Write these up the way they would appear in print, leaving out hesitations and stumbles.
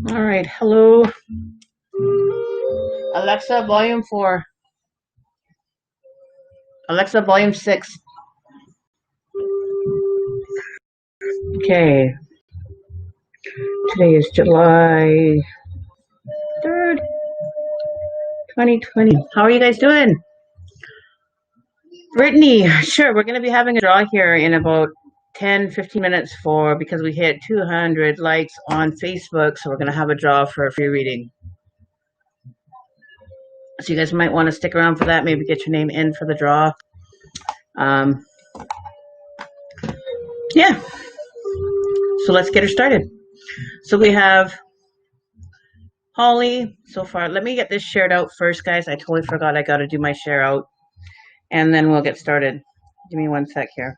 All right, hello. Alexa, volume 4. Alexa, volume 6. Okay. Today is July 3rd, 2020. How are you guys doing? Brittany, sure, we're going to be having a draw here in about 10-15 minutes because we hit 200 likes on Facebook, so we're going to have a draw for a free reading. So you guys might want to stick around for that, maybe get your name in for the draw. Yeah. So let's get her started. So we have Holly so far. Let me get this shared out first, guys. I totally forgot I got to do my share out, and then we'll get started. Give me one sec here.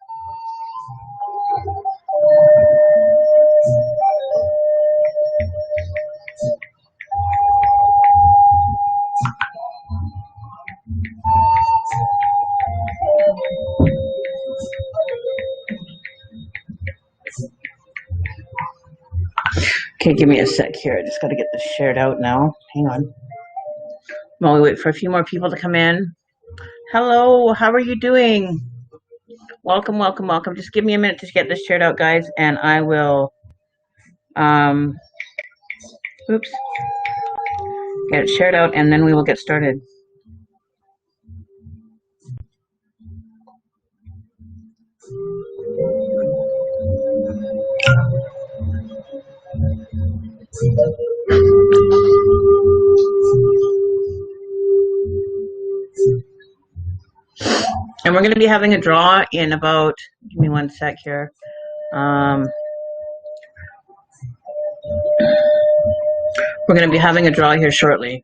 Okay, give me a sec here. I just got to get this shared out now. Hang on. While we wait for a few more people to come in. Hello, how are you doing? Welcome, welcome, welcome. Just give me a minute to get this shared out, guys, and I will, oops, get it shared out, and then we will get started. And we're going to be having a draw in about, give me one sec here. We're going to be having a draw here shortly.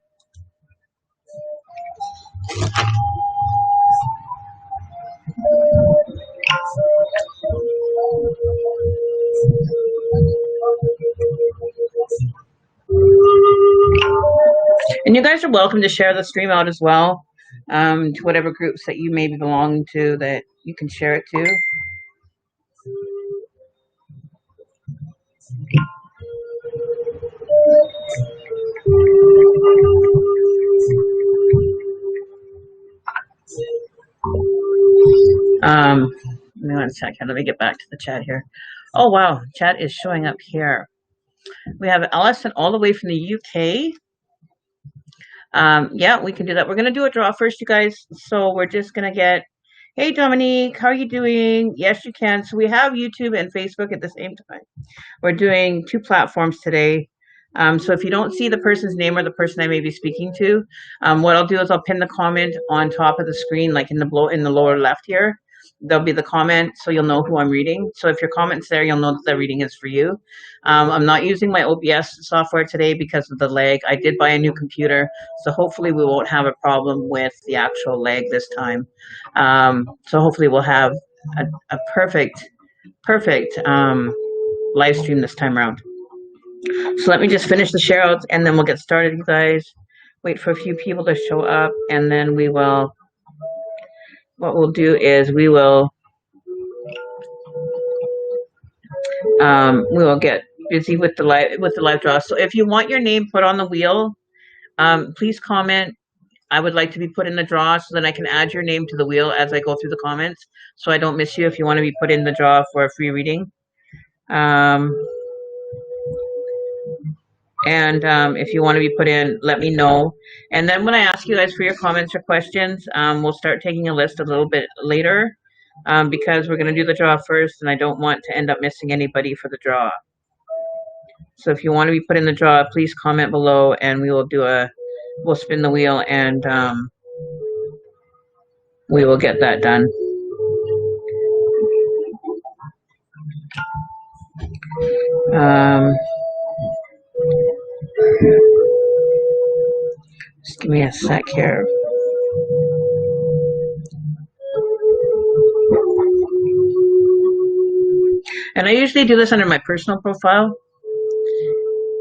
And you guys are welcome to share the stream out as well, to whatever groups that you may be belonging to that you can share it to. Give me one second. Let me get back to the chat here. Oh, wow. Chat is showing up here. We have Allison all the way from the UK. Yeah, we can do that. We're going to do a draw first, you guys. So we're just going to get, hey, Dominique, how are you doing? Yes, you can. So we have YouTube and Facebook at the same time. We're doing 2 platforms today. So if you don't see the person's name or the person I may be speaking to, what I'll do is I'll pin the comment on top of the screen, like in the lower left here. There'll be the comment, so you'll know who I'm reading. So if your comment's there, you'll know that the reading is for you. I'm not using my OBS software today because of the lag. I did buy a new computer, so hopefully we won't have a problem with the actual lag this time. So hopefully we'll have a perfect live stream this time around. So let me just finish the share outs and then we'll get started, you guys. Wait for a few people to show up and then we will, what we'll do is we will we will get busy with the live draw. So if you want your name put on the wheel, please comment. I would like to be put in the draw so that I can add your name to the wheel as I go through the comments, so I don't miss you if you want to be put in the draw for a free reading. If you want to be put in, let me know. And then when I ask you guys for your comments or questions, we'll start taking a list a little bit later, because we're going to do the draw first, and I don't want to end up missing anybody for the draw. So if you want to be put in the draw, please comment below, and we'll spin the wheel, and we will get that done. Just give me a sec here. And I usually do this under my personal profile,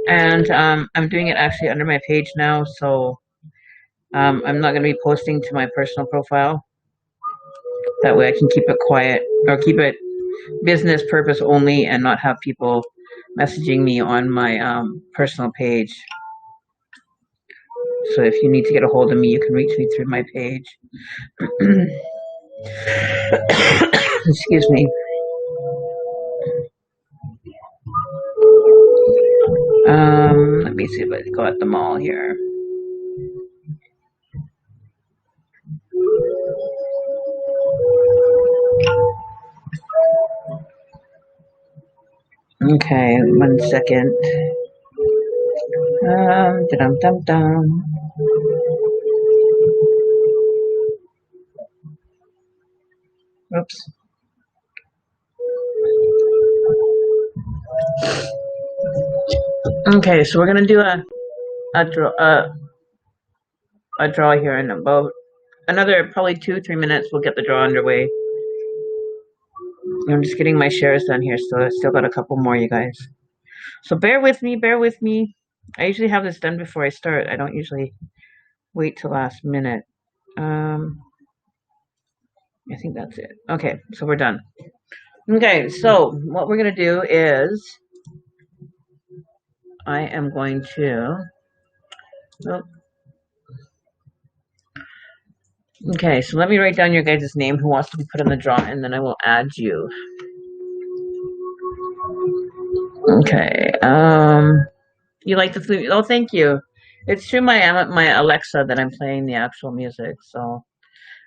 and I'm doing it actually under my page now, so I'm not going to be posting to my personal profile. That way I can keep it quiet, or keep it business purpose only, and not have people messaging me on my personal page. So if you need to get a hold of me, you can reach me through my page. Excuse me. Let me see if I got them all here. Okay, 1 second. Dum-dum-dum. Oops. Okay, so we're gonna do a draw here in about another probably 2-3 minutes. We'll get the draw underway. I'm just getting my shares done here, so I still got a couple more, you guys. So bear with me, bear with me. I usually have this done before I start. I don't usually wait till last minute. I think that's it. Okay, so we're done. Okay, so what we're gonna do is I am going to. Oh. Okay, so let me write down your guys' name who wants to be put in the draw, and then I will add you. Okay. You like the flute? Oh, thank you. It's through my Alexa that I'm playing the actual music. So,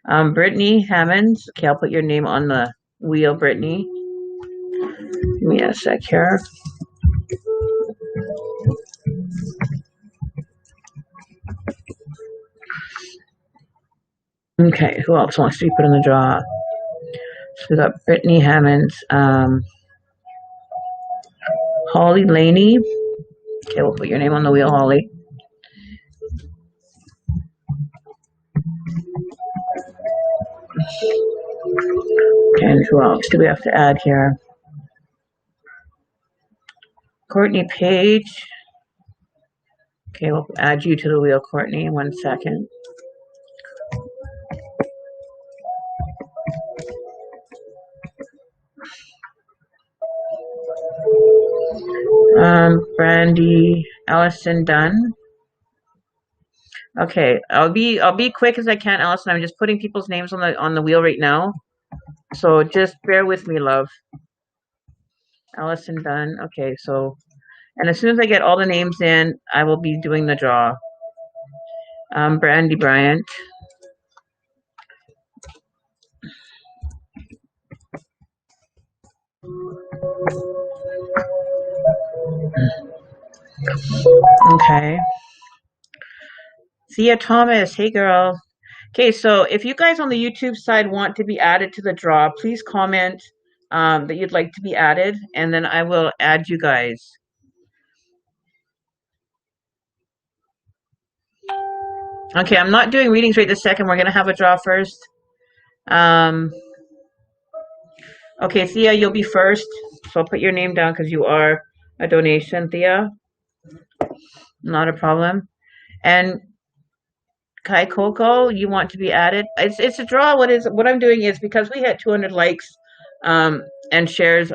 Brittany Hammonds. Okay, I'll put your name on the wheel, Brittany. Give me a sec here. Okay, who else wants to be put in the draw? So we got Brittany Hammonds, Holly Laney. Okay, we'll put your name on the wheel, Holly. Okay, and who else do we have to add here? Courtney Page. Okay, we'll add you to the wheel, Courtney. 1 second. Brandy Allison Dunn. Okay, I'll be quick as I can, Allison. I'm just putting people's names on the wheel right now, so just bear with me, love. Allison Dunn. Okay, so, and as soon as I get all the names in, I will be doing the draw. Brandy Bryant. Okay. Thea Thomas. Hey, girl. Okay, so if you guys on the YouTube side want to be added to the draw, please comment that you'd like to be added, and then I will add you guys. Okay, I'm not doing readings right this second. We're going to have a draw first. Okay, Thea, you'll be first. So I'll put your name down because you are a donation, Thea. Not a problem. And Kai Coco, you want to be added? It's a draw. What I'm doing is, because we had 200 likes and shares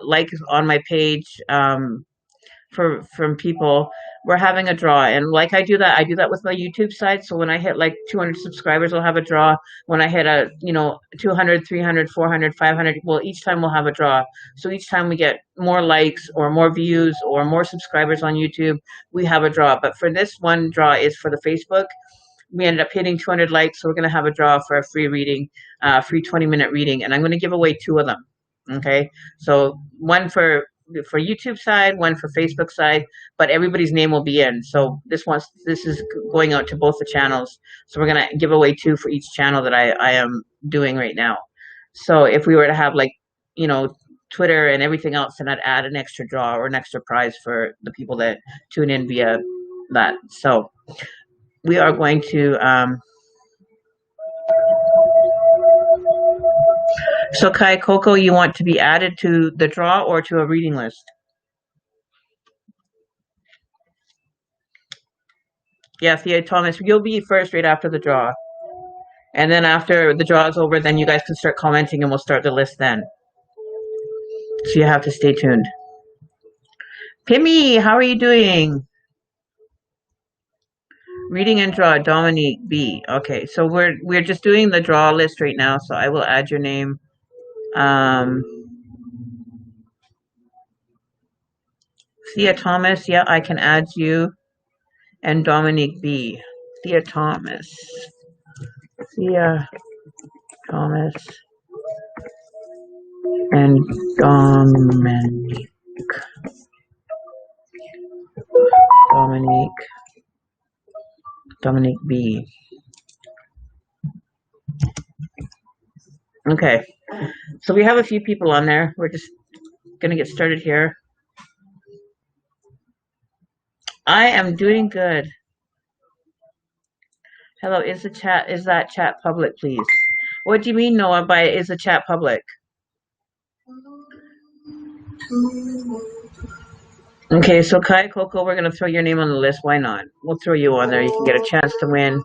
likes on my page from people, we're having a draw. And like I do that with my YouTube side. So when I hit like 200 subscribers, I'll have a draw. When I hit 200, 300, 400, 500, well, each time we'll have a draw. So each time we get more likes or more views or more subscribers on YouTube, we have a draw. But for this one draw is for the Facebook. We ended up hitting 200 likes, so we're going to have a draw for a free reading, free 20-minute reading, and I'm going to give away 2 of them. Okay, so one for YouTube side, one for Facebook side, but everybody's name will be in. So this is going out to both the channels. So we're going to give away 2 for each channel that I am doing right now. So if we were to have Twitter and everything else, then I'd add an extra draw or an extra prize for the people that tune in via that. So we are going to so Kai Coco, you want to be added to the draw or to a reading list? Yeah, Thea Thomas, you'll be first right after the draw. And then after the draw is over, then you guys can start commenting and we'll start the list then. So you have to stay tuned. Pimmy, how are you doing? Reading and draw, Dominique B. Okay, so we're just doing the draw list right now, so I will add your name. Thea Thomas, yeah, I can add you. And Dominique B. Thea Thomas. Thea Thomas. And Dominique. Dominique B. Okay, so we have a few people on there. We're just gonna get started here. I am doing good. Hello, is that chat public, please? What do you mean, Noah, by is the chat public? Okay, so Kai Coco, we're gonna throw your name on the list. Why not? We'll throw you on there. You can get a chance to win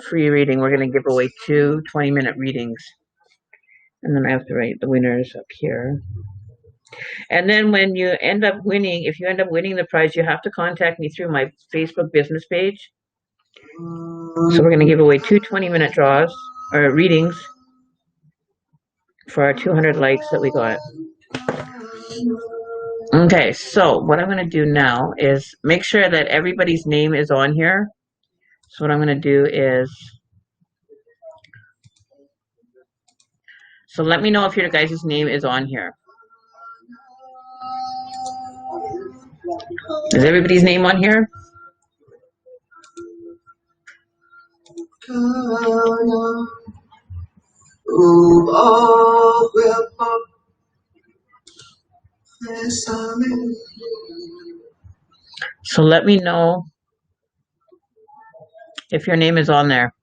free reading. We're gonna give away 2 20-minute readings. And then I have to write the winners up here. And then when you end up winning, if you end up winning the prize, you have to contact me through my Facebook business page. So we're going to give away 2 20-minute draws or readings for our 200 likes that we got. Okay, so what I'm going to do now is make sure that everybody's name is on here. So what I'm going to do is, so let me know if your guys' name is on here. Is everybody's name on here? So let me know if your name is on there.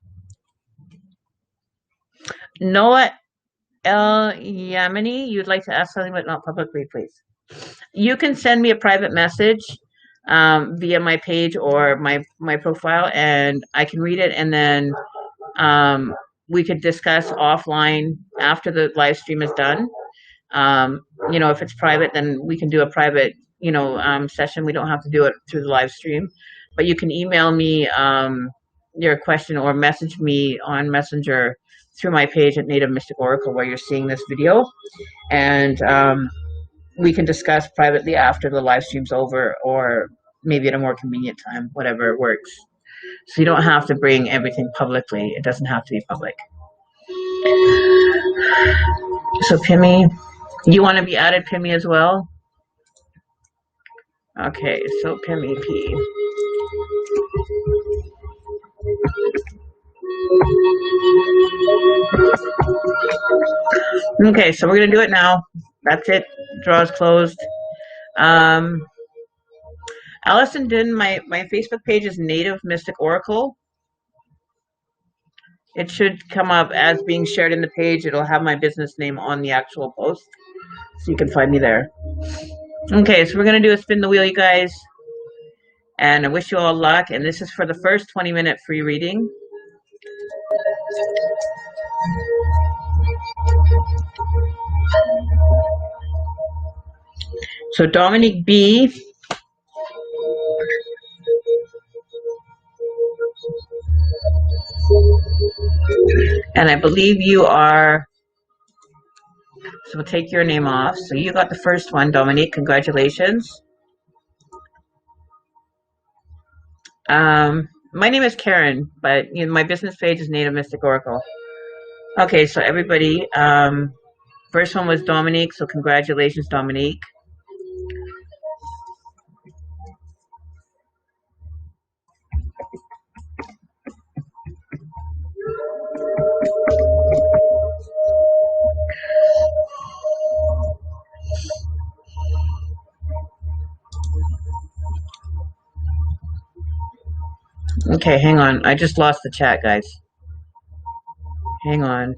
Noah L. Yamini, you'd like to ask something but not publicly, please. You can send me a private message via my page or my profile, and I can read it, and then we could discuss offline after the live stream is done. If it's private, then we can do a private, session. We don't have to do it through the live stream, but you can email me your question or message me on Messenger through my page at Native Mystic Oracle where you're seeing this video, and we can discuss privately after the live stream's over, or maybe at a more convenient time, whatever works. So you don't have to bring everything publicly. It doesn't have to be public. So Pimmy, you want to be added, Pimmy, as well? Okay, so Pimmy P. Okay, so we're going to do it now. That's it. Draw is closed. Allison Dunn, my Facebook page is Native Mystic Oracle. It should come up as being shared in the page. It'll have my business name on the actual post, so you can find me there. Okay, so we're going to do a spin the wheel, you guys. And I wish you all luck. And this is for the first 20-minute free reading. So Dominic B. And I believe you are, so we'll take your name off. So you got the first one, Dominique. Congratulations. My name is Karen, but my business page is Native Mystic Oracle. Okay, so everybody, first one was Dominique, so congratulations, Dominique. Okay, hang on. I just lost the chat, guys. Hang on.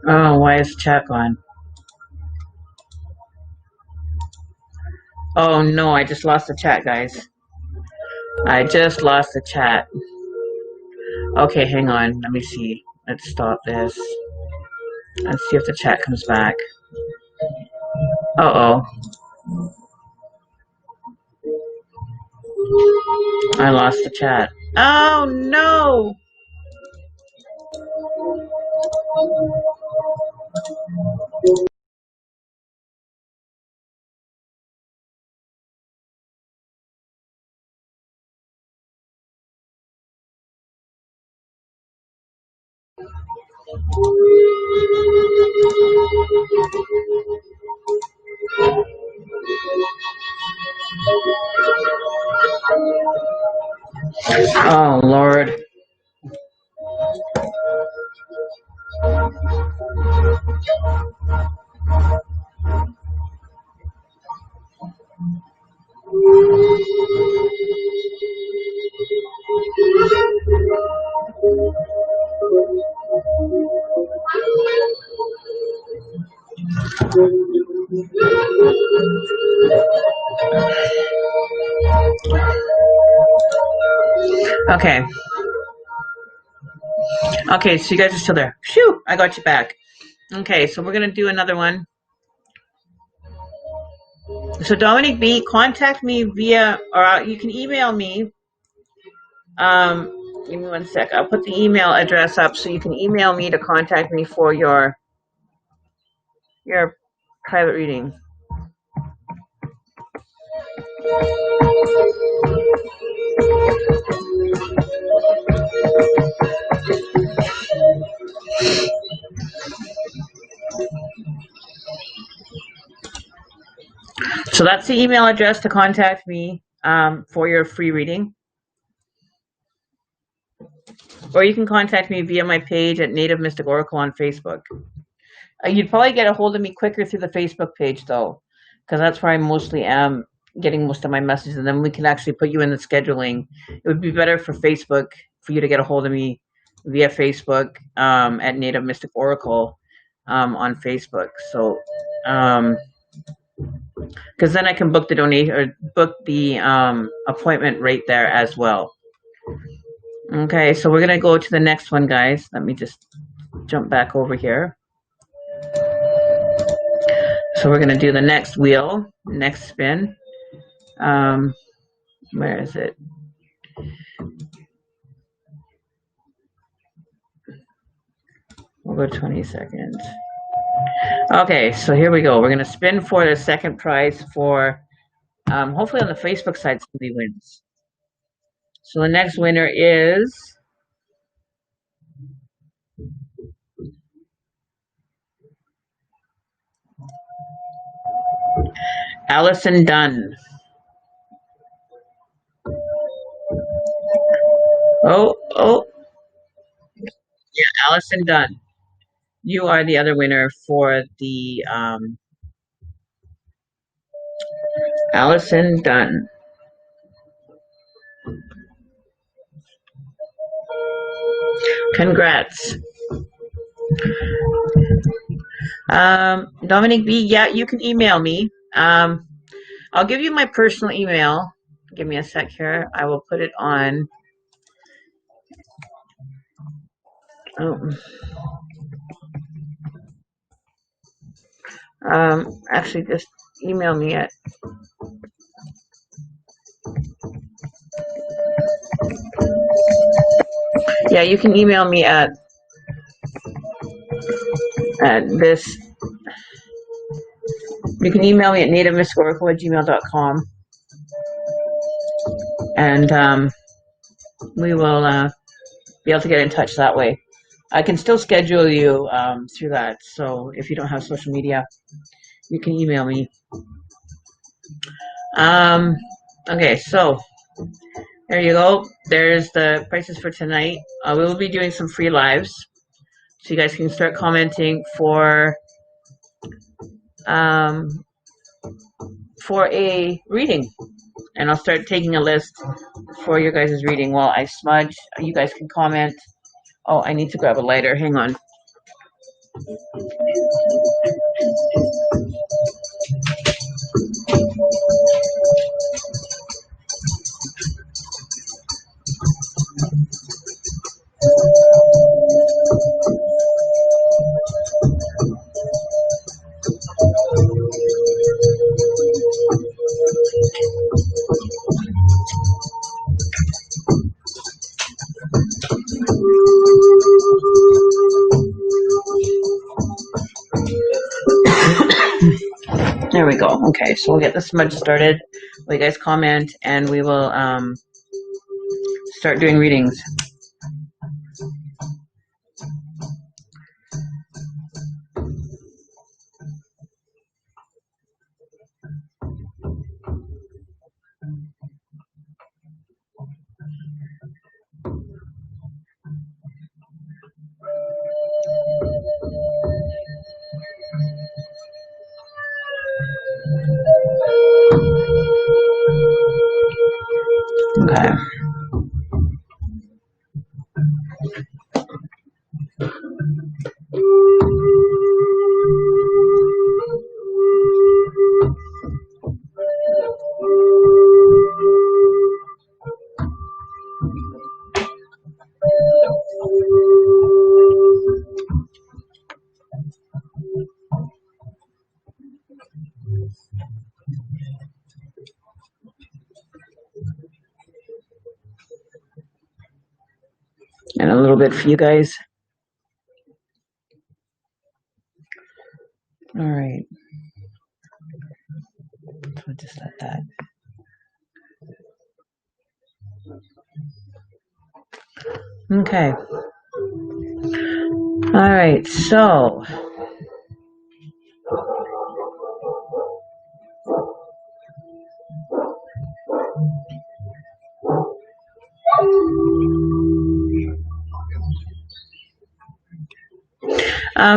Oh, why is chat gone? Oh no, I just lost the chat, guys. I just lost the chat. Okay, hang on. Let me see. Let's stop this. Let's see if the chat comes back. Uh-oh. I lost the chat. Oh no! Oh Lord. Okay. Okay, so you guys are still there. Phew, I got you back. Okay, so we're gonna do another one. So Dominic B, contact me via, or you can email me. Give me one sec. I'll put the email address up so you can email me to contact me for your private reading. So that's the email address to contact me for your free reading. Or you can contact me via my page at Native Mystic Oracle on Facebook. You'd probably get a hold of me quicker through the Facebook page, though, because that's where I mostly am getting most of my messages. And then we can actually put you in the scheduling. It would be better for Facebook for you to get a hold of me via Facebook at Native Mystic Oracle on Facebook. So, because then I can book the donation or book the appointment right there as well. Okay, so we're gonna go to the next one, guys. Let me just jump back over here. So we're gonna do the next wheel, next spin. Where is it? We'll go 20 seconds. Okay, so here we go. We're gonna spin for the second prize for, hopefully on the Facebook side somebody wins. So the next winner is Allison Dunn. Oh. Yeah, Allison Dunn. You are the other winner for the Allison Dunn. Congrats. Dominic B, yeah, you can email me. I'll give you my personal email. Give me a sec here. I will put it on. Oh. Actually, just email me at you can email me at this. You can email me at nativemysticoracle@gmail.com, and we will be able to get in touch that way. I can still schedule you through that. So if you don't have social media, you can email me. Okay, so there you go. There's the prices for tonight. We will be doing some free lives, so you guys can start commenting for a reading, and I'll start taking a list for your guys' reading while I smudge. You guys can comment. Oh, I need to grab a lighter. Hang on. There we go. Okay, so we'll get the smudge started. You guys comment, and we will start doing readings. Okay. And a little bit for you guys. All right. So just let that. Okay. All right. So.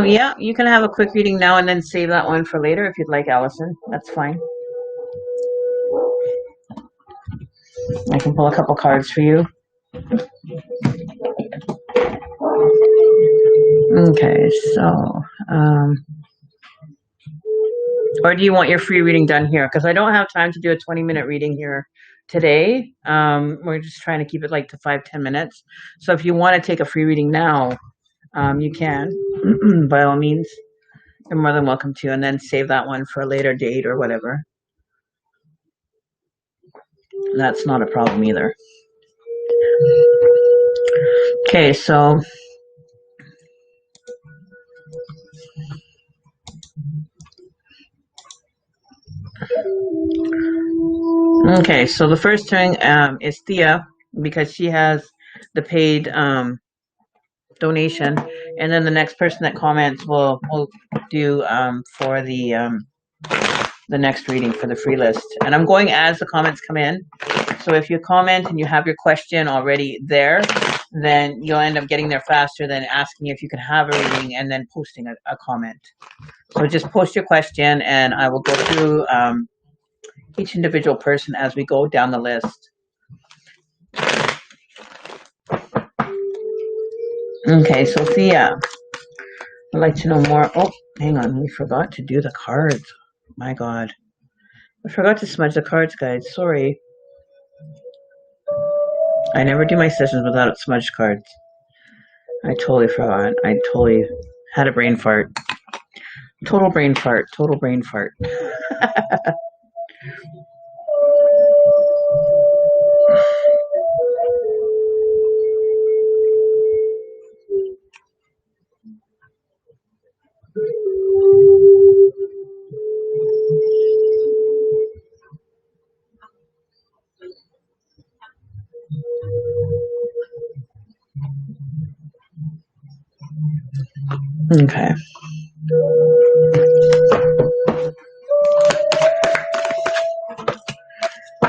Yeah, you can have a quick reading now and then save that one for later if you'd like, Allison. That's fine. I can pull a couple cards for you. Okay, so, or do you want your free reading done here? Because I don't have time to do a 20-minute reading here today. We're just trying to keep it like to 5-10 minutes. So if you want to take a free reading now, you can, by all means. You're more than welcome to, and then save that one for a later date or whatever. That's not a problem either. Okay, so the first thing is Thea, because she has the paid donation, and then the next person that comments will do for the next reading for the free list. And I'm going as the comments come in. So if you comment and you have your question already there, then you'll end up getting there faster than asking if you can have a reading and then posting a comment. So just post your question, and I will go through each individual person as we go down the list. Okay, Sophia, I'd like to know more. Oh, hang on, we forgot to do the cards. My God. I forgot to smudge the cards, guys. Sorry. I never do my sessions without smudged cards. I totally forgot. I totally had a brain fart. Total brain fart. Total brain fart. Okay.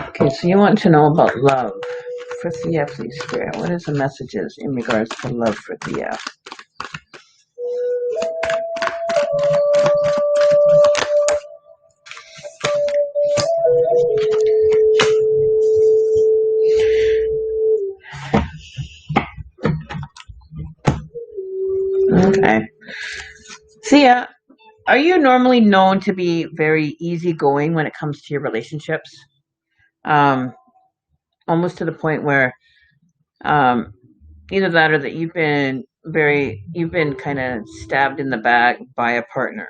Okay, so you want to know about love for Thea, please, Spirit. What is the messages in regards to love for Thea? Okay. Thea, are you normally known to be very easygoing when it comes to your relationships? Um, Almost to the point where um, either that or that you've been kind of stabbed in the back by a partner.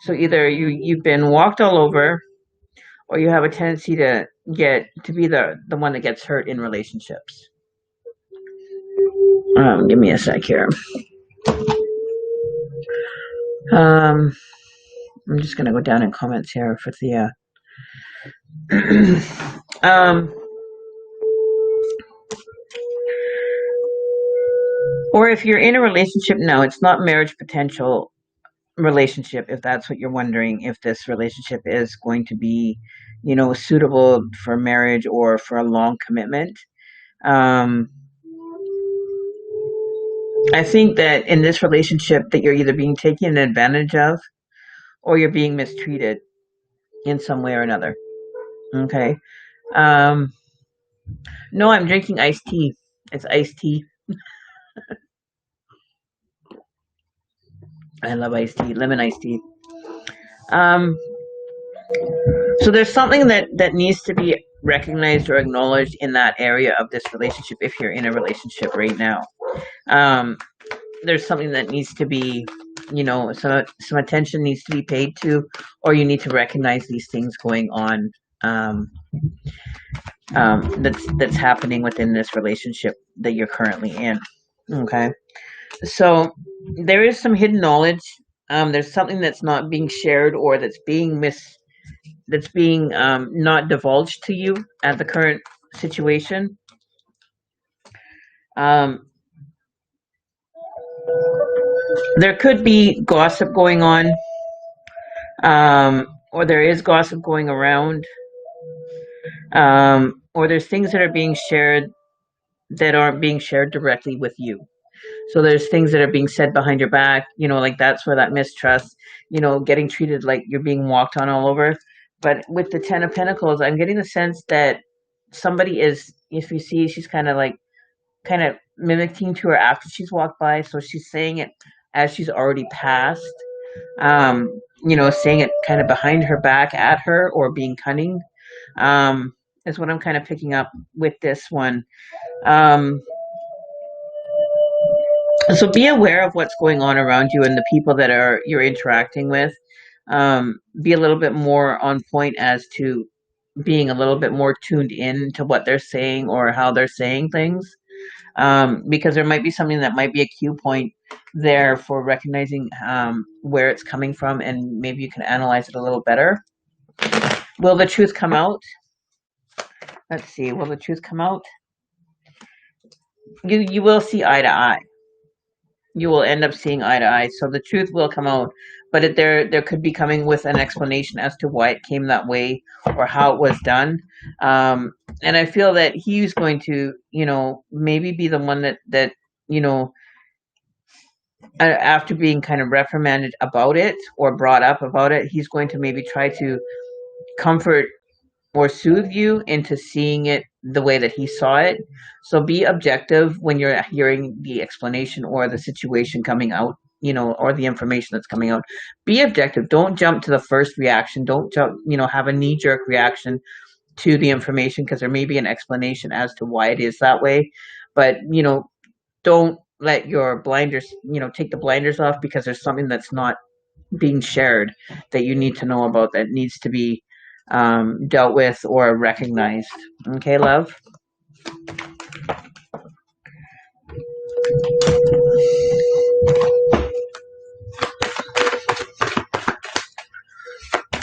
So either you've been walked all over, or you have a tendency to get to be the one that gets hurt in relationships. Give me a sec here. I'm just gonna go down in comments here for Thea. um, or if you're in a relationship now, it's not marriage potential relationship. If that's what you're wondering, if this relationship is going to be, suitable for marriage or for a long commitment. Um, I think that in this relationship that you're either being taken advantage of or you're being mistreated in some way or another. Okay. Um, no, I'm drinking iced tea. It's iced tea. I love iced tea, lemon iced tea. Um, so there's something that needs to be recognized or acknowledged in that area of this relationship if you're in a relationship right now. Um, there's something that needs to be, some attention needs to be paid to, or you need to recognize these things going on that's happening within this relationship that you're currently in. Okay, so there is some hidden knowledge. There's something that's not being shared or that's being not divulged to you at the current situation. There could be gossip going on, or there is gossip going around, or there's things that are being shared that aren't being shared directly with you. So there's things that are being said behind your back, like that's where that mistrust, getting treated like you're being walked on all over. But with the Ten of Pentacles, I'm getting the sense that somebody is, if you see, she's kind of mimicking to her after she's walked by. So she's saying it as she's already passed, saying it kind of behind her back at her or being cunning, is what I'm kind of picking up with this one. So be aware of what's going on around you and the people that you're interacting with. Be a little bit more on point as to being a little bit more tuned in to what they're saying or how they're saying things. Because there might be something that might be a cue point there for recognizing where it's coming from, and maybe you can analyze it a little better. Will the truth come out? Let's see. Will the truth come out? You will see eye to eye. You will end up seeing eye to eye. So the truth will come out, but there could be coming with an explanation as to why it came that way or how it was done. And I feel that he's going to, maybe be the one that after being kind of reprimanded about it or brought up about it, he's going to maybe try to comfort or soothe you into seeing it the way that he saw it. So be objective when you're hearing the explanation or the situation coming out, or the information that's coming out. Be objective. Don't jump to the first reaction. Don't jump, have a knee-jerk reaction to the information, because there may be an explanation as to why it is that way. But, don't let your blinders, take the blinders off because there's something that's not being shared that you need to know about, that needs to be dealt with or recognized. Okay, love?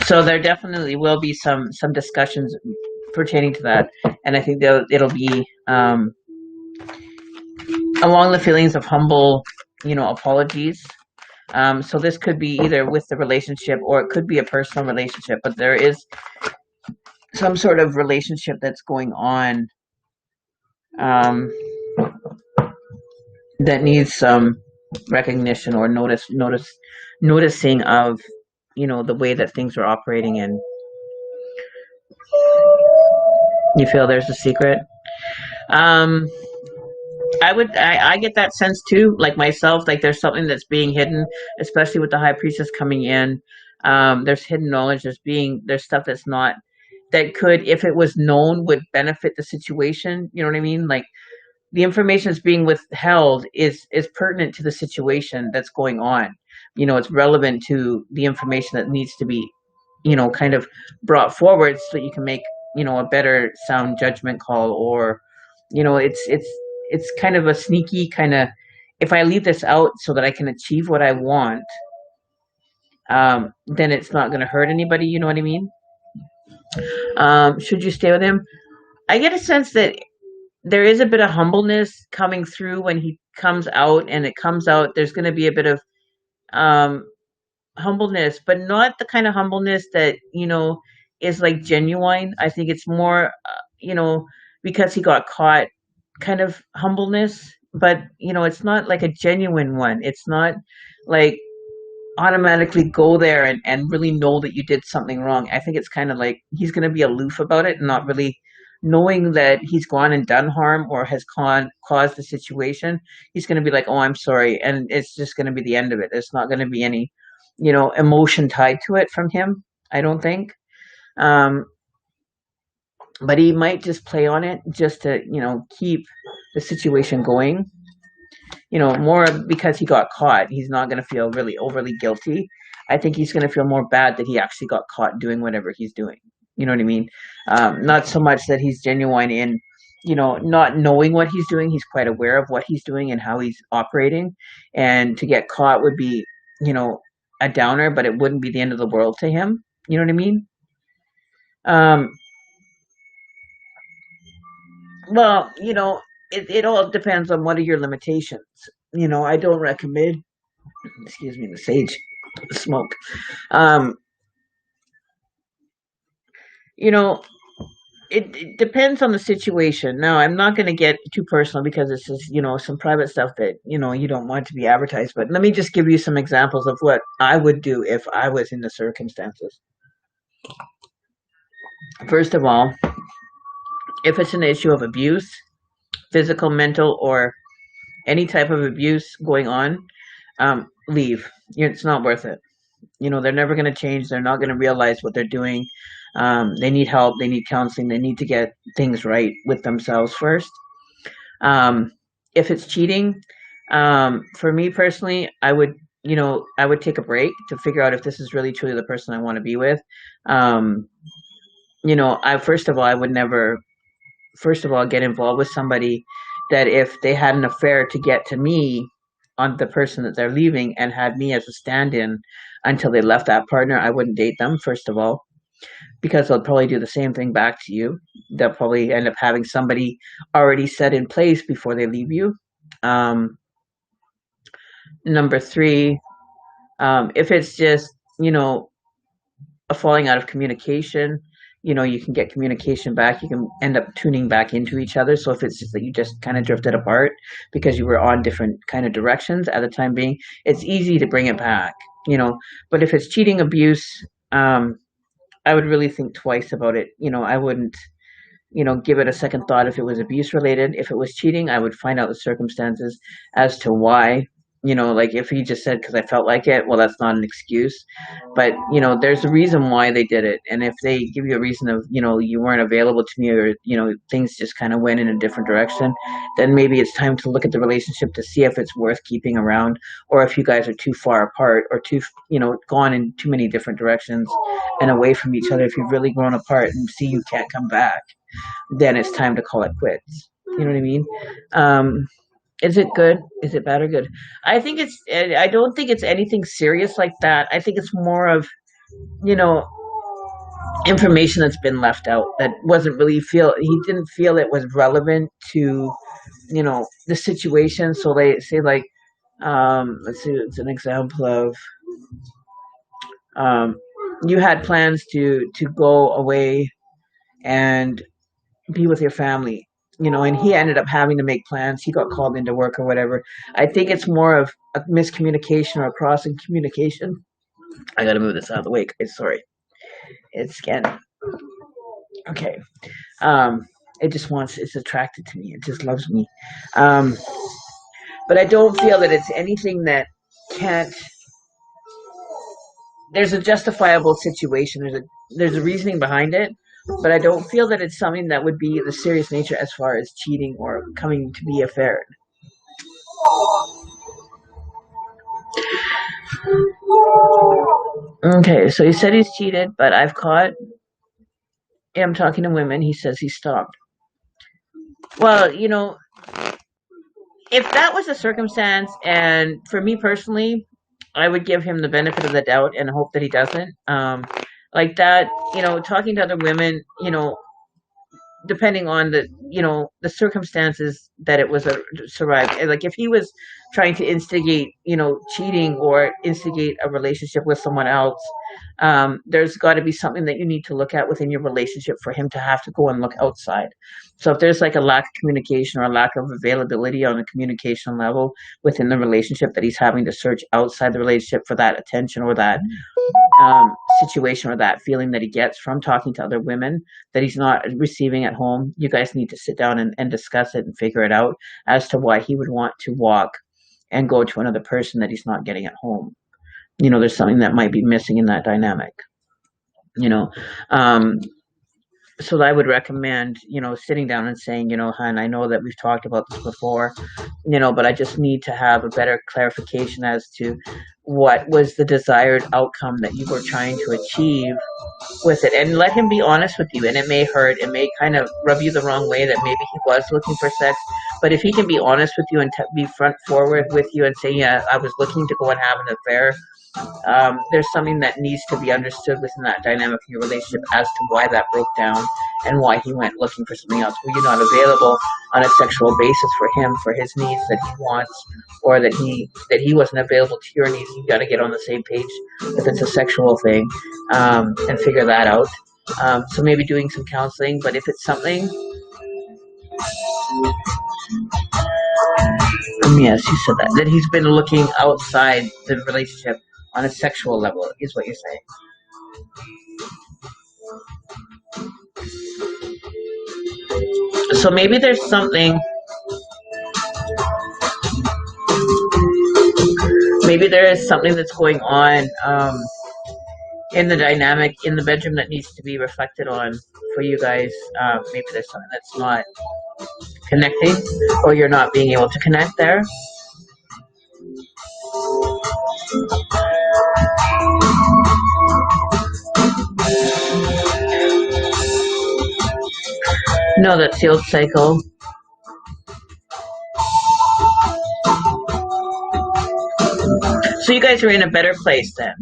So there definitely will be some discussions pertaining to that, and I think that it'll be along the feelings of humble, apologies. So this could be either with the relationship or it could be a personal relationship, but there is some sort of relationship that's going on um, that needs some recognition or noticing of the way that things are operating, and you feel there's a secret. um I get that sense too, like myself, like there's something that's being hidden, especially with the high priestess coming in. There's hidden knowledge, there's stuff that's not, that could, if it was known, would benefit the situation, you know what I mean? Like the information that's being withheld is pertinent to the situation that's going on. It's relevant to the information that needs to be, kind of brought forward so that you can make, a better sound judgment call, or, it's kind of a sneaky kind of, if I leave this out so that I can achieve what I want, then it's not going to hurt anybody. You know what I mean? Should you stay with him? I get a sense that there is a bit of humbleness coming through when he comes out, and it comes out, there's going to be a bit of um, humbleness, but not the kind of humbleness that, is like genuine. I think it's more, because he got caught kind of humbleness, but, it's not like a genuine one. It's not like automatically go there and really know that you did something wrong. I think it's kind of like he's going to be aloof about it and not really knowing that he's gone and done harm or has caused the situation. He's going to be like, oh, I'm sorry. And it's just going to be the end of it. It's not going to be any, emotion tied to it from him, I don't think. Um, but he might just play on it just to, keep the situation going. More because he got caught. He's not going to feel really overly guilty. I think he's going to feel more bad that he actually got caught doing whatever he's doing. You know what I mean? Not so much that he's genuine in, not knowing what he's doing. He's quite aware of what he's doing and how he's operating. And to get caught would be, a downer, but it wouldn't be the end of the world to him. You know what I mean? Um, well, it all depends on what are your limitations. I don't recommend, excuse me, the sage smoke. Um, you know, it depends on the situation. Now, I'm not going to get too personal because this is, some private stuff that, you don't want to be advertised. But let me just give you some examples of what I would do if I was in the circumstances. First of all, if it's an issue of abuse, physical, mental, or any type of abuse going on, leave. It's not worth it. They're never going to change. They're not going to realize what they're doing. They need help. They need counseling. They need to get things right with themselves first. If it's cheating, for me personally, I would take a break to figure out if this is really truly the person I want to be with. I would never, first of all, get involved with somebody that if they had an affair to get to me on the person that they're leaving and had me as a stand-in until they left that partner, I wouldn't date them, first of all, because they'll probably do the same thing back to you. They'll probably end up having somebody already set in place before they leave you. Number three, if it's just, a falling out of communication, you can get communication back. You can end up tuning back into each other. So if it's just that you just kind of drifted apart because you were on different kind of directions at the time being, it's easy to bring it back, But if it's cheating, abuse, I would really think twice about it. I wouldn't, give it a second thought if it was abuse related. If it was cheating, I would find out the circumstances as to why. You know, like if he just said because I felt like it, well, that's not an excuse. But you know, there's a reason why they did it, and if they give you a reason of, you know, you weren't available to me, or you know, things just kind of went in a different direction, then maybe it's time to look at the relationship to see if it's worth keeping around, or if you guys are too far apart or too, you know, gone in too many different directions and away from each other. If you've really grown apart and see you can't come back, then it's time to call it quits. You know what I mean? Um, is it good? Is it bad or good? I think it's. I don't think it's anything serious like that. I think it's more of, you know, information that's been left out that wasn't really feel. He didn't feel it was relevant to, you know, the situation. So they say like, let's see, it's an example of, um, you had plans to go away and be with your family, you know, and he ended up having to make plans. He got called into work or whatever. I think it's more of a miscommunication or a crossing communication. I gotta move this out of the way, guys. Sorry. It's scanning. Okay. Um, it just wants, it's attracted to me. It just loves me. Um, but I don't feel that it's anything that can't, there's a justifiable situation. There's a reasoning behind it, but I don't feel that it's something that would be the serious nature as far as cheating or coming to be affair. Okay, so he said he's cheated, but I've caught him talking to women. He says he stopped. Well, you know, if that was a circumstance, and for me personally, I would give him the benefit of the doubt and hope that he doesn't. Like that, you know, talking to other women, you know, depending on the, you know, the circumstances that it was survived. Like if he was trying to instigate, you know, cheating or instigate a relationship with someone else, there's got to be something that you need to look at within your relationship for him to have to go and look outside. So if there's like a lack of communication or a lack of availability on a communication level within the relationship, that he's having to search outside the relationship for that attention or that situation or that feeling that he gets from talking to other women that he's not receiving at home, you guys need to sit down and discuss it and figure it out as to why he would want to walk and go to another person that he's not getting at home. You know, there's something that might be missing in that dynamic, you know. um, so I would recommend, you know, sitting down and saying, you know, hon, I know that we've talked about this before, you know, but I just need to have a better clarification as to what was the desired outcome that you were trying to achieve with it, and let him be honest with you. And it may hurt, it may kind of rub you the wrong way that maybe he was looking for sex, but if he can be honest with you and be front forward with you and say, yeah, I was looking to go and have an affair, there's something that needs to be understood within that dynamic in your relationship as to why that broke down and why he went looking for something else. Were you not available on a sexual basis for him, for his needs that he wants, or that he wasn't available to your needs? You got to get on the same page if it's a sexual thing, and figure that out. So maybe doing some counseling, but if it's something, yes, you said that he's been looking outside the relationship on a sexual level, is what you're saying. So maybe there's something, maybe there is something that's going on in the dynamic in the bedroom that needs to be reflected on for you guys. Maybe there's something that's not connecting, or you're not being able to connect there. No, that's the old cycle. So you guys are in a better place then.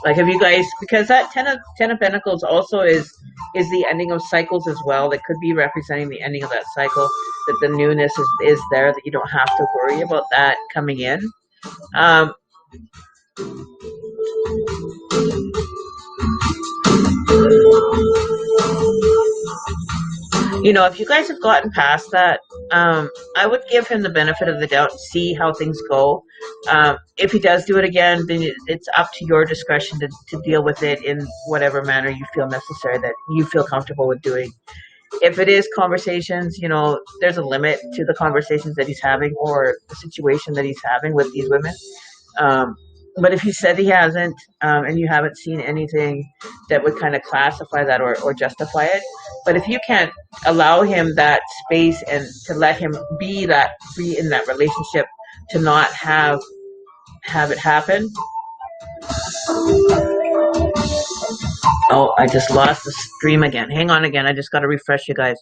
Like, have you guys, because that ten of Pentacles also is the ending of cycles as well. That could be representing the ending of that cycle. That the newness is there. That you don't have to worry about that coming in. You know, if you guys have gotten past that, I would give him the benefit of the doubt and see how things go. If he does do it again, then it's up to your discretion to deal with it in whatever manner you feel necessary, that you feel comfortable with doing. If it is conversations, there's a limit to the conversations that he's having or the situation that he's having with these women. Um, but if he said he hasn't, and you haven't seen anything that would kind of classify that or justify it, but if you can't allow him that space and to let him be in that relationship, to not have it happen. Oh, I just lost the stream again. Hang on again. I just got to refresh you guys.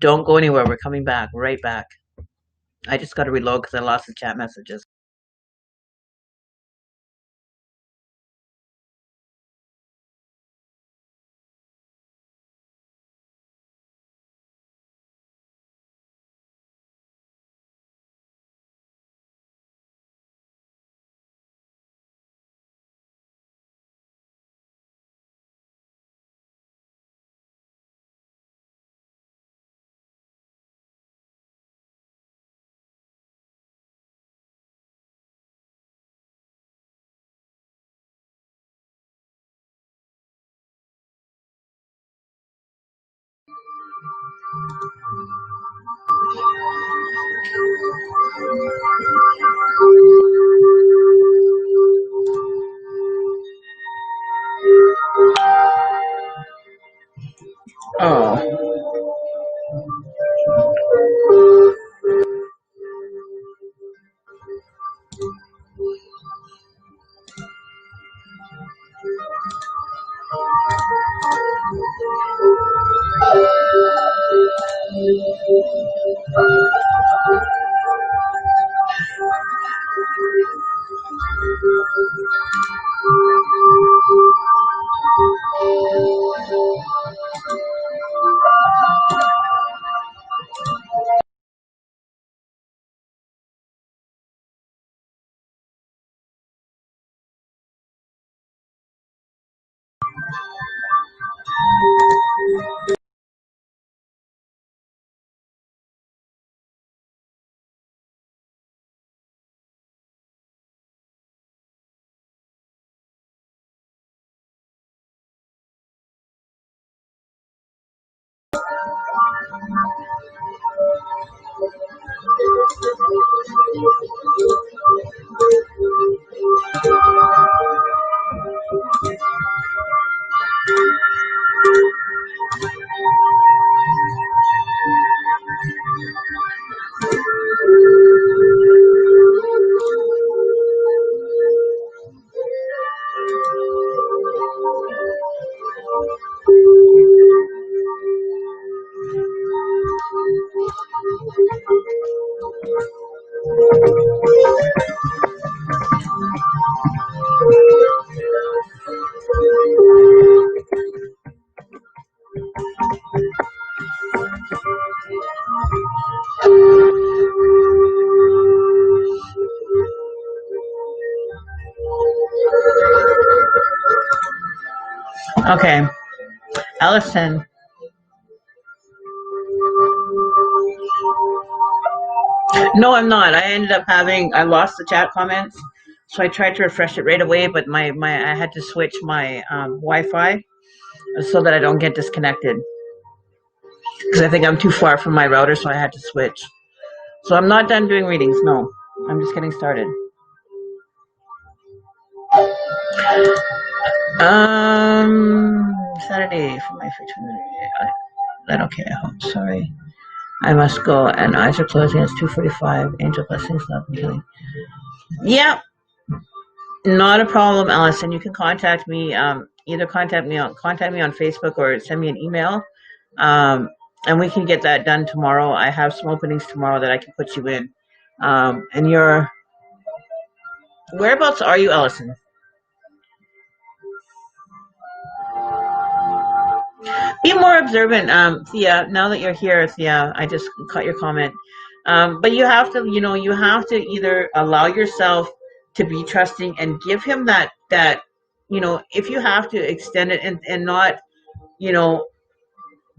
Don't go anywhere. We're coming back. Right back. I just got to reload because I lost the chat messages. Oh. Okay. Allison. No, I'm not. I lost the chat comments. So I tried to refresh it right away, but I had to switch my Wi-Fi so that I don't get disconnected. Because I think I'm too far from my router, so I had to switch. So I'm not done doing readings, no. I'm just getting started. Saturday for my that okay, I hope. Sorry. I must go, and eyes are closing. It's 2:45. Angel blessings, love and healing. Yeah, not a problem, Allison. You can contact me. Either contact me on Facebook or send me an email, and we can get that done tomorrow. I have some openings tomorrow that I can put you in. And your whereabouts are you, Allison? Be more observant, Thea. Now that you're here, Thea, I just caught your comment. But you have to, you have to either allow yourself to be trusting and give him that, if you have to extend it and not,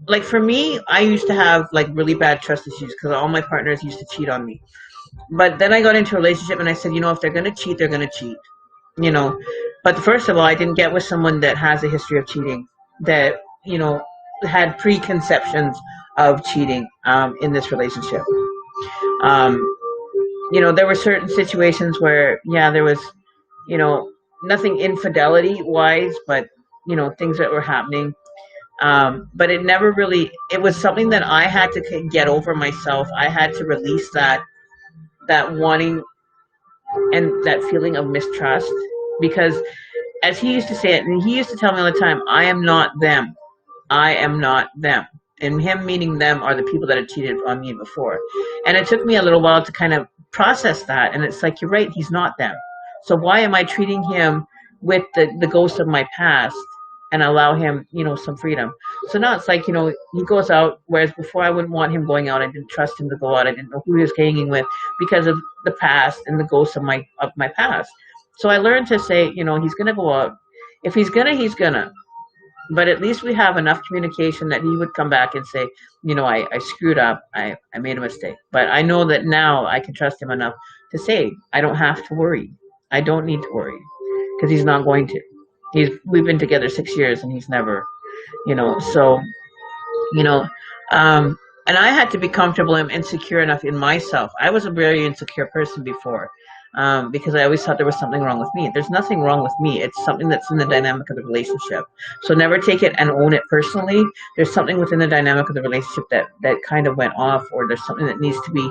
like for me, I used to have like really bad trust issues because all my partners used to cheat on me. But then I got into a relationship and I said, if they're going to cheat, they're going to cheat, you know. But first of all, I didn't get with someone that has a history of cheating, that, had preconceptions of cheating in this relationship. Um, there were certain situations where, yeah, there was, you know, nothing infidelity wise, but, things that were happening. But it never really, it was something that I had to get over myself. I had to release that wanting and that feeling of mistrust, because as he used to say it, and he used to tell me all the time, I am not them. I am not them. And him meaning them are the people that had cheated on me before. And it took me a little while to kind of process that. And it's like, you're right, he's not them. So why am I treating him with the ghost of my past and allow him, some freedom? So now it's like, he goes out, whereas before I wouldn't want him going out. I didn't trust him to go out. I didn't know who he was hanging with because of the past and the ghosts of my past. So I learned to say, he's gonna go out. If he's gonna. But at least we have enough communication that he would come back and say, I screwed up. I made a mistake. But I know that now I can trust him enough to say, I don't have to worry. I don't need to worry, because he's not going to. We've been together 6 years and he's never, so, you know, and I had to be comfortable and secure enough in myself. I was a very insecure person before. Because I always thought there was something wrong with me. There's nothing wrong with me. It's something that's in the dynamic of the relationship. So never take it and own it personally. There's something within the dynamic of the relationship that kind of went off, or there's something that needs to be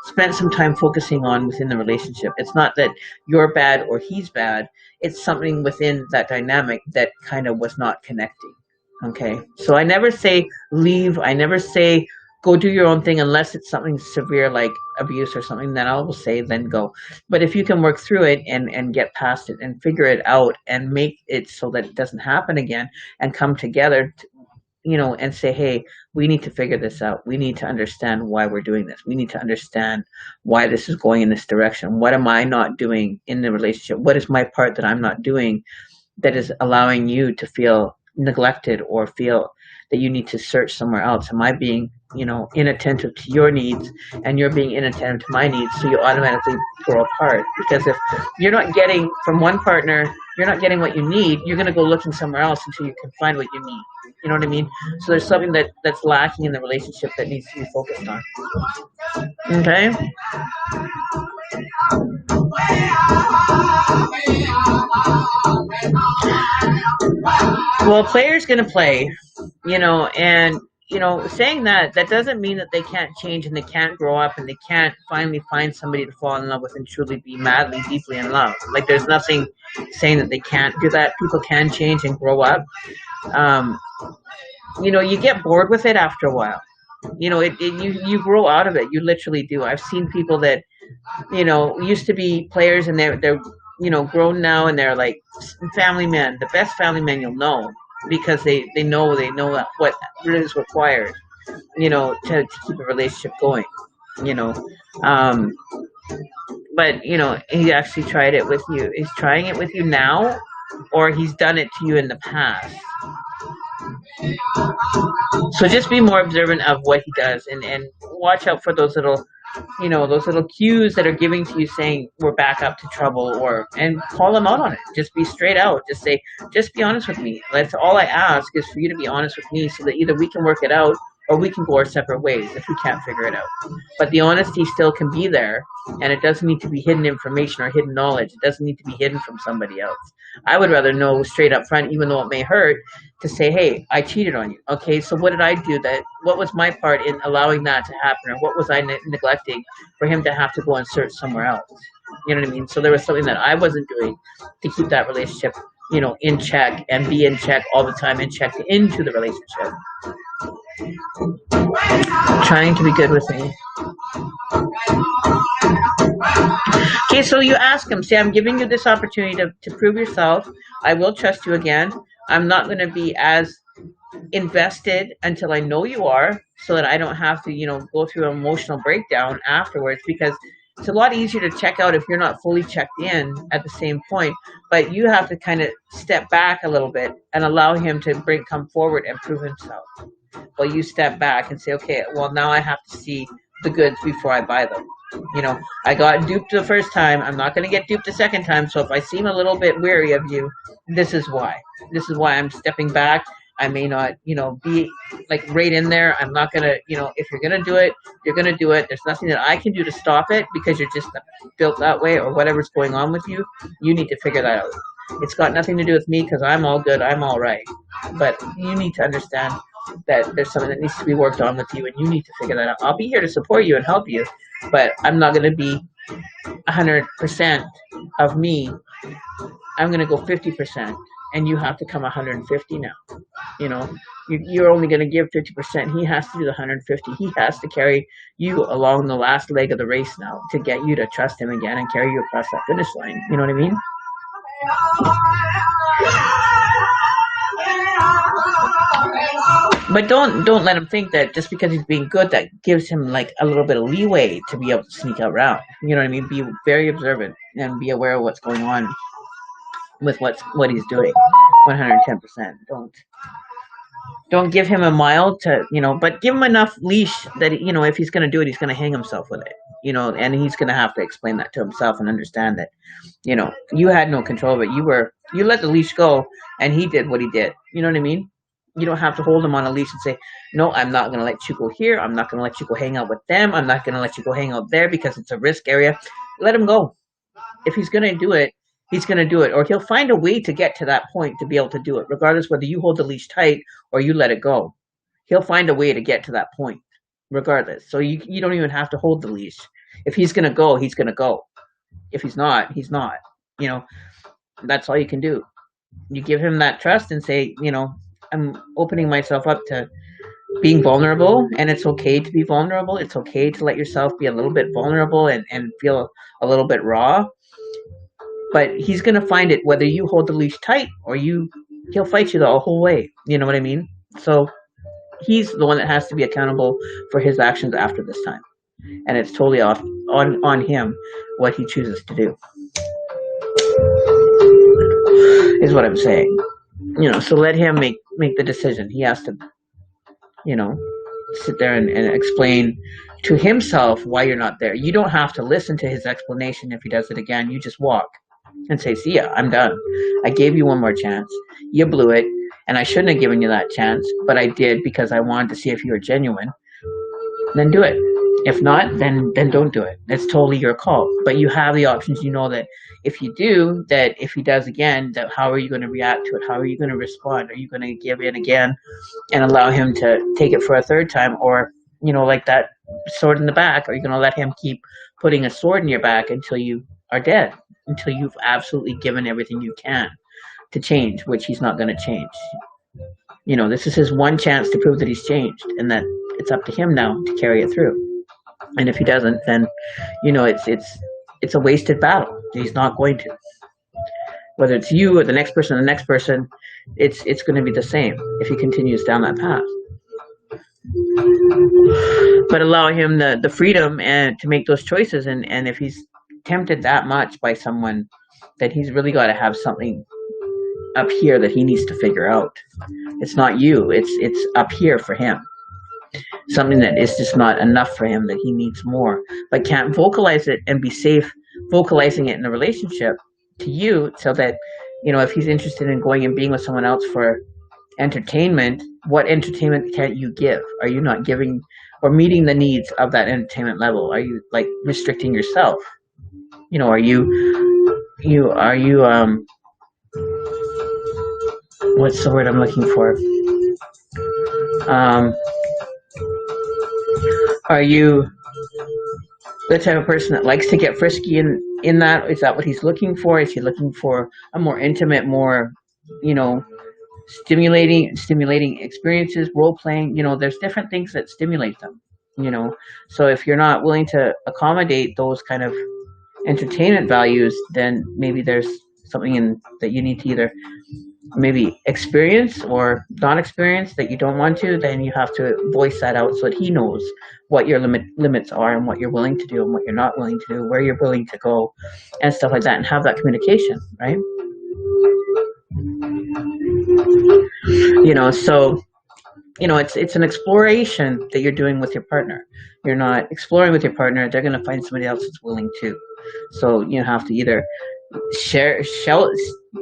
spent some time focusing on within the relationship. It's not that you're bad or he's bad. It's something within that dynamic that kind of was not connecting. Okay. So I never say leave. I never say go do your own thing unless it's something severe like abuse or something. Then I will say then go. But if you can work through it and get past it and figure it out and make it so that it doesn't happen again, and come together and say, hey, we need to figure this out. We need to understand why we're doing this. We need to understand why this is going in this direction. What am I not doing in the relationship? What is my part that I'm not doing that is allowing you to feel neglected or feel that you need to search somewhere else? Am I being, inattentive to your needs and you're being inattentive to my needs? So you automatically grow apart. Because if you're not getting from one partner, you're not getting what you need, you're going to go looking somewhere else until you can find what you need. You know what I mean? So there's something that's lacking in the relationship that needs to be focused on. Okay? Well, a player's going to play, and saying that doesn't mean that they can't change and they can't grow up and they can't finally find somebody to fall in love with and truly be madly, deeply in love. Like, there's nothing saying that they can't do that. People can change and grow up. You get bored with it after a while. You grow out of it. You literally do. I've seen people that, used to be players and they're grown now and they're like family men, the best family men you'll know, because they know what really is required, to keep a relationship going, but he actually tried it with you. He's trying it with you now, or he's done it to you in the past. So just be more observant of what he does, and watch out for those little cues that are giving to you saying we're back up to trouble, and call them out on it. Just be straight out. Just say, just be honest with me. That's all I ask, is for you to be honest with me, so that either we can work it out or we can go our separate ways if we can't figure it out. But the honesty still can be there, and it doesn't need to be hidden information or hidden knowledge. It doesn't need to be hidden from somebody else. I would rather know straight up front, even though it may hurt, to say, hey, I cheated on you. Okay, so what did I do? What was my part in allowing that to happen? Or what was I neglecting for him to have to go and search somewhere else? You know what I mean? So there was something that I wasn't doing to keep that relationship, in check, and be in check all the time, and check into the relationship. Trying to be good with me. Okay, so you ask him, say, I'm giving you this opportunity to prove yourself. I will trust you again. I'm not going to be as invested until I know you are, so that I don't have to, go through an emotional breakdown afterwards, because it's a lot easier to check out if you're not fully checked in at the same point. But you have to kind of step back a little bit and allow him to come forward and prove himself. Well, you step back and say, okay, well, now I have to see the goods before I buy them. I got duped the first time. I'm not going to get duped the second time. So if I seem a little bit weary of you, this is why. This is why I'm stepping back. I may not, be like right in there. I'm not gonna, if you're gonna do it, you're gonna do it. There's nothing that I can do to stop it because you're just built that way or whatever's going on with you. You need to figure that out. It's got nothing to do with me because I'm all good. I'm all right. But you need to understand that there's something that needs to be worked on with you, and you need to figure that out. I'll be here to support you and help you, but I'm not going to be 100% of me. I'm going to go 50%, and you have to come 150 now. You're only going to give 50%. He has to do the 150. He has to carry you along the last leg of the race now to get you to trust him again and carry you across that finish line. You know what I mean? But don't let him think that just because he's being good, that gives him like a little bit of leeway to be able to sneak out around. You know what I mean? Be very observant and be aware of what's going on with what he's doing. 110%. Don't give him a mile to, but give him enough leash that, if he's going to do it, he's going to hang himself with it, and he's going to have to explain that to himself and understand that, you had no control, but you let the leash go and he did what he did. You know what I mean? You don't have to hold him on a leash and say, no, I'm not going to let you go here. I'm not going to let you go hang out with them. I'm not going to let you go hang out there because it's a risk area. Let him go. If he's going to do it, he's going to do it, or he'll find a way to get to that point to be able to do it, regardless whether you hold the leash tight or you let it go. He'll find a way to get to that point, regardless. So you don't even have to hold the leash. If he's going to go, he's going to go. If he's not, he's not. That's all you can do. You give him that trust and say, I'm opening myself up to being vulnerable, and it's okay to be vulnerable. It's okay to let yourself be a little bit vulnerable and feel a little bit raw. But he's going to find it whether you hold the leash tight or he'll fight you the whole way. You know what I mean? So he's the one that has to be accountable for his actions after this time. And it's totally on him what he chooses to do, is what I'm saying. So let him make the decision. He has to, sit there and explain to himself why you're not there. You don't have to listen to his explanation if he does it again. You just walk and say, see ya, I'm done. I gave you one more chance. You blew it, and I shouldn't have given you that chance, but I did because I wanted to see if you were genuine. Then do it. If not, then don't do it. It's totally your call. But you have the options. You know that if you do, that if he does again, that how are you going to react to it? How are you going to respond? Are you going to give in again and allow him to take it for a third time? Or, like that sword in the back, are you going to let him keep putting a sword in your back until you are dead? Until you've absolutely given everything you can to change, which he's not going to change. This is his one chance to prove that he's changed, and that it's up to him now to carry it through. And if he doesn't, then, it's a wasted battle. He's not going to. Whether it's you or the next person, it's going to be the same if he continues down that path. But allow him the freedom and to make those choices. And if he's tempted that much by someone, then he's really got to have something up here that he needs to figure out. It's not you. It's up here for him. Something that is just not enough for him, that he needs more, but can't vocalize it and be safe vocalizing it in the relationship to you, so that, if he's interested in going and being with someone else for entertainment, what entertainment can't you give? Are you not giving or meeting the needs of that entertainment level? Are you like restricting yourself? Are you what's the word I'm looking for? Are you the type of person that likes to get frisky in that? Is that what he's looking for? Is he looking for a more intimate, more, stimulating experiences, role playing? There's different things that stimulate them, So if you're not willing to accommodate those kind of entertainment values, then maybe there's something that you need to either maybe experience or not experience that you don't want to. Then you have to voice that out so that he knows what your limits are and what you're willing to do and what you're not willing to do, where you're willing to go and stuff like that, and have that communication, right? So it's an exploration that you're doing with your partner. You're not exploring with your partner. They're going to find somebody else that's willing to. So you have to either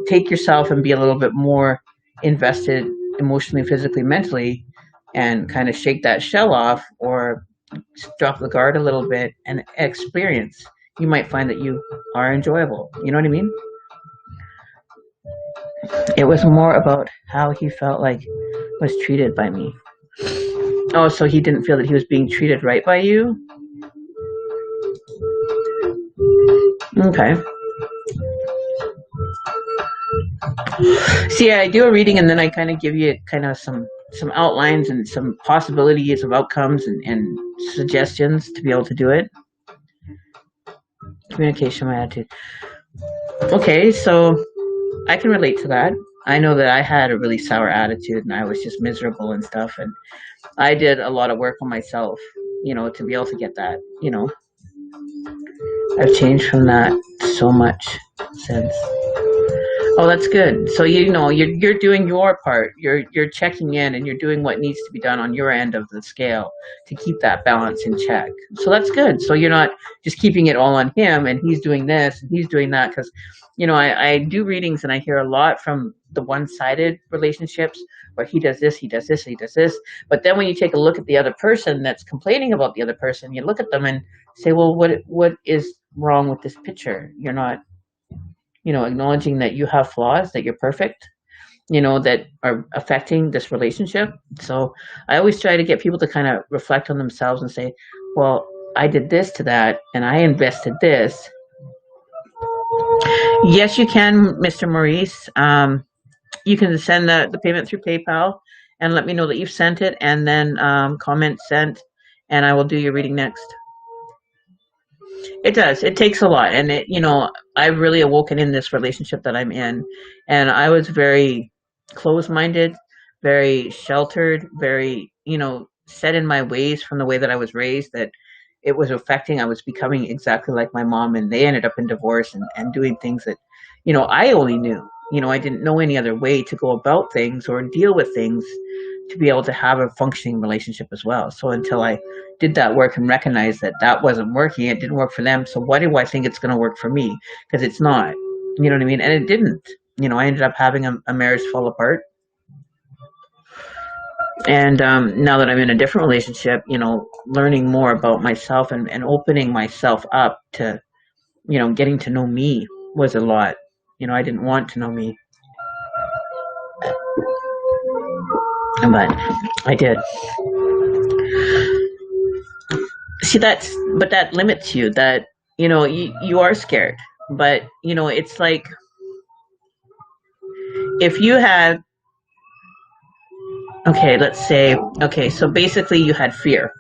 take yourself and be a little bit more invested emotionally, physically, mentally, and kind of shake that shell off or drop the guard a little bit and experience, you might find that you are enjoyable. You know what I mean? It was more about how he felt like was treated by me. Oh, so he didn't feel that he was being treated right by you? Okay. See, I do a reading and then I kind of give you kind of some outlines and some possibilities of outcomes and suggestions to be able to do it. Communication, my attitude. Okay, so I can relate to that. I know that I had a really sour attitude and I was just miserable and stuff. And I did a lot of work on myself, to be able to get that, I've changed from that so much since. Oh, that's good. So you're doing your part. You're checking in and you're doing what needs to be done on your end of the scale to keep that balance in check. So that's good. So you're not just keeping it all on him and he's doing this and he's doing that, because I do readings and I hear a lot from the one-sided relationships where he does this, he does this, he does this. But then when you take a look at the other person that's complaining about the other person, you look at them and say, well, what is wrong with this picture? You're not acknowledging that you have flaws, that you're perfect, that are affecting this relationship. So I always try to get people to kind of reflect on themselves and say, well, I did this to that and I invested this. Yes, you can, Mr. Maurice. You can send the payment through PayPal and let me know that you've sent it, and then comment sent, and I will do your reading next. It does. It takes a lot. And I've really awoken in this relationship that I'm in. And I was very closed-minded, very sheltered, very, set in my ways from the way that I was raised, that it was affecting. I was becoming exactly like my mom, and they ended up in divorce and doing things that, I only knew. I didn't know any other way to go about things or deal with things to be able to have a functioning relationship as well. So until I did that work and recognized that wasn't working, it didn't work for them. So why do I think it's going to work for me? Because it's not, you know what I mean? And it didn't. I ended up having a marriage fall apart. And now that I'm in a different relationship, learning more about myself and opening myself up to, getting to know me was a lot. I didn't want to know me, but I did. See, but that limits you. That you are scared, but it's like if you had. Okay, let's say. Okay, so basically you had fear.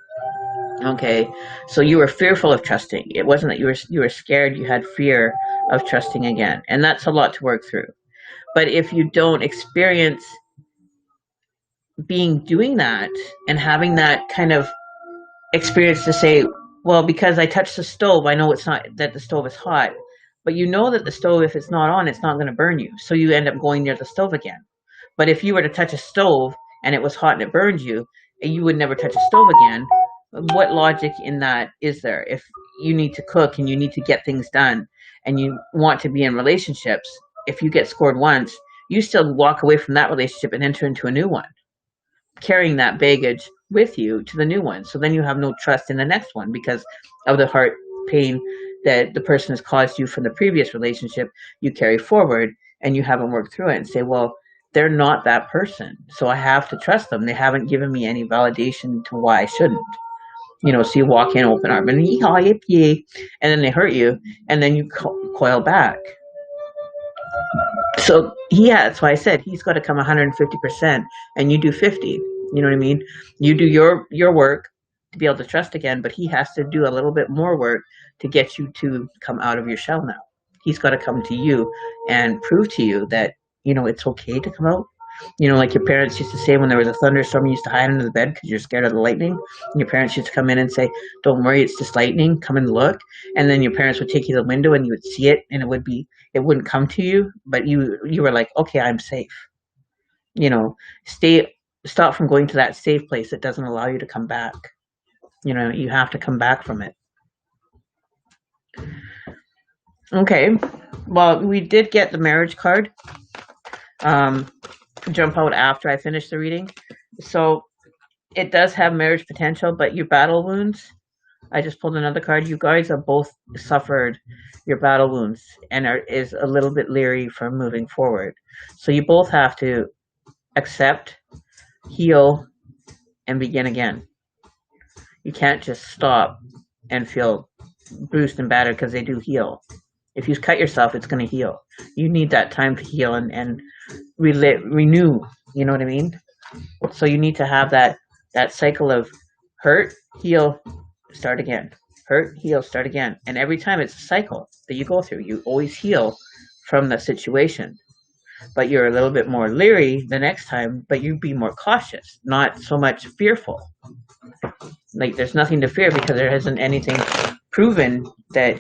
Okay, so you were fearful of trusting. It wasn't that you were scared. You had fear of trusting again, and that's a lot to work through. But if you don't experience doing that and having that kind of experience to say, well, because I touched the stove, I know it's not that the stove is hot, but that the stove, if it's not on, it's not going to burn you. So you end up going near the stove again. But if you were to touch a stove and it was hot and it burned you, and you would never touch a stove again, what logic in that is there? If you need to cook and you need to get things done and you want to be in relationships, if you get scored once, you still walk away from that relationship and enter into a new one, carrying that baggage with you to the new one. So then you have no trust in the next one because of the heart pain that the person has caused you from the previous relationship. You carry forward and you haven't worked through it and say, well, they're not that person, so I have to trust them. They haven't given me any validation to why I shouldn't. So you walk in open arm and and then they hurt you and then you coil back. So that's why I said he's got to come 150% and you do 50. You know what I mean? You do your work to be able to trust again, but he has to do a little bit more work to get you to come out of your shell now. He's got to come to you and prove to you that, it's okay to come out. Like your parents used to say when there was a thunderstorm, you used to hide under the bed because you're scared of the lightning. And your parents used to come in and say, don't worry, it's just lightning, come and look. And then your parents would take you to the window and you would see it and it wouldn't come to you, but you were like, okay, I'm safe. Stop from going to that safe place that doesn't allow you to come back. You have to come back from it. Okay. Well, we did get the marriage card. jump out after I finish the reading. So it does have marriage potential, but your battle wounds, I just pulled another card. You guys have both suffered your battle wounds and is a little bit leery from moving forward. So you both have to accept, heal, and begin again. You can't just stop and feel bruised and battered, because they do heal. If you cut yourself, it's going to heal. You need that time to heal and renew. You know what I mean? So you need to have that cycle of hurt, heal, start again. Hurt, heal, start again. And every time it's a cycle that you go through. You always heal from the situation. But you're a little bit more leery the next time, but you be more cautious, not so much fearful. Like, there's nothing to fear because there isn't anything proven that,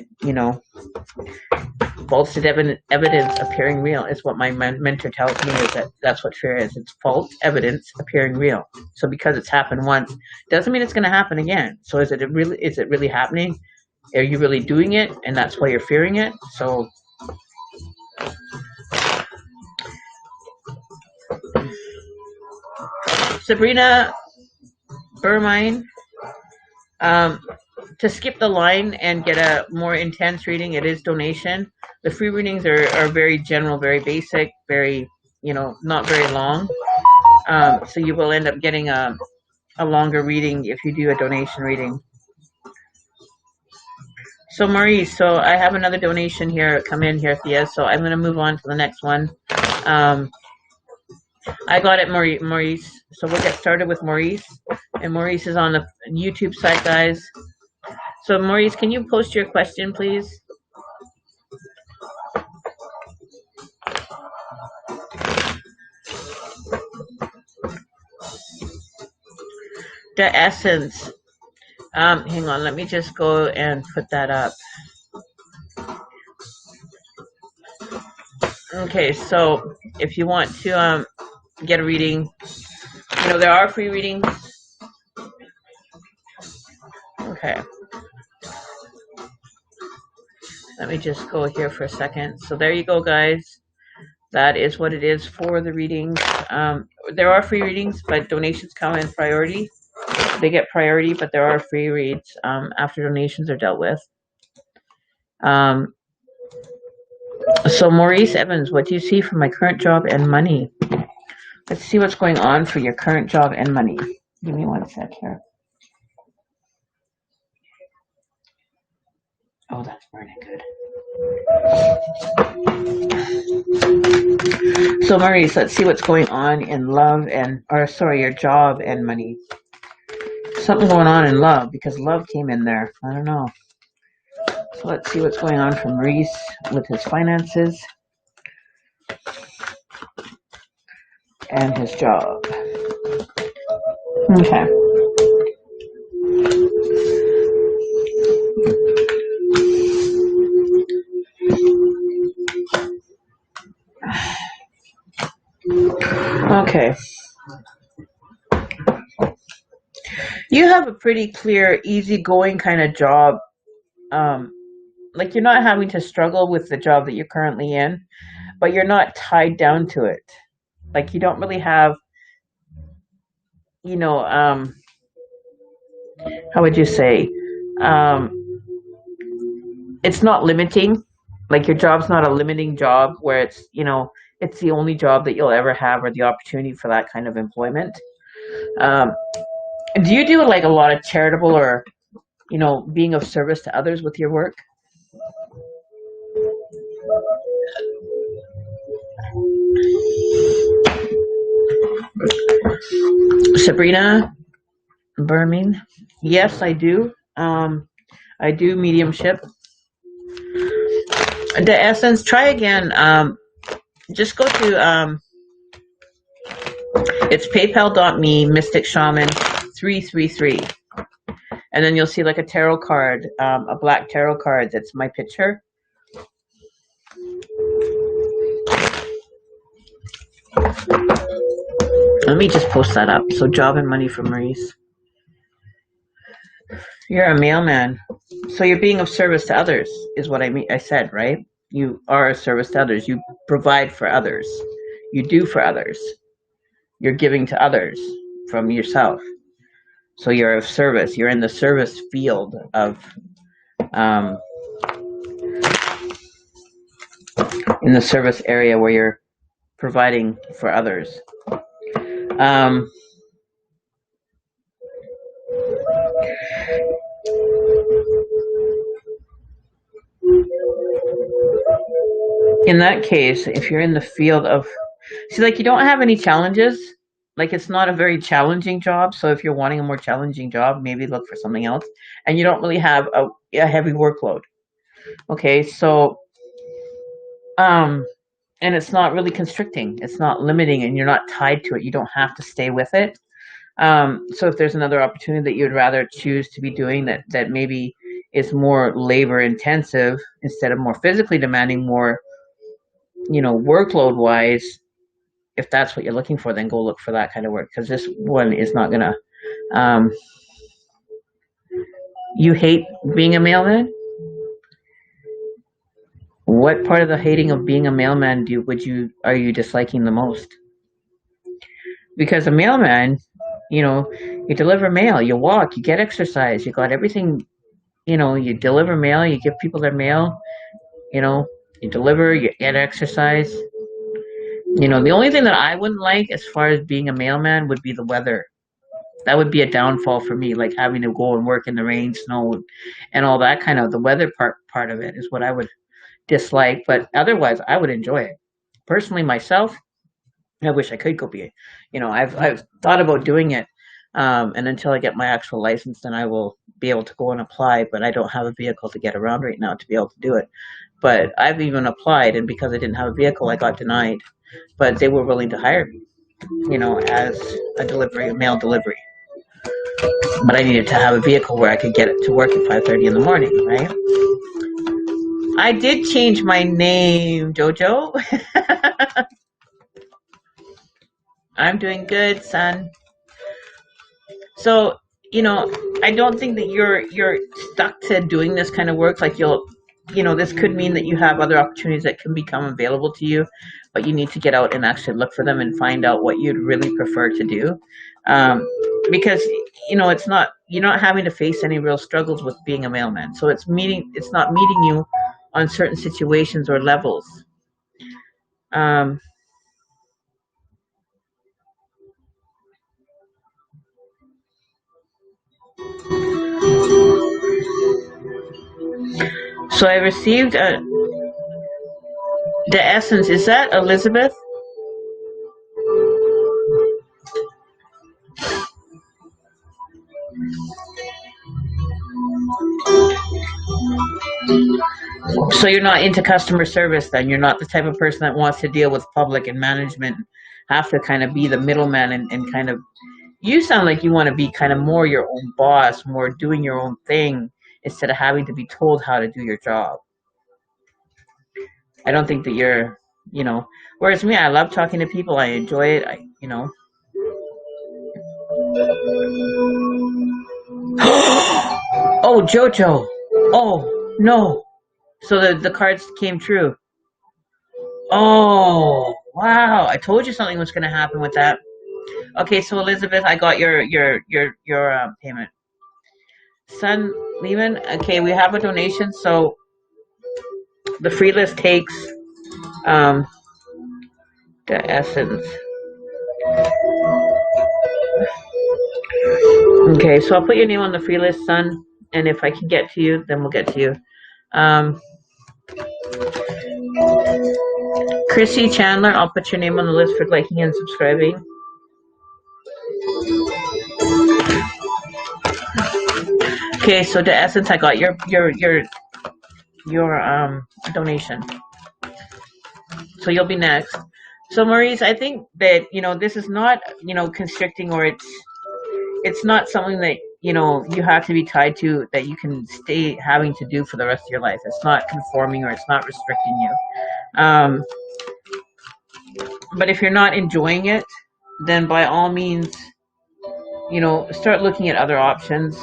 false evidence appearing real is what my mentor tells me, is that's what fear is. It's false evidence appearing real. So because it's happened once, doesn't mean it's going to happen again. So is it really happening? Are you really doing it? And that's why you're fearing it? So Sabrina Burmine, to skip the line and get a more intense reading, it is donation. The free readings are very general, very basic, very, not very long. So you will end up getting a longer reading if you do a donation reading. So Maurice, so I have another donation here come in here, Thea. So I'm going to move on to the next one. I got it, Maurice. So we'll get started with Maurice. And Maurice is on the YouTube side, guys. So Maurice, can you post your question, please? The essence. Hang on, let me just go and put that up. Okay, so if you want to get a reading, there are free readings. Okay. Let me just go here for a second. So there you go, guys. That is what it is for the readings. There are free readings, but donations come in priority. They get priority, but there are free reads after donations are dealt with. So Maurice Evans, what do you see for my current job and money? Let's see what's going on for your current job and money. Give me one sec here. Oh, that's burning good. So Maurice, let's see what's going on in love your job and money. Something going on in love, because love came in there. I don't know. So let's see what's going on for Maurice with his finances and his job. Okay. Okay. You have a pretty clear, easygoing kind of job. Like, you're not having to struggle with the job that you're currently in, but you're not tied down to it. Like, you don't really have, how would you say? It's not limiting. Like, your job's not a limiting job where it's, it's the only job that you'll ever have, or the opportunity for that kind of employment. Do you do like a lot of charitable or, being of service to others with your work? Sabrina Burming, yes, I do. I do mediumship. The essence, try again. Just go to it's paypal.me mystic shaman 333, and then you'll see like a tarot card, a black tarot card that's my picture. Let me just post that up. So job and money for Maurice. You're a mailman. So you're being of service to others is what I said, right? You are a service to others. You provide for others. You do for others. you're giving to others from yourself. So you're of service. You're in the service field of, um, in the service area where you're providing for others. Um, in that case, if you're in the field of, see, like you don't have any challenges, like it's not a very challenging job. So if you're wanting a more challenging job, maybe look for something else. And you don't really have a heavy workload. Okay, so and it's not really constricting. It's not limiting, and you're not tied to it. You don't have to stay with it. So if there's another opportunity that you'd rather choose to be doing that maybe is more labor intensive instead of more physically demanding, more, workload wise, if that's what you're looking for, then go look for that kind of work, because this one is not gonna. You hate being a mailman? What part of the hating of being a mailman are you disliking the most? Because a mailman, you deliver mail, you walk, you get exercise, you got everything, you deliver mail, you give people their mail, you deliver, you get exercise. The only thing that I wouldn't like as far as being a mailman would be the weather. That would be a downfall for me, like having to go and work in the rain, snow, and all that kind of, the weather part of it is what I would dislike. But otherwise, I would enjoy it. Personally, myself, I wish I could go be, I've thought about doing it, and until I get my actual license, then I will be able to go and apply. But I don't have a vehicle to get around right now to be able to do it. But I've even applied, and because I didn't have a vehicle, I got denied. But they were willing to hire me, as a mail delivery. But I needed to have a vehicle where I could get it to work at 5:30 in the morning, right? I did change my name, Jojo. I'm doing good, son. So, I don't think that you're stuck to doing this kind of work. Like this could mean that you have other opportunities that can become available to you, but you need to get out and actually look for them and find out what you'd really prefer to do. Because, you're not having to face any real struggles with being a mailman. So it's not meeting you on certain situations or levels. So I received the essence. Is that Elizabeth? So you're not into customer service then? You're not the type of person that wants to deal with public and management, have to kind of be the middleman and kind of, you sound like you want to be kind of more your own boss, more doing your own thing instead of having to be told how to do your job. I don't think that you're, whereas me, I love talking to people. I enjoy it. Oh, Jojo. Oh, no. So the cards came true. Oh, wow. I told you something was going to happen with that. Okay, so Elizabeth, I got your payment. Son, Lehman, okay, we have a donation. So the free list takes the essence. Okay, so I'll put your name on the free list, son. And if I can get to you, then we'll get to you. Chrissy Chandler, I'll put your name on the list for liking and subscribing. Okay, so the essence, I got your donation. So you'll be next. So Maurice, I think that this is not constricting, or it's not something that you have to be tied to, that you can stay having to do for the rest of your life. It's not conforming, or it's not restricting you. But if you're not enjoying it, then by all means, start looking at other options.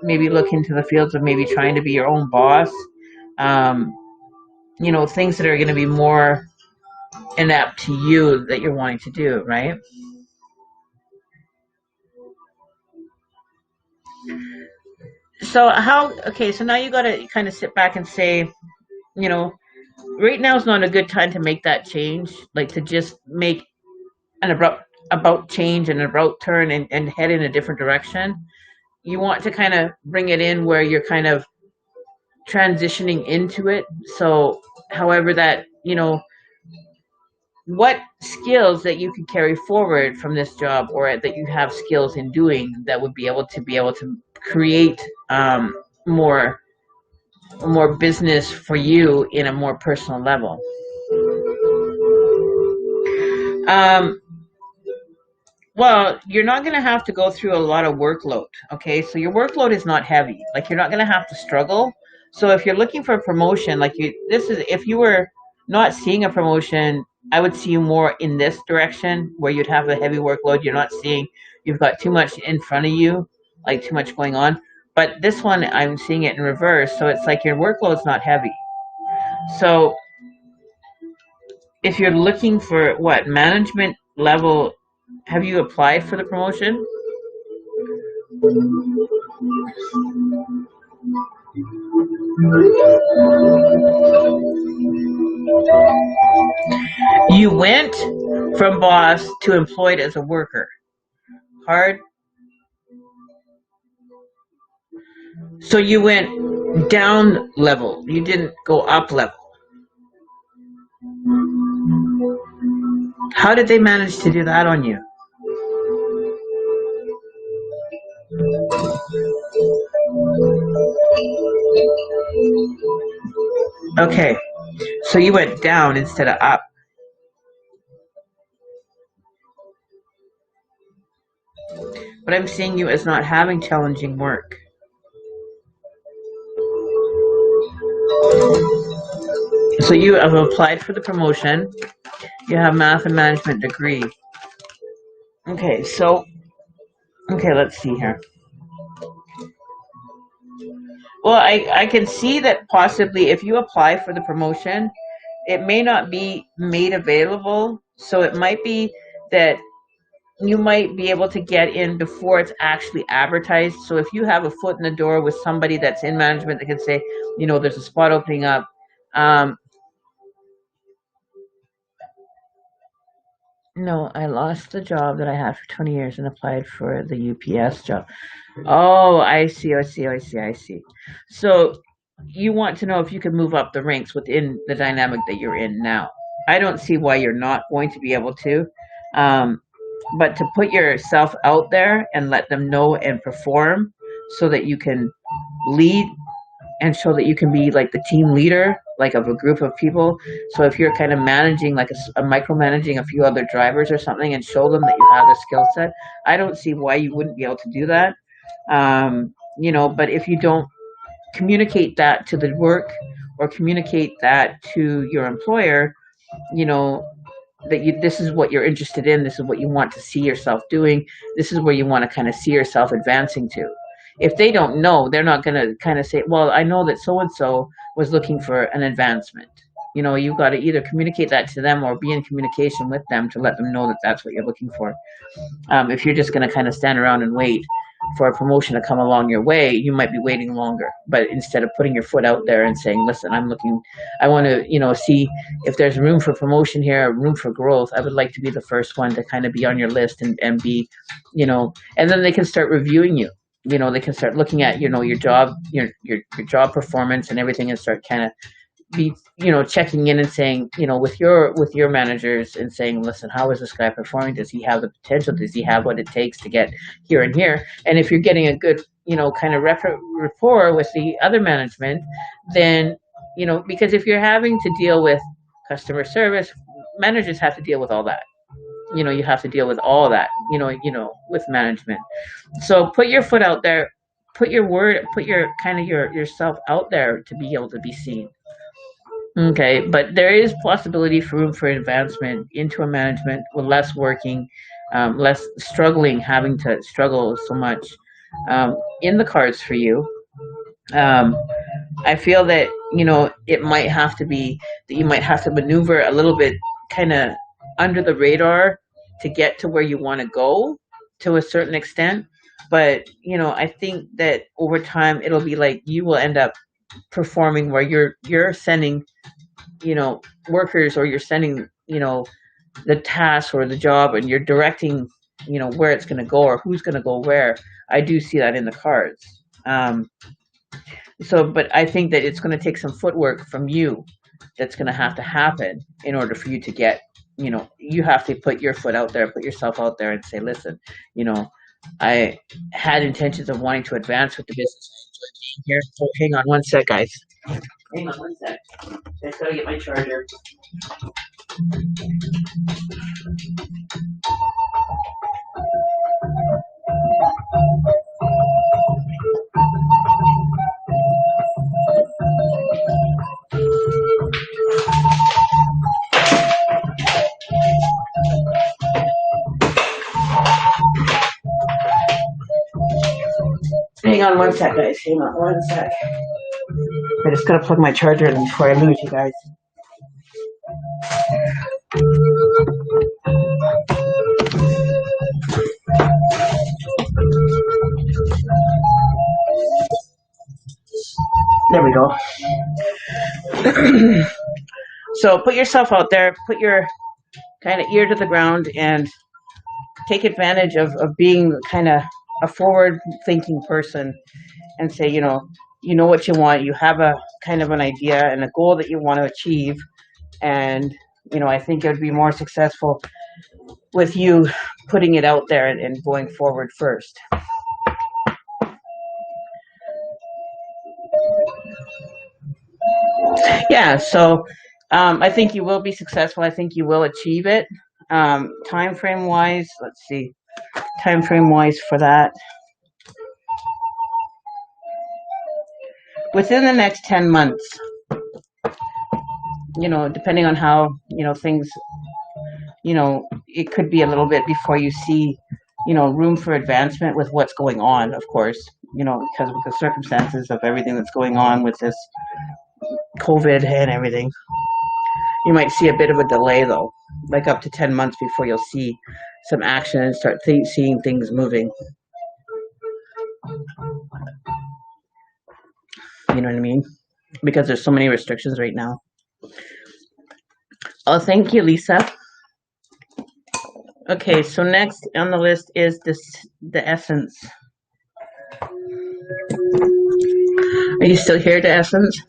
Maybe look into the fields of maybe trying to be your own boss. Things that are going to be more inept to you that you're wanting to do, right? So okay, so now you got to kind of sit back and say, you know, right now is not a good time to make that change, like to just make an abrupt about change and an abrupt turn and head in a different direction. You want to kind of bring it in where you're kind of transitioning into it. So however that, what skills that you can carry forward from this job, or that you have skills in doing, that would be able to create more more business for you in a more personal level. Um, well, you're not going to have to go through a lot of workload. Okay, so your workload is not heavy. Like, you're not going to have to struggle. So if you're looking for a promotion, like this is if you were not seeing a promotion, I would see you more in this direction where you'd have a heavy workload. You're not seeing you've got too much in front of you, like too much going on. But this one, I'm seeing it in reverse. So it's like your workload's not heavy. So if you're looking for what management level, have you applied for the promotion? You went from boss to employed as a worker. Hard. So you went down level. You didn't go up level. How did they manage to do that on you? Okay. So you went down instead of up. But I'm seeing you as not having challenging work. So you have applied for the promotion. You have math and management degree. Okay, so let's see here. Well, I can see that possibly if you apply for the promotion, it may not be made available. So it might be that you might be able to get in before it's actually advertised. So if you have a foot in the door with somebody that's in management that can say, there's a spot opening up. No, I lost the job that I had for 20 years and applied for the UPS job. Oh, I see, I see, I see, I see. So you want to know if you can move up the ranks within the dynamic that you're in now. I don't see why you're not going to be able to. Um, but to put yourself out there and let them know and perform so that you can lead and show that you can be like the team leader, like of a group of people. So if you're kind of managing, like a micromanaging a few other drivers or something, and show them that you have the skill set, I don't see why you wouldn't be able to do that. But if you don't communicate that to the work or communicate that to your employer, you know, that this is what you're interested in, this is what you want to see yourself doing, this is where you want to kind of see yourself advancing to. If they don't know, they're not going to kind of say, well, I know that so and so was looking for an advancement. You've got to either communicate that to them or be in communication with them to let them know that that's what you're looking for. If you're just going to kind of stand around and wait for a promotion to come along your way, you might be waiting longer. But instead of putting your foot out there and saying, listen, I want to, see if there's room for promotion here, room for growth, I would like to be the first one to kind of be on your list and be, and then they can start reviewing you. They can start looking at, your job, your job performance and everything, and start kind of be checking in and saying, with your managers, and saying, listen, how is this guy performing? Does he have the potential? Does he have what it takes to get here and here? And if you're getting a good kind of rapport with the other management, then because if you're having to deal with customer service, managers have to deal with all that. You have to deal with all that, with management. So put your foot out there, put your kind of yourself out there to be able to be seen. Okay, but there is possibility for room for advancement into a management with less working, less struggling, having to struggle so much, in the cards for you. Um, I feel that it might have to be that you might have to maneuver a little bit, kind of under the radar, to get to where you want to go to a certain extent. But, I think that over time it'll be like you will end up performing where you're sending, workers, or you're sending, the task or the job, and you're directing, where it's going to go or who's going to go where. I do see that in the cards. But I think that it's going to take some footwork from you that's going to have to happen in order for you to get, you have to put your foot out there, put yourself out there and say, listen, I had intentions of wanting to advance with the business. I enjoy being here. Oh, hang on one sec, guys. Hang on one sec. I just gotta get my charger. Hang on one sec, guys. Hang on one sec. I just gotta plug my charger in before I lose you guys. There we go. So put yourself out there, put your kind of ear to the ground, and take advantage of being kind of a forward thinking person, and say, you know what you want, you have a kind of an idea and a goal that you want to achieve. And I think it would be more successful with you putting it out there and going forward first. Yeah, so I think you will be successful. I think you will achieve it. Time frame wise, let's see. Time frame wise for that, within the next 10 months, depending on how, things, it could be a little bit before you see, room for advancement with what's going on, of course, because of the circumstances of everything that's going on with this COVID and everything. You might see a bit of a delay, though, like up to 10 months before you'll see some action and start seeing things moving. You know what I mean? Because there's so many restrictions right now. Oh, thank you, Lisa. Okay, so next on the list is the essence. Are you still here, the essence?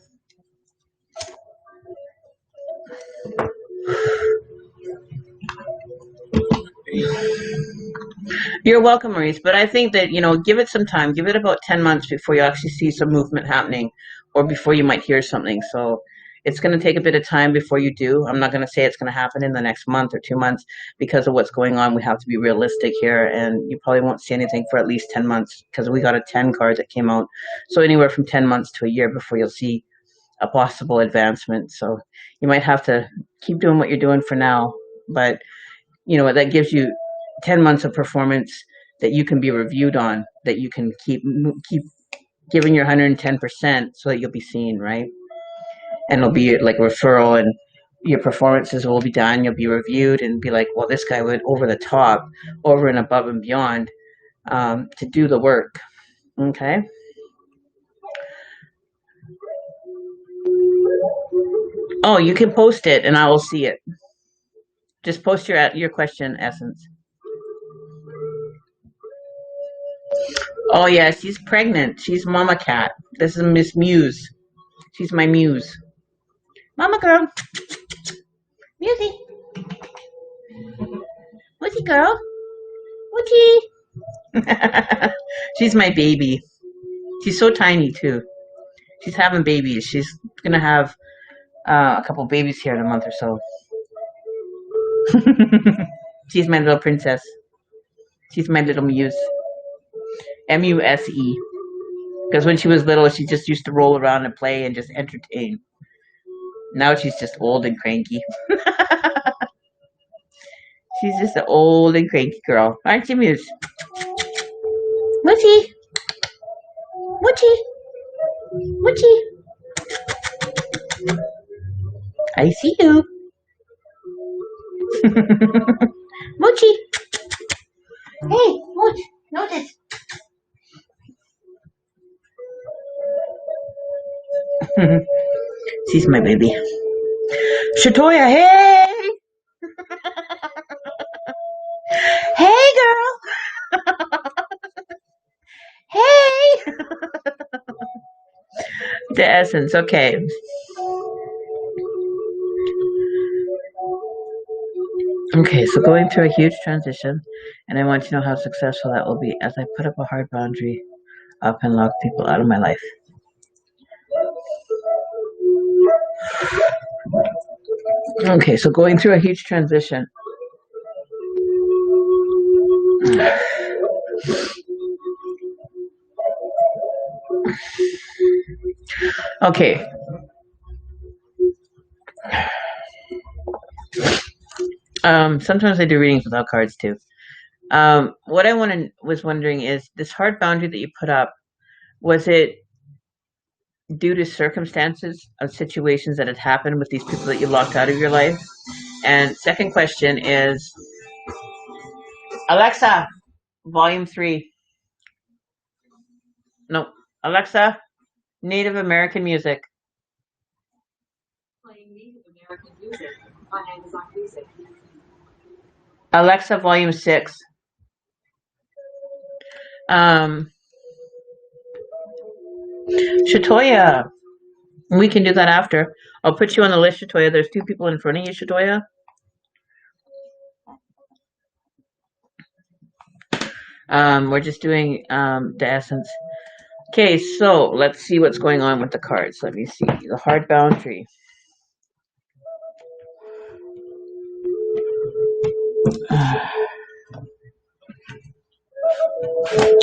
You're welcome, Maurice. But I think that, give it some time. Give it about 10 months before you actually see some movement happening, or before you might hear something. So it's going to take a bit of time before you do. I'm not going to say it's going to happen in the next month or 2 months because of what's going on. We have to be realistic here, and you probably won't see anything for at least 10 months because we got a 10 card that came out. So anywhere from 10 months to a year before you'll see a possible advancement. So you might have to keep doing what you're doing for now, but that gives you 10 months of performance that you can be reviewed on, that you can keep giving your 110% so that you'll be seen, right? And it'll be like a referral, and your performances will be done. You'll be reviewed and be like, well, this guy went over the top, over and above and beyond to do the work. Okay. Oh, you can post it and I will see it. Just post your question, Essence. Oh yeah, she's pregnant. She's Mama Cat. This is Miss Muse. She's my muse. Mama girl. Musey. Woozy girl. Woozy. She's my baby. She's so tiny too. She's having babies. She's gonna have a couple babies here in a month or so. She's my little princess. She's my little muse. M-U-S-E. Because when she was little, she just used to roll around and play and just entertain. Now she's just old and cranky. She's just an old and cranky girl. Aren't you, Muse? Woochie. Woochie. Woochie. I see you. Moochie. Hey, Mooch. Notice. She's my baby. Shatoya, hey! Hey, girl! Hey! The essence, okay. Okay, so going through a huge transition, and I want to know how successful that will be as I put up a hard boundary up and lock people out of my life. Okay, so going through a huge transition. Okay. Sometimes I do readings without cards too. What I was wondering is this hard boundary that you put up, was it due to circumstances of situations that had happened with these people that you locked out of your life? And second question is, Alexa, volume 3. No, Alexa, Native American music. Playing Native American music on Amazon Music. Alexa, volume 6. Shatoya, we can do that after. I'll put you on the list, Shatoya. There's 2 people in front of you, Shatoya. We're just doing the essence. Okay, so let's see what's going on with the cards. Let me see. The hard boundary.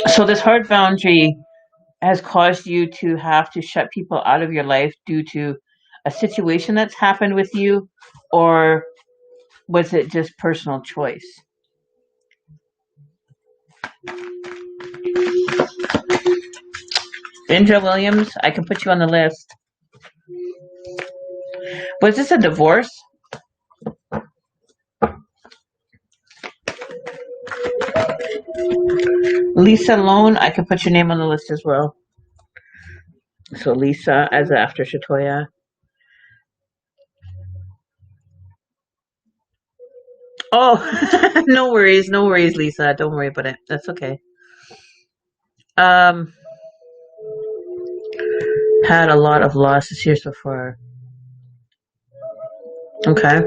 So this hard boundary has caused you to have to shut people out of your life due to a situation that's happened with you, or was it just personal choice? Indra Williams, I can put you on the list. Was this a divorce? Lisa Lone, I can put your name on the list as well. So Lisa as after Shatoya. Oh, no worries, Lisa. Don't worry about it. That's okay. Had a lot of losses here so far. Okay.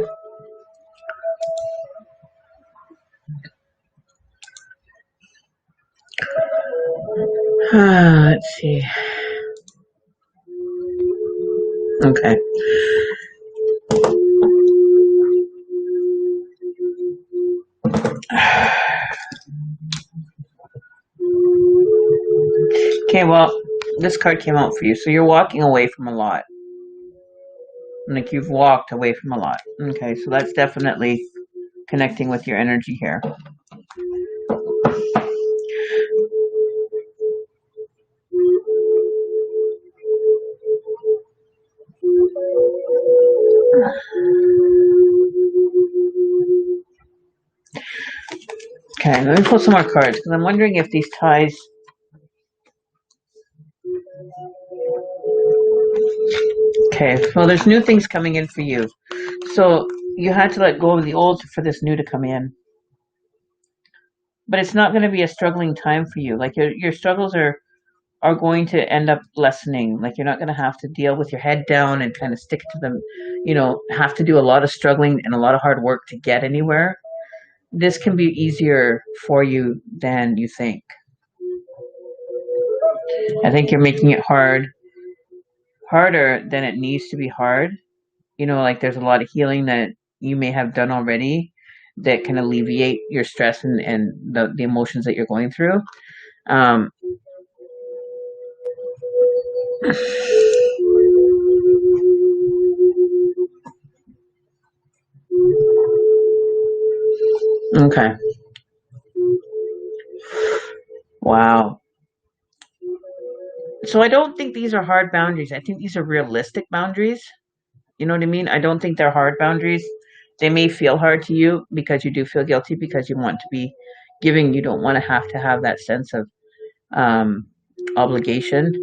Let's see. Okay. Okay, well, this card came out for you. So you're walking away from a lot. Like you've walked away from a lot. Okay, so that's definitely connecting with your energy here. Okay, let me pull some more cards because I'm wondering if these ties. Okay, well, there's new things coming in for you. So you had to let go of the old for this new to come in. But it's not going to be a struggling time for you. Like your struggles are going to end up lessening. Like you're not going to have to deal with your head down and kind of stick to them, have to do a lot of struggling and a lot of hard work to get anywhere. This can be easier for you than you think. I think you're making it harder than it needs to be hard. Like there's a lot of healing that you may have done already that can alleviate your stress and the emotions that you're going through. Okay. Wow. So I don't think these are hard boundaries. I think these are realistic boundaries. You know what I mean? I don't think they're hard boundaries. They may feel hard to you because you do feel guilty because you want to be, giving. You don't want to have that sense of um, obligation,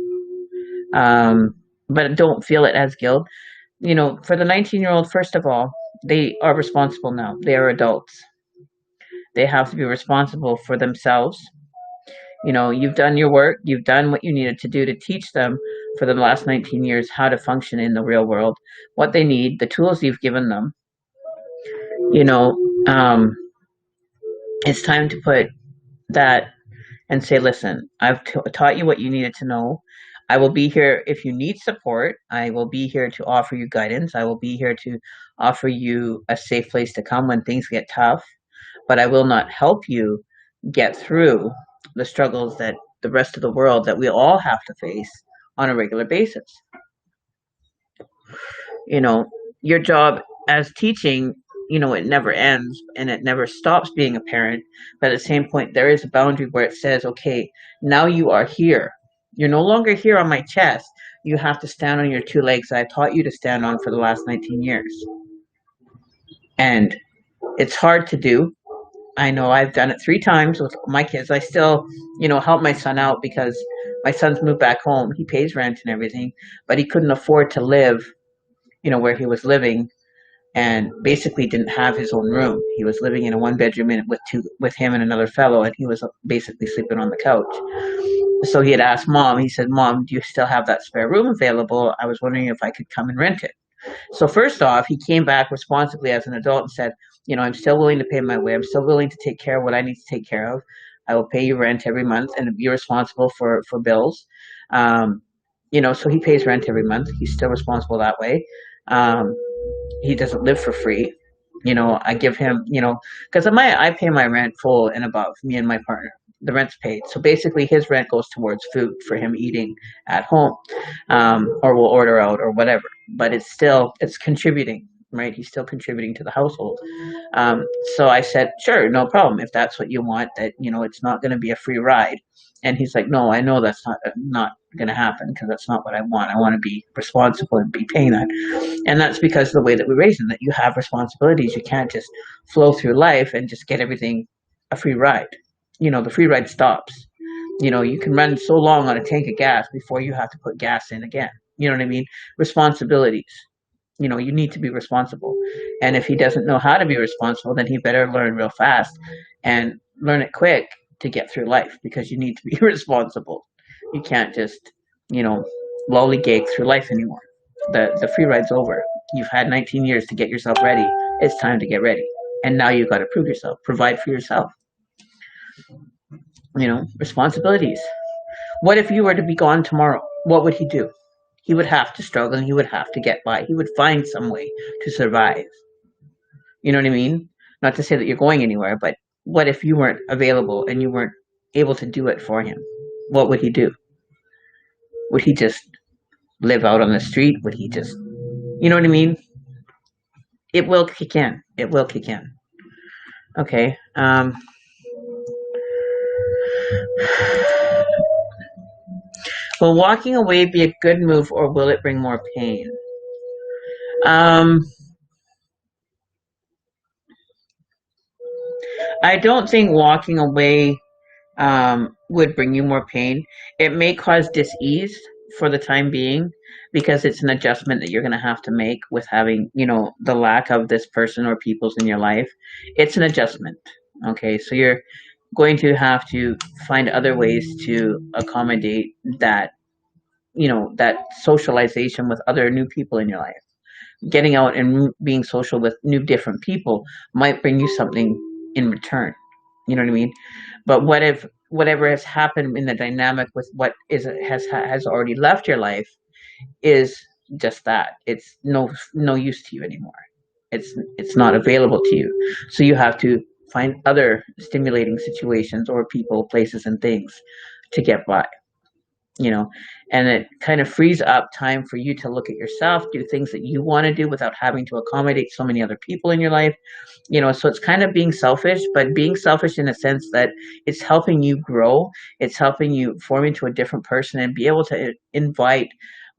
um, but don't feel it as guilt. For the 19-year-old, first of all, they are responsible now. They are adults. They have to be responsible for themselves. You've done your work. You've done what you needed to do to teach them for the last 19 years how to function in the real world, what they need, the tools you've given them. You know, um, it's time to put that and say, listen, I've taught you what you needed to know. I will be here if you need support. I will be here to offer you guidance. I will be here to offer you a safe place to come when things get tough, but I will not help you get through the struggles that the rest of the world that we all have to face on a regular basis. You know, your job as teaching, it never ends and it never stops being a parent. But at the same point, there is a boundary where it says, okay, now you are here. You're no longer here on my chest. You have to stand on your two legs that I've taught you to stand on for the last 19 years. And it's hard to do. I know I've done it 3 times with my kids. I still, help my son out because my son's moved back home. He pays rent and everything, but he couldn't afford to live, where he was living, and basically didn't have his own room. He was living in a 1-bedroom with him and another fellow, and he was basically sleeping on the couch. So he had asked mom. He said, "Mom, do you still have that spare room available? I was wondering if I could come and rent it." So first off, he came back responsibly as an adult and said, I'm still willing to pay my way. I'm still willing to take care of what I need to take care of. I will pay you rent every month and be responsible for bills. So he pays rent every month. He's still responsible that way. He doesn't live for free. I give him, because I pay my rent full and above, me and my partner. The rent's paid. So basically his rent goes towards food for him eating at home, or we'll order out or whatever. But it's contributing, right? He's still contributing to the household. So I said, sure, no problem. If that's what you want, that, it's not going to be a free ride. And he's like, no, I know that's not going to happen because that's not what I want. I want to be responsible and be paying that. And that's because of the way that we raise them, that you have responsibilities. You can't just flow through life and just get everything a free ride. The free ride stops. You can run so long on a tank of gas before you have to put gas in again. You know what I mean? Responsibilities. You need to be responsible. And if he doesn't know how to be responsible, then he better learn real fast and learn it quick to get through life, because you need to be responsible. You can't just, lollygag through life anymore. The free ride's over. You've had 19 years to get yourself ready. It's time to get ready. And now you've got to prove yourself, provide for yourself. Responsibilities. What if you were to be gone tomorrow? What would he do? He would have to struggle and he would have to get by. He would find some way to survive. You know what I mean? Not to say that you're going anywhere, but what if you weren't available and you weren't able to do it for him? What would he do? Would he just live out on the street? Would he just, you know what I mean? It will kick in. It will kick in. Okay. Will walking away be a good move, or will it bring more pain? I don't think walking away would bring you more pain. It may cause dis-ease for the time being, because it's an adjustment that you're going to have to make with having, the lack of this person or peoples in your life. It's an adjustment. Okay, so you're going to have to find other ways to accommodate that, that socialization with other new people in your life. Getting out and being social with new different people might bring you something in return. You know what I mean? But what if whatever has happened in the dynamic with what has already left your life is just that? It's no use to you anymore. It's not available to you. So you have to find other stimulating situations or people, places, and things to get by. And it kind of frees up time for you to look at yourself, do things that you want to do without having to accommodate so many other people in your life. So it's kind of being selfish, but being selfish in a sense that it's helping you grow. It's helping you form into a different person and be able to invite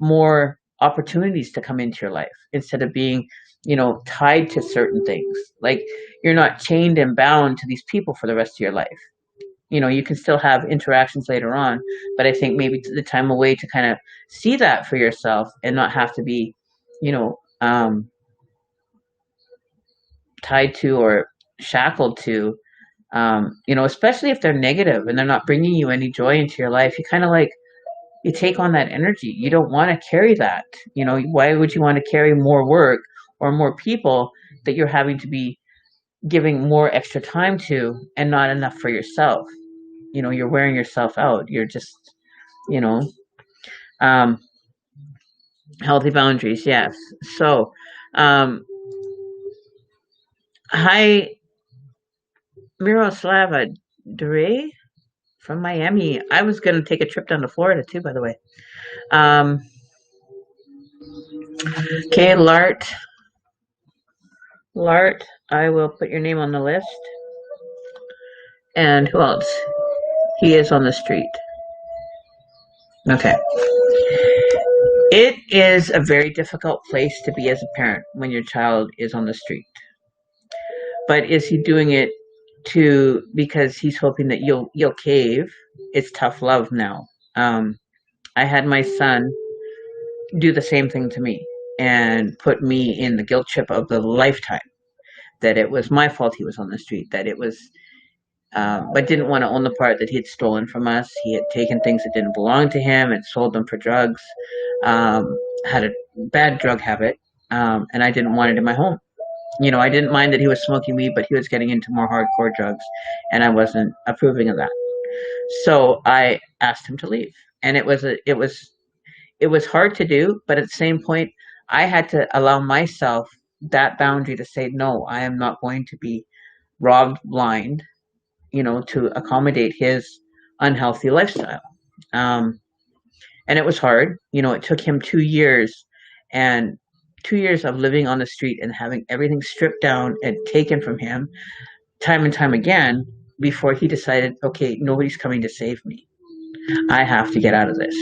more opportunities to come into your life instead of being, tied to certain things. Like, you're not chained and bound to these people for the rest of your life. You can still have interactions later on, but I think maybe the time away to kind of see that for yourself and not have to be, you know, um, tied to or shackled to, especially if they're negative and they're not bringing you any joy into your life. You kind of like, you take on that energy. You don't want to carry that. Why would you want to carry more work or more people that you're having to be giving more extra time to and not enough for yourself? You're wearing yourself out. You're just, you know, um, healthy boundaries. Yes. So, hi, Miroslava Dre from Miami. I was going to take a trip down to Florida too, by the way. Um, okay, Lart, I will put your name on the list. And who else? He is on the street. Okay. It is a very difficult place to be as a parent when your child is on the street. But is he doing it because he's hoping that you'll cave? It's tough love now. I had my son do the same thing to me and put me in the guilt trip of the lifetime, that it was my fault he was on the street, that it was, but didn't want to own the part that he had stolen from us. He had taken things that didn't belong to him and sold them for drugs, had a bad drug habit, and I didn't want it in my home. I didn't mind that he was smoking weed, but he was getting into more hardcore drugs, and I wasn't approving of that. So I asked him to leave, and it was hard to do, but at the same point, I had to allow myself that boundary to say, no, I am not going to be robbed blind, to accommodate his unhealthy lifestyle. And it was hard. It took him 2 years, and 2 years of living on the street and having everything stripped down and taken from him time and time again before he decided, okay, nobody's coming to save me. I have to get out of this.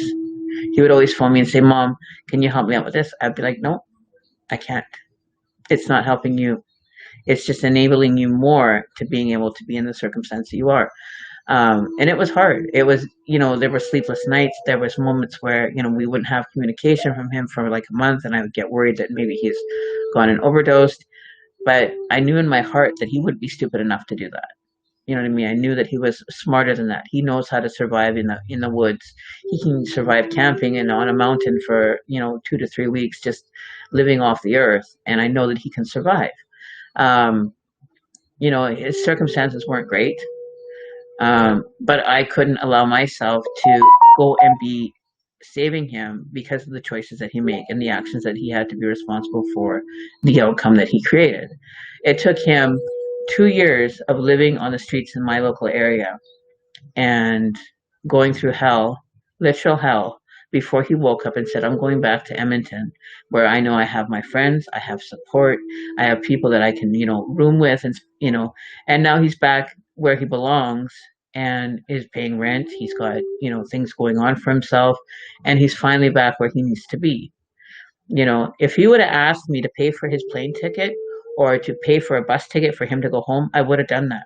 He would always phone me and say, Mom, can you help me out with this? I'd be like, no, I can't. It's not helping you. It's just enabling you more to being able to be in the circumstance that you are. And it was hard. It was, there were sleepless nights. There was moments where, we wouldn't have communication from him for like a month, and I would get worried that maybe he's gone and overdosed. But I knew in my heart that he wouldn't be stupid enough to do that. You know what I mean? I knew that he was smarter than that. He knows how to survive in the woods. He can survive camping and on a mountain for 2 to 3 weeks, just living off the earth. And I know that he can survive. His circumstances weren't great, but I couldn't allow myself to go and be saving him because of the choices that he made and the actions that he had to be responsible for the outcome that he created. It took him 2 years of living on the streets in my local area and going through hell, literal hell, before he woke up and said, I'm going back to Edmonton, where I know I have my friends, I have support, I have people that I can, room with, and now he's back where he belongs and is paying rent. He's got, things going on for himself, and he's finally back where he needs to be. If he would have asked me to pay for his plane ticket or to pay for a bus ticket for him to go home, I would have done that.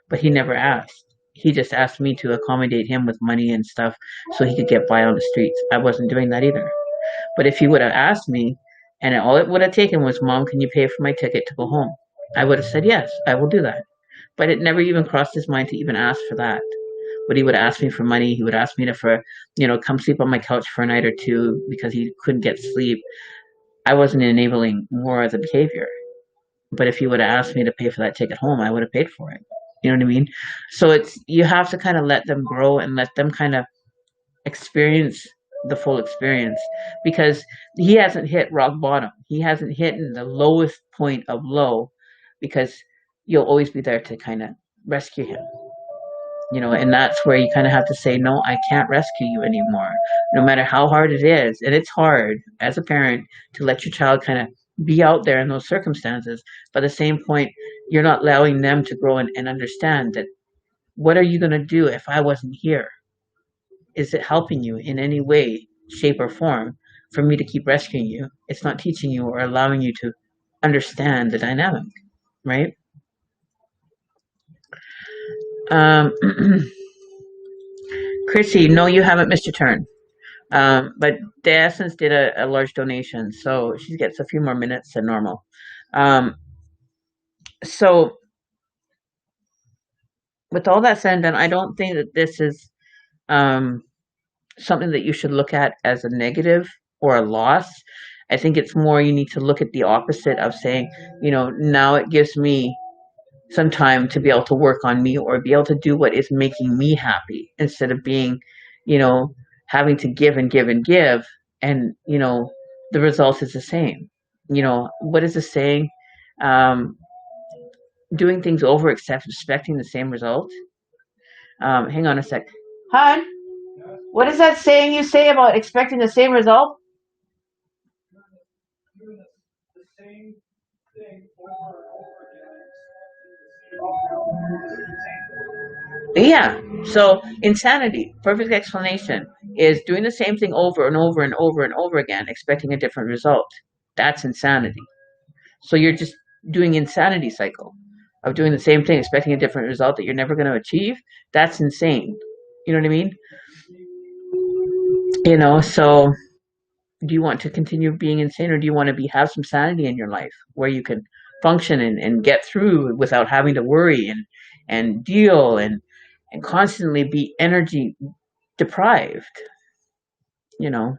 But he never asked. He just asked me to accommodate him with money and stuff so he could get by on the streets. I wasn't doing that either. But if he would have asked me, and all it would have taken was, Mom, can you pay for my ticket to go home? I would have said, yes, I will do that. But it never even crossed his mind to even ask for that. But he would ask me for money. He would ask me to come sleep on my couch for a night or two because he couldn't get sleep. I wasn't enabling more of the behavior. But if he would have asked me to pay for that ticket home, I would have paid for it. You know what I mean? So you have to kind of let them grow and let them kind of experience the full experience, because he hasn't hit rock bottom. He hasn't hit the lowest point of low, because you'll always be there to kind of rescue him. And that's where you kind of have to say, no, I can't rescue you anymore, no matter how hard it is. And it's hard as a parent to let your child kind of be out there in those circumstances. But at the same point, you're not allowing them to grow and understand that, what are you going to do if I wasn't here? Is it helping you in any way, shape, or form for me to keep rescuing you. It's not teaching you or allowing you to understand the dynamic, right? Um, Chrissy, no, you haven't missed your turn. But the Essence did a large donation, so she gets a few more minutes than normal. Um, so, with all that said and done, I don't think that this is um, something that you should look at as a negative or a loss. I think it's more you need to look at the opposite of saying, now it gives me some time to be able to work on me or be able to do what is making me happy instead of being, you know, having to give and give and give. And, the result is the same. What is the saying? Um, Doing things over except expecting the same result. Hang on a sec. Hon, what is that saying you say about expecting the same result? Yeah. So insanity, perfect explanation, is doing the same thing over and over and over and over again, expecting a different result. That's insanity. So you're just doing insanity cycle of doing the same thing, expecting a different result that you're never going to achieve. That's insane. You know what I mean? So do you want to continue being insane, or do you want to have some sanity in your life where you can function and get through without having to worry and deal and constantly be energy deprived, you know?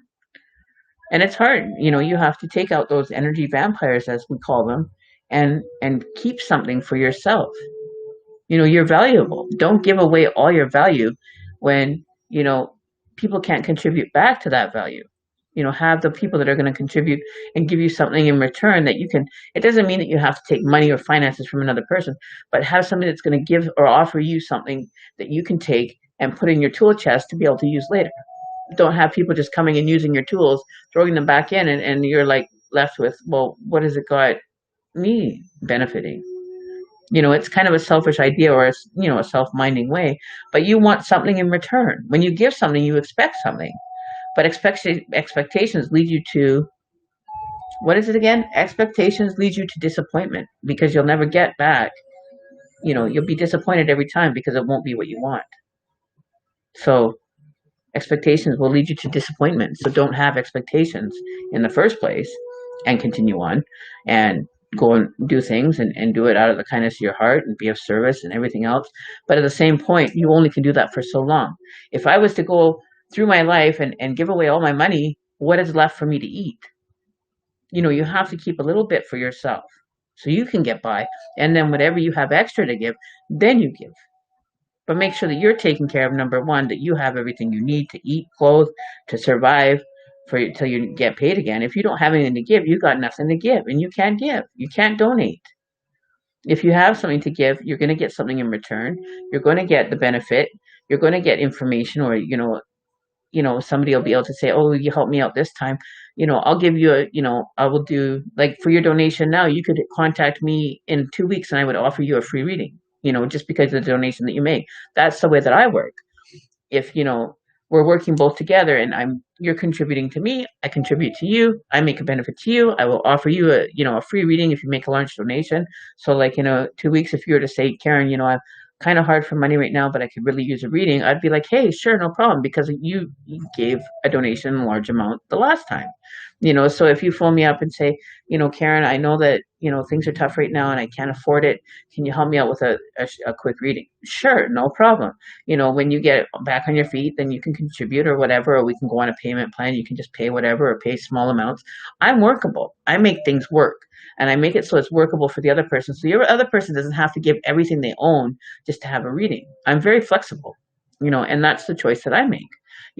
And it's hard, you have to take out those energy vampires, as we call them, and keep something for yourself. You're valuable. Don't give away all your value when, people can't contribute back to that value. Have the people that are going to contribute and give you something in return that you can. It doesn't mean that you have to take money or finances from another person, but have somebody that's going to give or offer you something that you can take and put in your tool chest to be able to use later. Don't have people just coming and using your tools, throwing them back in, and you're like left with, well, what has it got me benefiting? It's kind of a selfish idea, or a self-minding way, but you want something in return. When you give something, you expect something, but expectations lead you to, what is it again? Expectations lead you to disappointment, because you'll never get back. You'll be disappointed every time because it won't be what you want. So expectations will lead you to disappointment. So don't have expectations in the first place, and continue on and go and do things and do it out of the kindness of your heart and be of service and everything else. But at the same point, you only can do that for so long. If I was to go through my life and give away all my money, what is left for me to eat? You have to keep a little bit for yourself so you can get by. And then whatever you have extra to give, then you give. But make sure that you're taking care of, number one, that you have everything you need to eat, clothe, to survive till you get paid again. If you don't have anything to give, you got nothing to give, and you can't give. You can't donate. If you have something to give, you're going to get something in return. You're going to get the benefit. You're going to get information, or somebody will be able to say, oh, you helped me out this time. I'll give you I will do, like, for your donation now, you could contact me in 2 weeks and I would offer you a free reading, just because of the donation that you make. That's the way that I work. If, we're working both together and you're contributing to me, I contribute to you, I make a benefit to you, I will offer you a free reading if you make a large donation. So, like, 2 weeks, if you were to say, Karen, I'm kind of hard for money right now, but I could really use a reading, I'd be like, hey, sure, no problem, because you gave a donation in a large amount the last time. So if you phone me up and say, Karen, I know that, things are tough right now and I can't afford it. Can you help me out with a quick reading? Sure, no problem. When you get back on your feet, then you can contribute or whatever, or we can go on a payment plan. You can just pay whatever or pay small amounts. I'm workable. I make things work. And I make it so it's workable for the other person. So your other person doesn't have to give everything they own just to have a reading. I'm very flexible, and that's the choice that I make.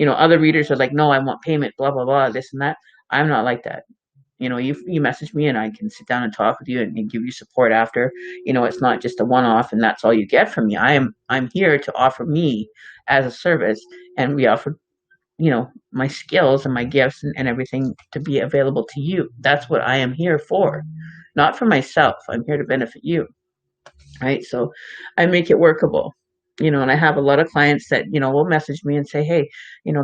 Other readers are like, no, I want payment, blah, blah, blah, this and that. I'm not like that. You message me and I can sit down and talk with you and give you support after. It's not just a one-off and that's all you get from me. I'm here to offer me as a service, and we offer my skills and my gifts and everything to be available to you. That's what I am here for, not for myself. I'm here to benefit you, right? So I make it workable. And I have a lot of clients that, will message me and say, hey,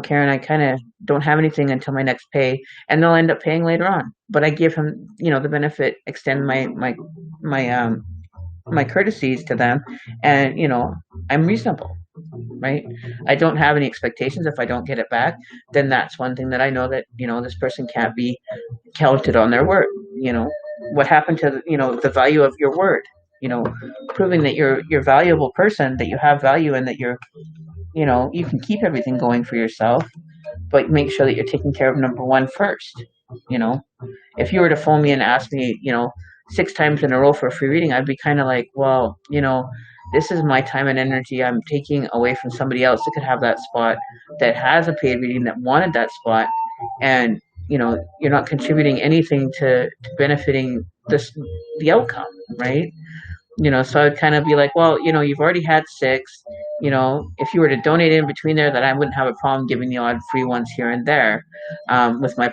Karen, I kind of don't have anything until my next pay, and they'll end up paying later on. But I give him, the benefit, extend my my courtesies to them, and I'm reasonable, right? I don't have any expectations. If I don't get it back, then that's one thing that I know that, this person can't be counted on their word. What happened to, the value of your word? Proving that you're a valuable person, that you have value, and that you can keep everything going for yourself, but make sure that you're taking care of number one first. You know, if you were to phone me and ask me, 6 times in a row for a free reading, I'd be kind of like, well, this is my time and energy I'm taking away from somebody else that could have that spot, that has a paid reading, that wanted that spot, and you're not contributing anything to benefiting the outcome, right? So I'd kind of be like, well, you've already had 6. If you were to donate in between there, that I wouldn't have a problem giving the odd free ones here and there, with my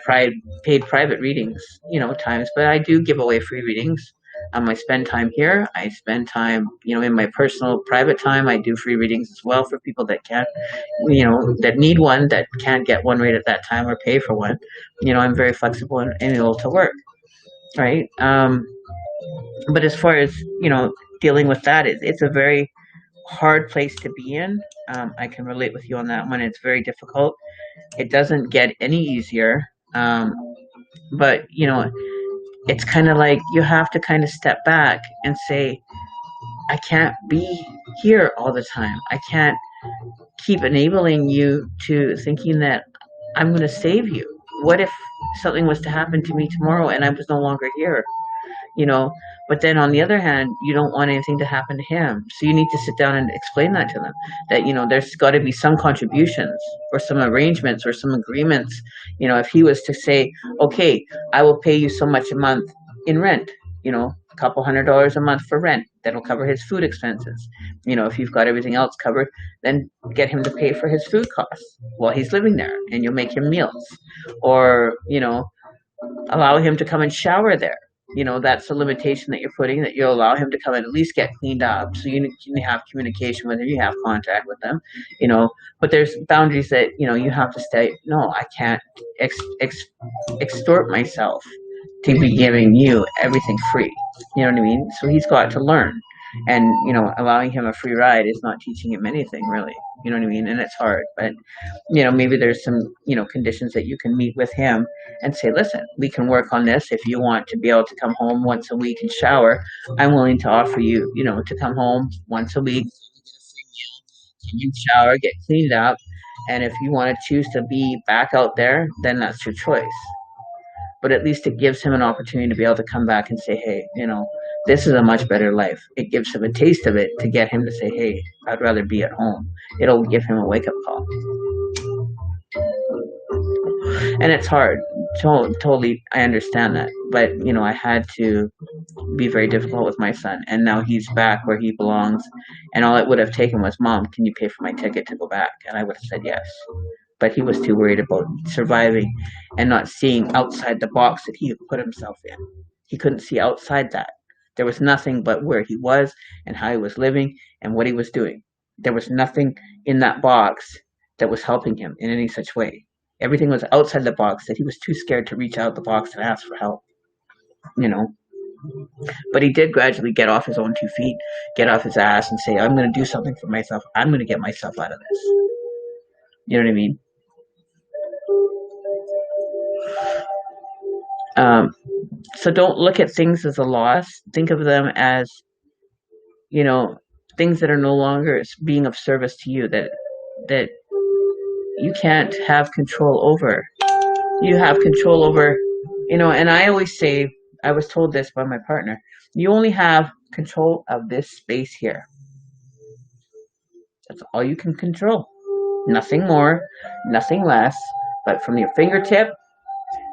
paid private readings, times. But I do give away free readings. I spend time here. I spend time, in my personal private time. I do free readings as well for people that can't, that need one, that can't get one right at that time or pay for one. I'm very flexible and able to work, right? But as far as dealing with that, it's a very hard place to be in. I can relate with you on that one. It's very difficult. It doesn't get any easier. But it's kind of like you have to kind of step back and say, I can't be here all the time. I can't keep enabling you to thinking that I'm going to save you. What if something was to happen to me tomorrow and I was no longer here? you know. But then on the other hand, you don't want anything to happen to him. So you need to sit down and explain that to them, that, there's got to be some contributions or some arrangements or some agreements. If he was to say, okay, I will pay you so much a month in rent, a couple $100 a month for rent, that'll cover his food expenses. If you've got everything else covered, then get him to pay for his food costs while he's living there, and you'll make him meals. Or, allow him to come and shower there. That's a limitation that you're putting, that you'll allow him to come and at least get cleaned up, so you can have communication with him, you have contact with them, but there's boundaries that, you have to say, no, I can't extort myself to be giving you everything free. You know what I mean? So he's got to learn. And, allowing him a free ride is not teaching him anything, really. You know what I mean? And it's hard. But, maybe there's some, conditions that you can meet with him and say, listen, we can work on this. If you want to be able to come home once a week and shower, I'm willing to offer you, to come home once a week, you shower, get cleaned up. And if you want to choose to be back out there, then that's your choice. But at least it gives him an opportunity to be able to come back and say, hey, this is a much better life. It gives him a taste of it to get him to say, hey, I'd rather be at home. It'll give him a wake-up call. And it's hard. Totally, I understand that. But, I had to be very difficult with my son. And now he's back where he belongs. And all it would have taken was, Mom, can you pay for my ticket to go back? And I would have said yes. But he was too worried about surviving and not seeing outside the box that he had put himself in. He couldn't see outside that. There was nothing but where he was and how he was living and what he was doing. There was nothing in that box that was helping him in any such way. Everything was outside the box, that he was too scared to reach out the box and ask for help. But he did gradually get off his own 2 feet, get off his ass and say, I'm going to do something for myself. I'm going to get myself out of this. You know what I mean? So don't look at things as a loss. Think of them as, things that are no longer being of service to you, that you can't have control over. You have control over, and I always say, I was told this by my partner, you only have control of this space here. That's all you can control. Nothing more, nothing less, but from your fingertip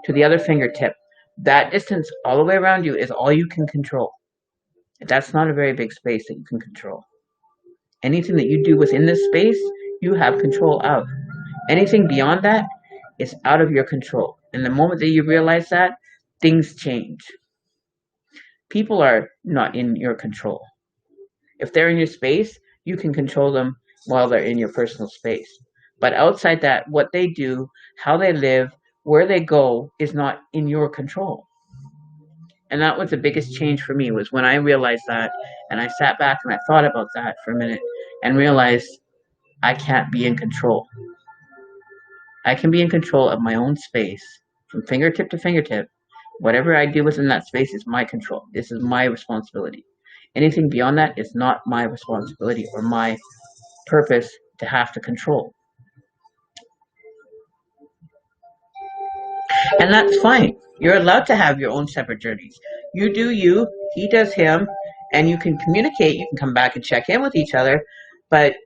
to the other fingertip, that distance all the way around you is all you can control. That's not a very big space that you can control. Anything that you do within this space, you have control of. Anything beyond that is out of your control. And the moment that you realize that, things change. People are not in your control. If they're in your space, you can control them while they're in your personal space. But outside that, what they do, how they live, where they go is not in your control. And that was the biggest change for me, was when I realized that, and I sat back and I thought about that for a minute and realized I can't be in control. I can be in control of my own space from fingertip to fingertip. Whatever I do within that space is my control. This is my responsibility. Anything beyond that is not my responsibility or my purpose to have to control. And that's fine. You're allowed to have your own separate journeys. You do you, he does him, and you can communicate. You can come back and check in with each other, but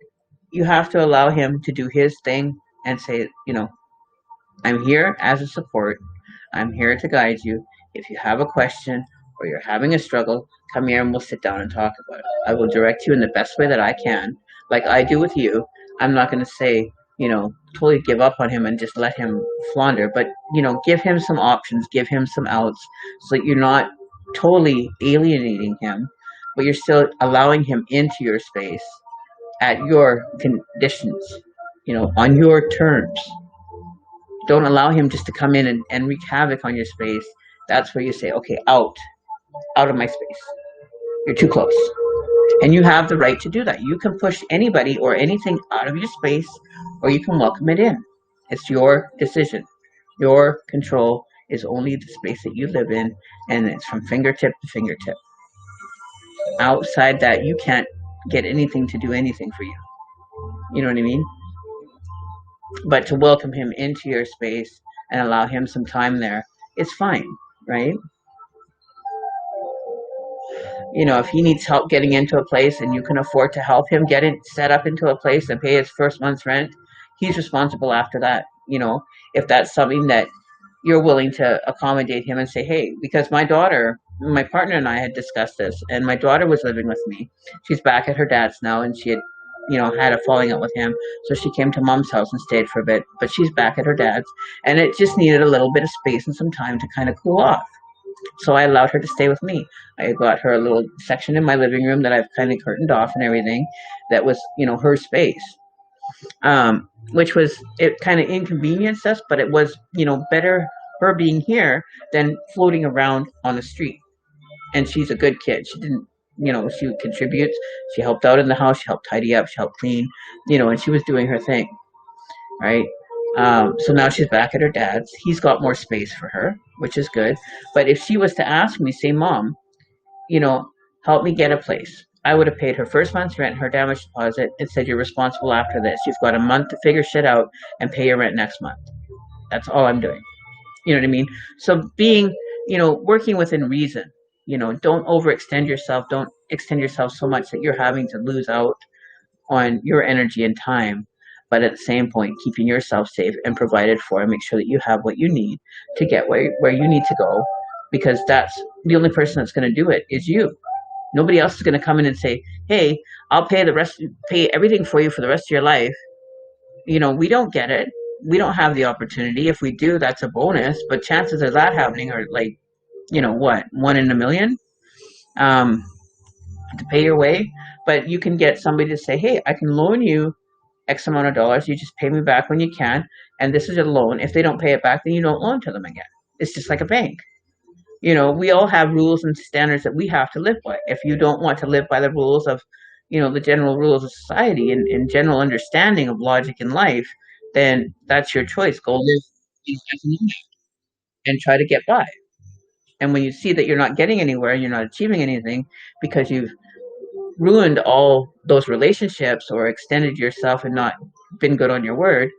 you have to allow him to do his thing and say, I'm here as a support. I'm here to guide you. If you have a question or you're having a struggle, come here and we'll sit down and talk about it. I will direct you in the best way that I can, like I do with you. I'm not going to say, totally give up on him and just let him flounder, but, give him some options, give him some outs so that you're not totally alienating him, but you're still allowing him into your space at your conditions, on your terms. Don't allow him just to come in and wreak havoc on your space. That's where you say, okay, out of my space. You're too close. And you have the right to do that. You can push anybody or anything out of your space, or you can welcome it in. It's your decision. Your control is only the space that you live in, and it's from fingertip to fingertip. Outside that, you can't get anything to do anything for you. You know what I mean? But to welcome him into your space and allow him some time there, it's fine, right? If he needs help getting into a place and you can afford to help him get it set up into a place and pay his first month's rent, he's responsible after that. If that's something that you're willing to accommodate him and say, hey, because my partner and I had discussed this, and my daughter was living with me. She's back at her dad's now, and she had, had a falling out with him. So she came to mom's house and stayed for a bit, but she's back at her dad's, and it just needed a little bit of space and some time to kind of cool off. So I allowed her to stay with me. I got her a little section in my living room that I've kind of curtained off and everything that was, her space. Which was, it kind of inconvenienced us, but it was, better her being here than floating around on the street. And she's a good kid. She didn't, she contributes. She helped out in the house. She helped tidy up. She helped clean, and she was doing her thing. Right. So now she's back at her dad's. He's got more space for her, which is good. But if she was to ask me, say, Mom, help me get a place, I would have paid her first month's rent, her damage deposit, and said, you're responsible after this. You've got a month to figure shit out and pay your rent next month. That's all I'm doing. You know what I mean? So being, working within reason, don't overextend yourself. Don't extend yourself so much that you're having to lose out on your energy and time. But at the same point, keeping yourself safe and provided for, and make sure that you have what you need to get where you need to go, because that's the only person that's going to do it is you. Nobody else is going to come in and say, hey, I'll pay everything for you for the rest of your life. We don't get it. We don't have the opportunity. If we do, that's a bonus. But chances of that happening are like, 1 in a million to pay your way. But you can get somebody to say, hey, I can loan you X amount of dollars. You just pay me back when you can. And this is a loan. If they don't pay it back, then you don't loan to them again. It's just like a bank. We all have rules and standards that we have to live by. If you don't want to live by the rules of, the general rules of society and general understanding of logic in life, then that's your choice. Go live and try to get by. And when you see that you're not getting anywhere, you're not achieving anything because you've ruined all those relationships or extended yourself and not been good on your word,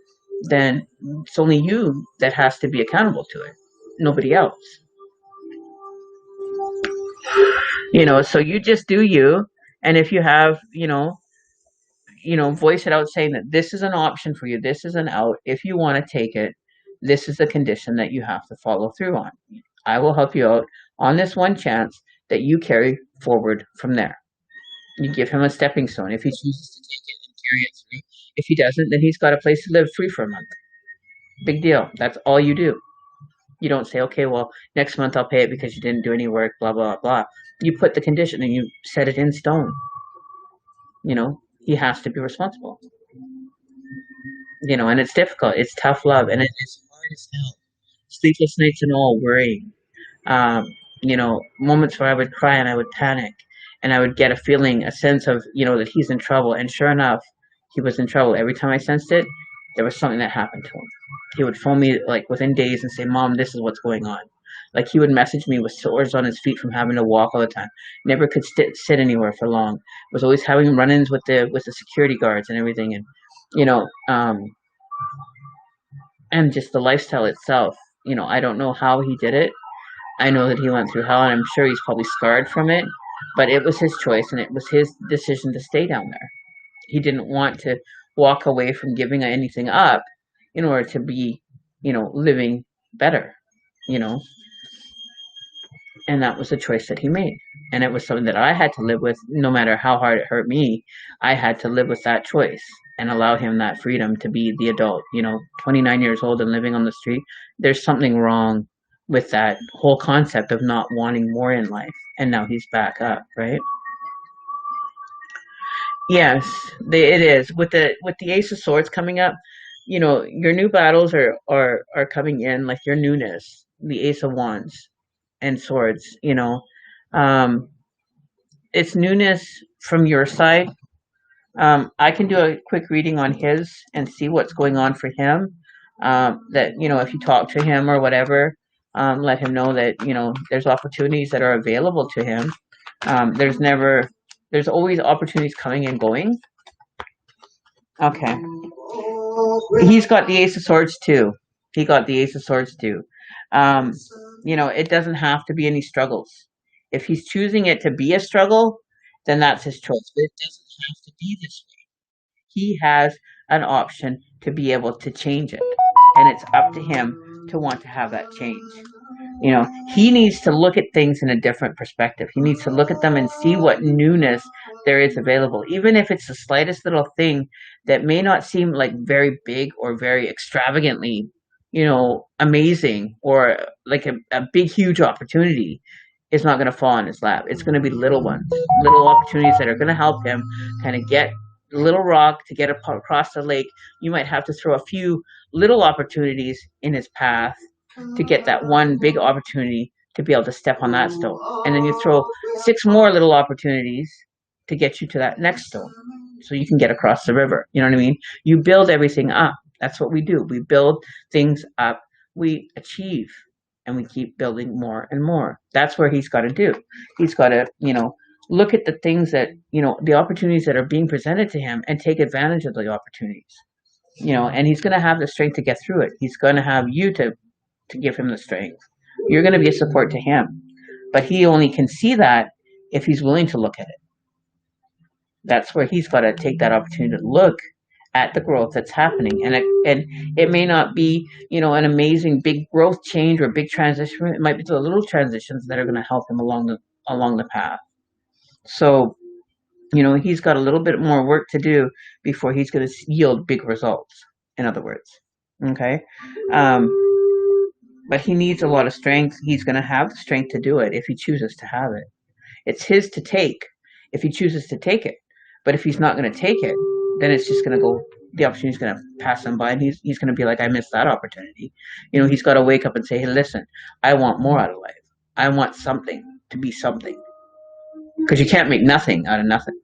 then it's only you that has to be accountable to it, nobody else. So you just do you. And if you have, voice it out saying that this is an option for you, this is an out. If you want to take it, this is the condition that you have to follow through on. I will help you out on this one chance that you carry forward from there. You give him a stepping stone. If he chooses to take it and carry it through, if he doesn't, then he's got a place to live free for a month. Big deal. That's all you do. You don't say, okay, well, next month I'll pay it because you didn't do any work, blah, blah, blah. You put the condition and you set it in stone. He has to be responsible. And it's difficult. It's tough love, and it is hard as hell. Sleepless nights and all, worrying. Um, moments where I would cry and I would panic, and I would get a feeling, a sense of, that he's in trouble. And sure enough, he was in trouble. Every time I sensed it, there was something that happened to him. He would phone me like within days and say, "Mom, this is what's going on." Like he would message me with sores on his feet from having to walk all the time. Never could sit anywhere for long. Was always having run-ins with the security guards and everything, and you know, um, and just the lifestyle itself. I don't know how he did it. I know that he went through hell, and I'm sure he's probably scarred from it. But it was his choice, and it was his decision to stay down there. He didn't want to walk away from giving anything up in order to be, living better, you know. And that was a choice that he made. And it was something that I had to live with, no matter how hard it hurt me. I had to live with that choice and allow him that freedom to be the adult. 29 years old and living on the street. There's something wrong with that whole concept of not wanting more in life. And now he's back up, right? Yes, it is. With the Ace of Swords coming up, your new battles are coming in, like your newness, the Ace of Wands and Swords. Um, it's newness from your side. I can do a quick reading on his and see what's going on for him. That if you talk to him or whatever, let him know that there's opportunities that are available to him. There's always opportunities coming and going. Okay, he's got the Ace of Swords too. He got the Ace of Swords too. Um, it doesn't have to be any struggles. If he's choosing it to be a struggle, then that's his choice. But it doesn't have to be this way. He has an option to be able to change it, and it's up to him to want to have that change. He needs to look at things in a different perspective. He needs to look at them and see what newness there is available, even if it's the slightest little thing that may not seem like very big or very extravagantly, amazing, or like a big, huge opportunity is not going to fall in his lap. It's going to be little ones, little opportunities that are going to help him kind of get a little rock to get across the lake. You might have to throw a few little opportunities in his path to get that one big opportunity to be able to step on that stone. And then you throw 6 more little opportunities to get you to that next stone so you can get across the river. You know what I mean? You build everything up. That's what we do. We build things up. We achieve, and we keep building more and more. That's where he's got to do. He's got to, look at the things that, the opportunities that are being presented to him and take advantage of the opportunities. And he's going to have the strength to get through it. He's going to have you to give him the strength. You're going to be a support to him. But he only can see that if he's willing to look at it. That's where he's got to take that opportunity to look at the growth that's happening. And it may not be, an amazing big growth change or big transition. It might be the little transitions that are going to help him along the path. So, he's got a little bit more work to do before he's going to yield big results, in other words. Okay? But he needs a lot of strength. He's going to have the strength to do it if he chooses to have it. It's his to take if he chooses to take it. But if he's not going to take it, then it's just going to go, the opportunity is going to pass him by, and he's going to be like, I missed that opportunity. He's got to wake up and say, hey, listen, I want more out of life. I want something to be something. Because you can't make nothing out of nothing.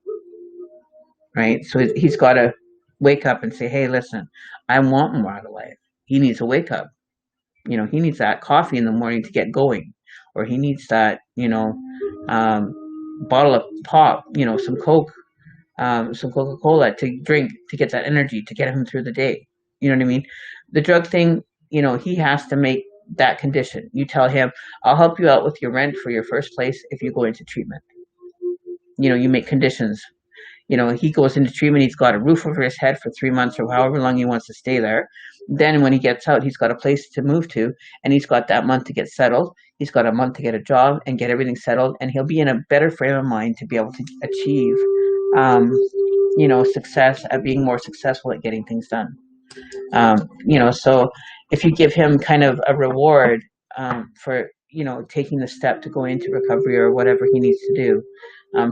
Right? So he's got to wake up and say, hey, listen, I want more out of life. He needs to wake up. He needs that coffee in the morning to get going, or he needs that, bottle of pop, some Coke, some Coca-Cola to drink to get that energy to get him through the day. You know what I mean? The drug thing, he has to make that condition. You tell him, I'll help you out with your rent for your first place if you go into treatment. You make conditions. He goes into treatment, he's got a roof over his head for 3 months or however long he wants to stay there. Then when he gets out, he's got a place to move to, and he's got that month to get settled. He's got a month to get a job and get everything settled, and he'll be in a better frame of mind to be able to achieve, success at being more successful at getting things done. So if you give him kind of a reward for, taking the step to go into recovery or whatever he needs to do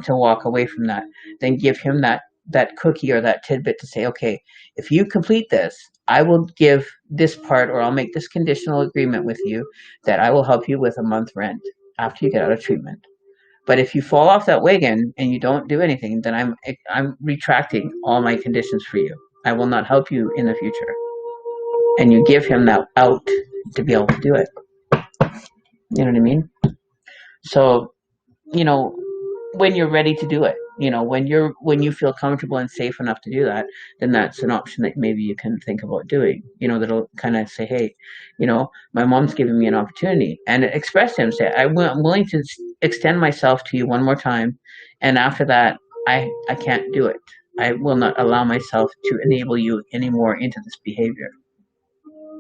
to walk away from that, then give him that that cookie or that tidbit to say, okay, if you complete this, I will give this part, or I'll make this conditional agreement with you that I will help you with a month rent after you get out of treatment. But if you fall off that wagon and you don't do anything, then I'm retracting all my conditions for you. I will not help you in the future. And you give him that out to be able to do it. You know what I mean? So, you know, when you're ready to do it, you know, when you feel comfortable and safe enough to do that, then that's an option that maybe you can think about doing. You know, that'll kind of say, hey, you know, my mom's giving me an opportunity, and express to him, say, I'm willing to extend myself to you one more time, and after that, I can't do it. I will not allow myself to enable you anymore into this behavior.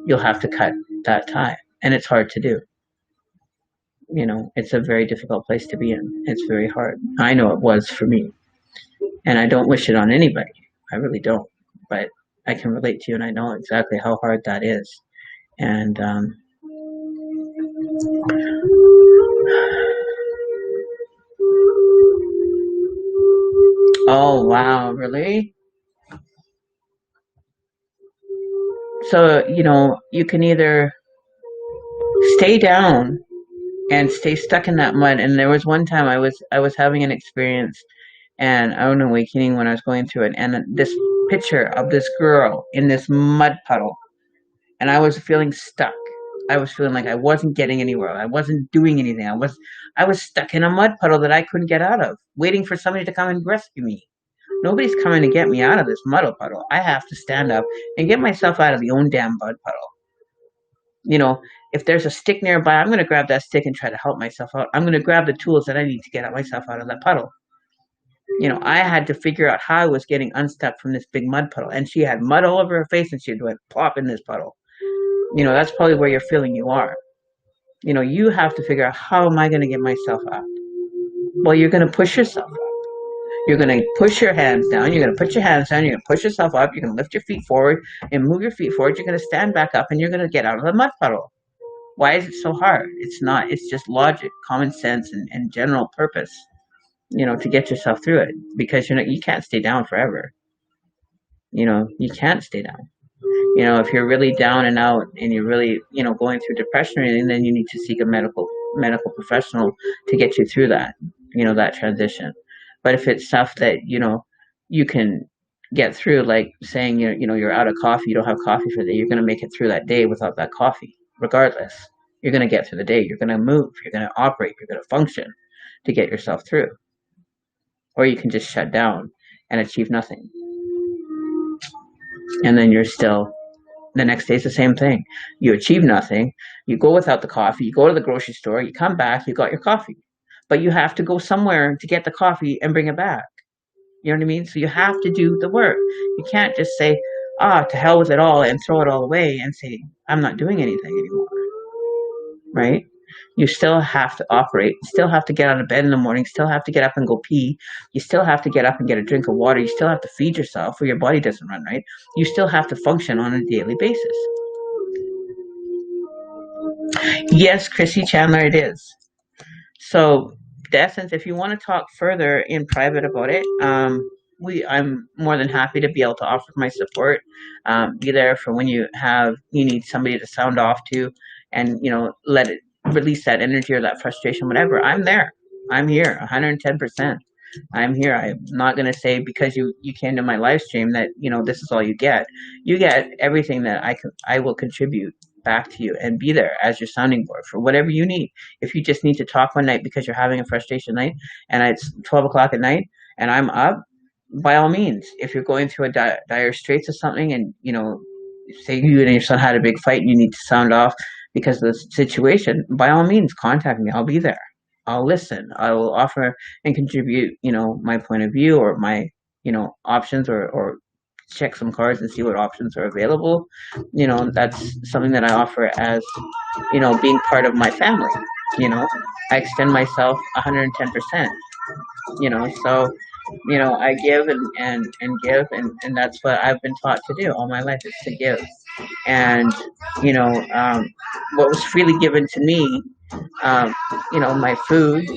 You'll have to cut that tie, and it's hard to do. You know, it's a very difficult place to be in. It's very hard. I know it was for me, and I don't wish it on anybody. I really don't. But I can relate to you, and I know exactly how hard that is. And oh wow, really? So you know, you can either stay down and stay stuck in that mud. And there was one time I was having an experience, and I was awakening when I was going through it, and this picture of this girl in this mud puddle, and I was feeling stuck. I was feeling like I wasn't getting anywhere. I wasn't doing anything. I was stuck in a mud puddle that I couldn't get out of, waiting for somebody to come and rescue me. Nobody's coming to get me out of this mud puddle. I have to stand up and get myself out of the own damn mud puddle. You know, if there's a stick nearby, I'm going to grab that stick and try to help myself out. I'm going to grab the tools that I need to get myself out of that puddle. You know, I had to figure out how I was getting unstuck from this big mud puddle. And she had mud all over her face, and she went plop in this puddle. You know, that's probably where you're feeling you are. You know, you have to figure out, how am I going to get myself out? Well, you're going to push yourself up. You're going to push your hands down. You're going to put your hands down. You're going to push yourself up. You're going to lift your feet forward and move your feet forward. You're going to stand back up, and you're going to get out of the mud puddle. Why is it so hard? It's not. It's just logic, common sense, and general purpose, you know, to get yourself through it. Because you can't stay down forever. You know, you can't stay down. You know, if you're really down and out, and you're really, you know, going through depression or anything, then you need to seek a medical professional to get you through that, you know, that transition. But if it's stuff that, you know, you can get through, like saying you're out of coffee, you don't have coffee for the day, you're going to make it through that day without that coffee, regardless. You're going to get through the day. You're going to move. You're going to operate. You're going to function to get yourself through. Or you can just shut down and achieve nothing. And then you're still, the next day is the same thing. You achieve nothing. You go without the coffee. You go to the grocery store. You come back. You got your coffee. But you have to go somewhere to get the coffee and bring it back. You know what I mean? So you have to do the work. You can't just say, to hell with it all, and throw it all away and say, I'm not doing anything anymore. Right? You still have to operate. You still have to get out of bed in the morning. Still have to get up and go pee. You still have to get up and get a drink of water. You still have to feed yourself, or your body doesn't run right. You still have to function on a daily basis. Yes, Chrissy Chandler, it is. So, the essence, if you want to talk further in private about it, I'm more than happy to be able to offer my support. Be there for when you need somebody to sound off to, and let it release that energy or that frustration, whatever. I'm there. I'm here, 110%. I'm here. I'm not going to say because you came to my live stream that this is all you get. You get everything that I will contribute back to you, and be there as your sounding board for whatever you need. If you just need to talk one night because you're having a frustration night and it's 12 o'clock at night and I'm up, by all means. If you're going through a dire straits of something, and say you and your son had a big fight and you need to sound off because of the situation, by all means contact me. I'll be there. I'll listen. I will offer and contribute my point of view, or my options, or check some cards and see what options are available. That's something that I offer as being part of my family. I extend myself 110%. So I give and give, and that's what I've been taught to do all my life, is to give. And what was freely given to me, my food,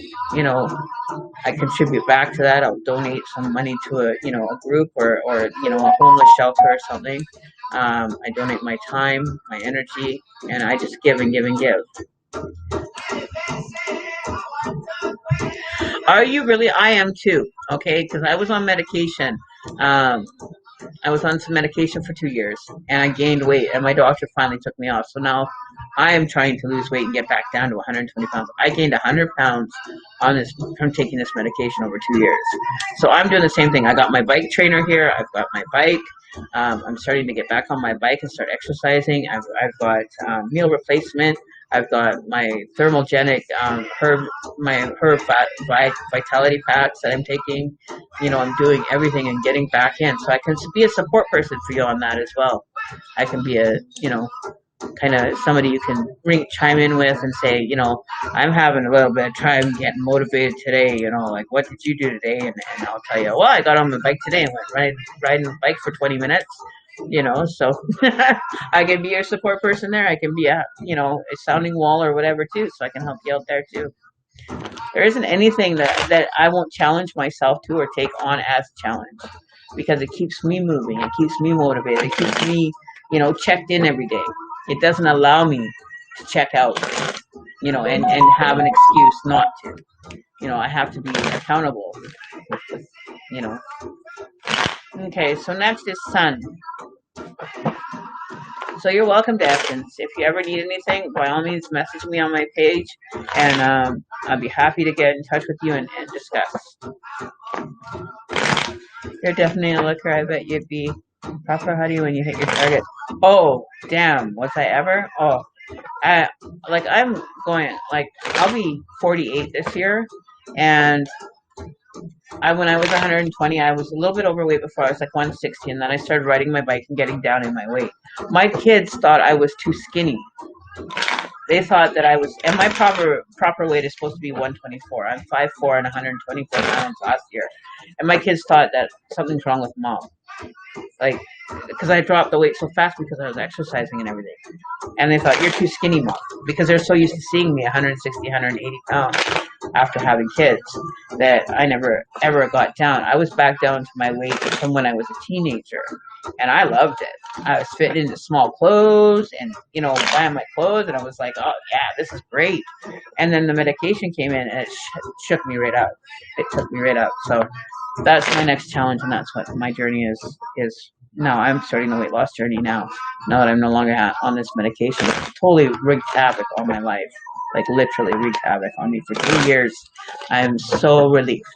I contribute back to that. I'll donate some money to a group or a homeless shelter or something. I donate my time, my energy, and I just give and give and give. Are you really? I am too. Okay, because I was on medication. Um, I was on some medication for 2 years, and I gained weight, and my doctor finally took me off. So now I am trying to lose weight and get back down to 120 pounds. I gained 100 pounds on this from taking this medication over 2 years. So I'm doing the same thing. I got my bike trainer here. I've got my bike. I'm starting to get back on my bike and start exercising. I've got meal replacement. I've got my thermogenic herb vitality packs that I'm taking. I'm doing everything and getting back in, so I can be a support person for you on that as well. I can be a kind of somebody you can chime in with and say, I'm having a little bit of time getting motivated today. Like, what did you do today? And I'll tell you, well, I got on my bike today and went riding the bike for 20 minutes. So I can be your support person there. I can be a sounding wall or whatever too, so I can help you out there too. There isn't anything that I won't challenge myself to or take on as a challenge, because it keeps me moving, it keeps me motivated, it keeps me, checked in every day. It doesn't allow me to check out, and have an excuse not to. I have to be accountable. Okay, so next is Sun. So you're welcome to Essence. If you ever need anything, by all means, message me on my page, and I'll be happy to get in touch with you and discuss. You're definitely a looker. I bet you'd be proper honey when you hit your target. Oh, damn. Was I ever? Oh, I'm going, I'll be 48 this year, and when I was 120, I was a little bit overweight before. I was like 160, and then I started riding my bike and getting down in my weight. My kids thought I was too skinny. They thought that I was, and my proper weight is supposed to be 124. I'm 5'4" and 124 pounds last year. And my kids thought that something's wrong with mom. Because I dropped the weight so fast because I was exercising and everything. And they thought, you're too skinny, mom. Because they're so used to seeing me 160, 180 pounds after having kids that I never, ever got down. I was back down to my weight from when I was a teenager. And I loved it. I was fitting into small clothes and, buying my clothes. And I was like, oh, yeah, this is great. And then the medication came in and it shook me right up. It took me right up. So that's my next challenge. And that's what my journey is. Now I'm starting the weight loss journey now that I'm no longer on this medication. It's totally wreaked havoc on my life. Literally wreaked havoc on me for 2 years. I'm so relieved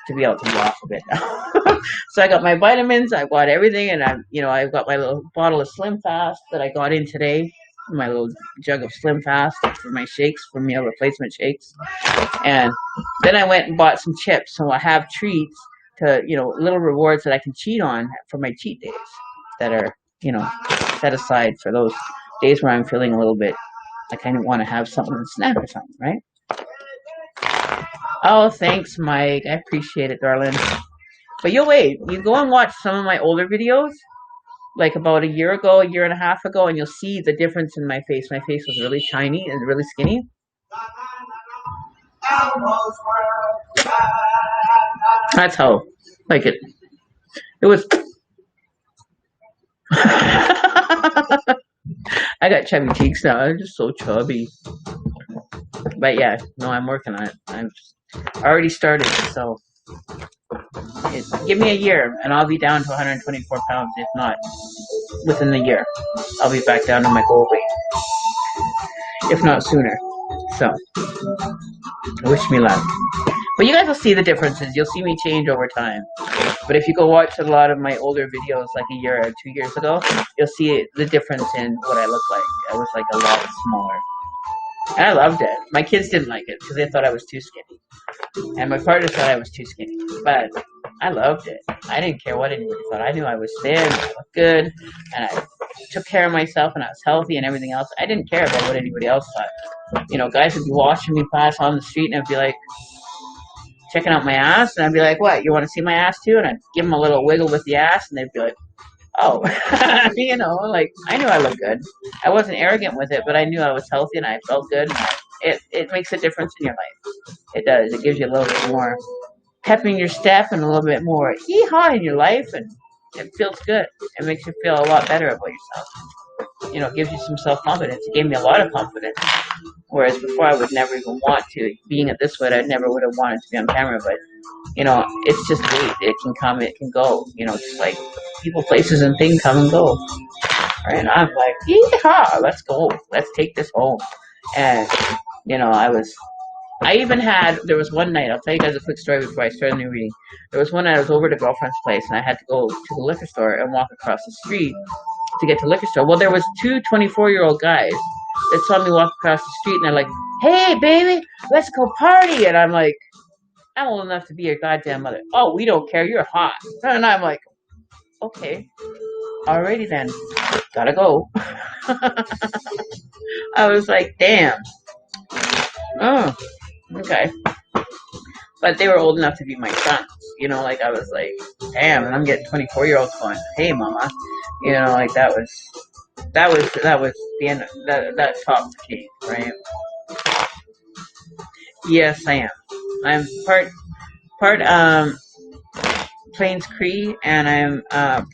to be able to be off of it now. So I got my vitamins, I got everything, and I've got my little bottle of Slim Fast that I got in today, my little jug of Slim Fast for my shakes, for meal replacement shakes. And then I went and bought some chips, so I have treats to, little rewards that I can cheat on for my cheat days that are, set aside for those days where I'm feeling a little bit like I want to have something to snack or something, right? Oh, thanks, Mike. I appreciate it, darling. But you'll wait. You go and watch some of my older videos, like about a year ago, a year and a half ago, and you'll see the difference in my face. My face was really shiny and really skinny. That's how, it was. I got chubby cheeks now. I'm just so chubby. But yeah, no, I'm working on it. I've already started, so give me a year and I'll be down to 124 pounds, if not within the year. I'll be back down to my goal weight, if not sooner. So, wish me luck. But you guys will see the differences. You'll see me change over time. But if you go watch a lot of my older videos, like a year or 2 years ago, you'll see the difference in what I look like. I was a lot smaller. And I loved it. My kids didn't like it because they thought I was too skinny. And my partner thought I was too skinny. But I loved it. I didn't care what anybody thought. I knew I was thin, I looked good, and I took care of myself, and I was healthy and everything else. I didn't care about what anybody else thought. Guys would be watching me pass on the street, and I'd be like, checking out my ass, and I'd be like, what, you want to see my ass too? And I'd give them a little wiggle with the ass, and they'd be like, oh. I knew I looked good. I wasn't arrogant with it, but I knew I was healthy, and I felt good, and it makes a difference in your life. It does. It gives you a little bit more pep in your step and a little bit more hee-haw in your life, and it feels good. It makes you feel a lot better about yourself. It gives you some self-confidence. It gave me a lot of confidence. Whereas before I would never even want to. Being at this way, I never would have wanted to be on camera, but it's just fate. It can come, it can go. Just like people, places, and things come and go. Right? And I'm like, yeehaw, let's go. Let's take this home. And, there was one night, I'll tell you guys a quick story before I start a new reading. There was one night I was over at a girlfriend's place, and I had to go to the liquor store and walk across the street to get to the liquor store. Well, there was two 24-year-old guys that saw me walk across the street, and they're like, hey, baby, let's go party. And I'm like, I'm old enough to be your goddamn mother. Oh, we don't care. You're hot. And I'm like, okay, alrighty then. Gotta go. I was like, damn. Oh, okay. But they were old enough to be my sons. I was like, damn, and I'm getting 24-year-olds going, hey, mama. Like that was the end. That topped the cake, right? Yes, I am. I'm part Plains Cree, and I'm I'm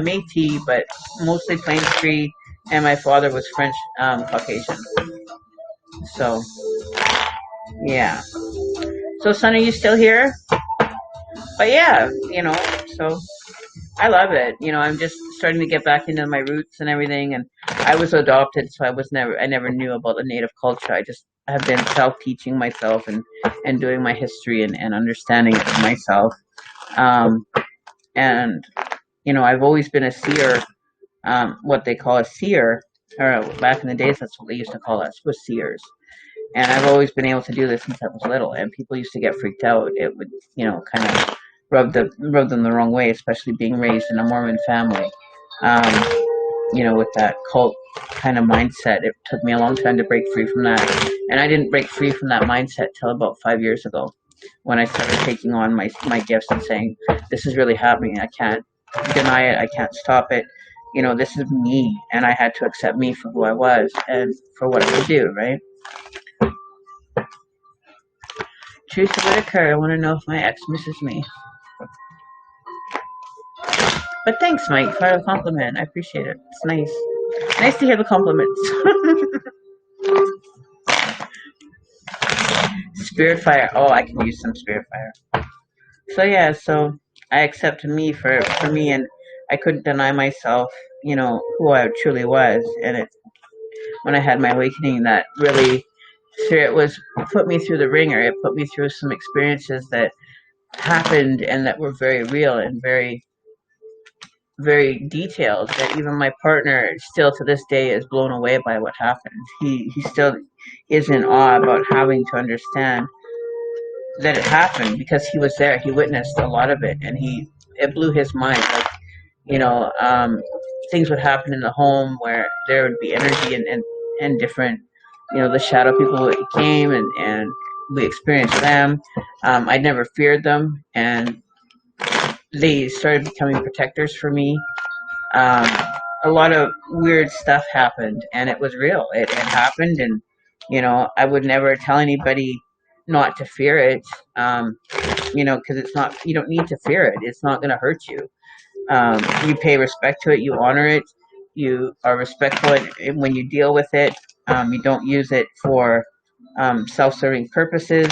Métis, but mostly Plains Cree, and my father was French Caucasian. So, yeah. So, son, are you still here? But yeah, so I love it. I'm just starting to get back into my roots and everything, and I was adopted, so I never knew about the native culture. I just have been self-teaching myself and doing my history and understanding it for myself. And I've always been a seer, what they call a seer, or back in the days, that's what they used to call us, was seers. And I've always been able to do this since I was little, and people used to get freaked out. It would, kind of rub them the wrong way, especially being raised in a Mormon family. With that cult kind of mindset. It took me a long time to break free from that. And I didn't break free from that mindset till about 5 years ago, when I started taking on my gifts and saying, this is really happening. I can't deny it. I can't stop it. This is me. And I had to accept me for who I was and for what I could do, right? Teresa Whitaker, I want to know if my ex misses me. But thanks, Mike, for the compliment. I appreciate it. It's nice. Nice to hear the compliments. Spirit fire. Oh, I can use some spirit fire. So yeah, so I accept me for me, and I couldn't deny myself, who I truly was. And when I had my awakening, that really Spirit put me through the ringer. It put me through some experiences that happened and that were very real and very, very detailed, that even my partner still to this day is blown away by what happened. He still is in awe about having to understand that it happened, because he was there. He witnessed a lot of it, and it blew his mind. Like, things would happen in the home where there would be energy and different, the shadow people came, and we experienced them. I'd never feared them, and they started becoming protectors for me. A lot of weird stuff happened, and it was real. It happened, and I would never tell anybody not to fear it, because it's not. You don't need to fear it. It's not going to hurt you. You pay respect to it. You honor it. You are respectful when you deal with it. You don't use it for self-serving purposes.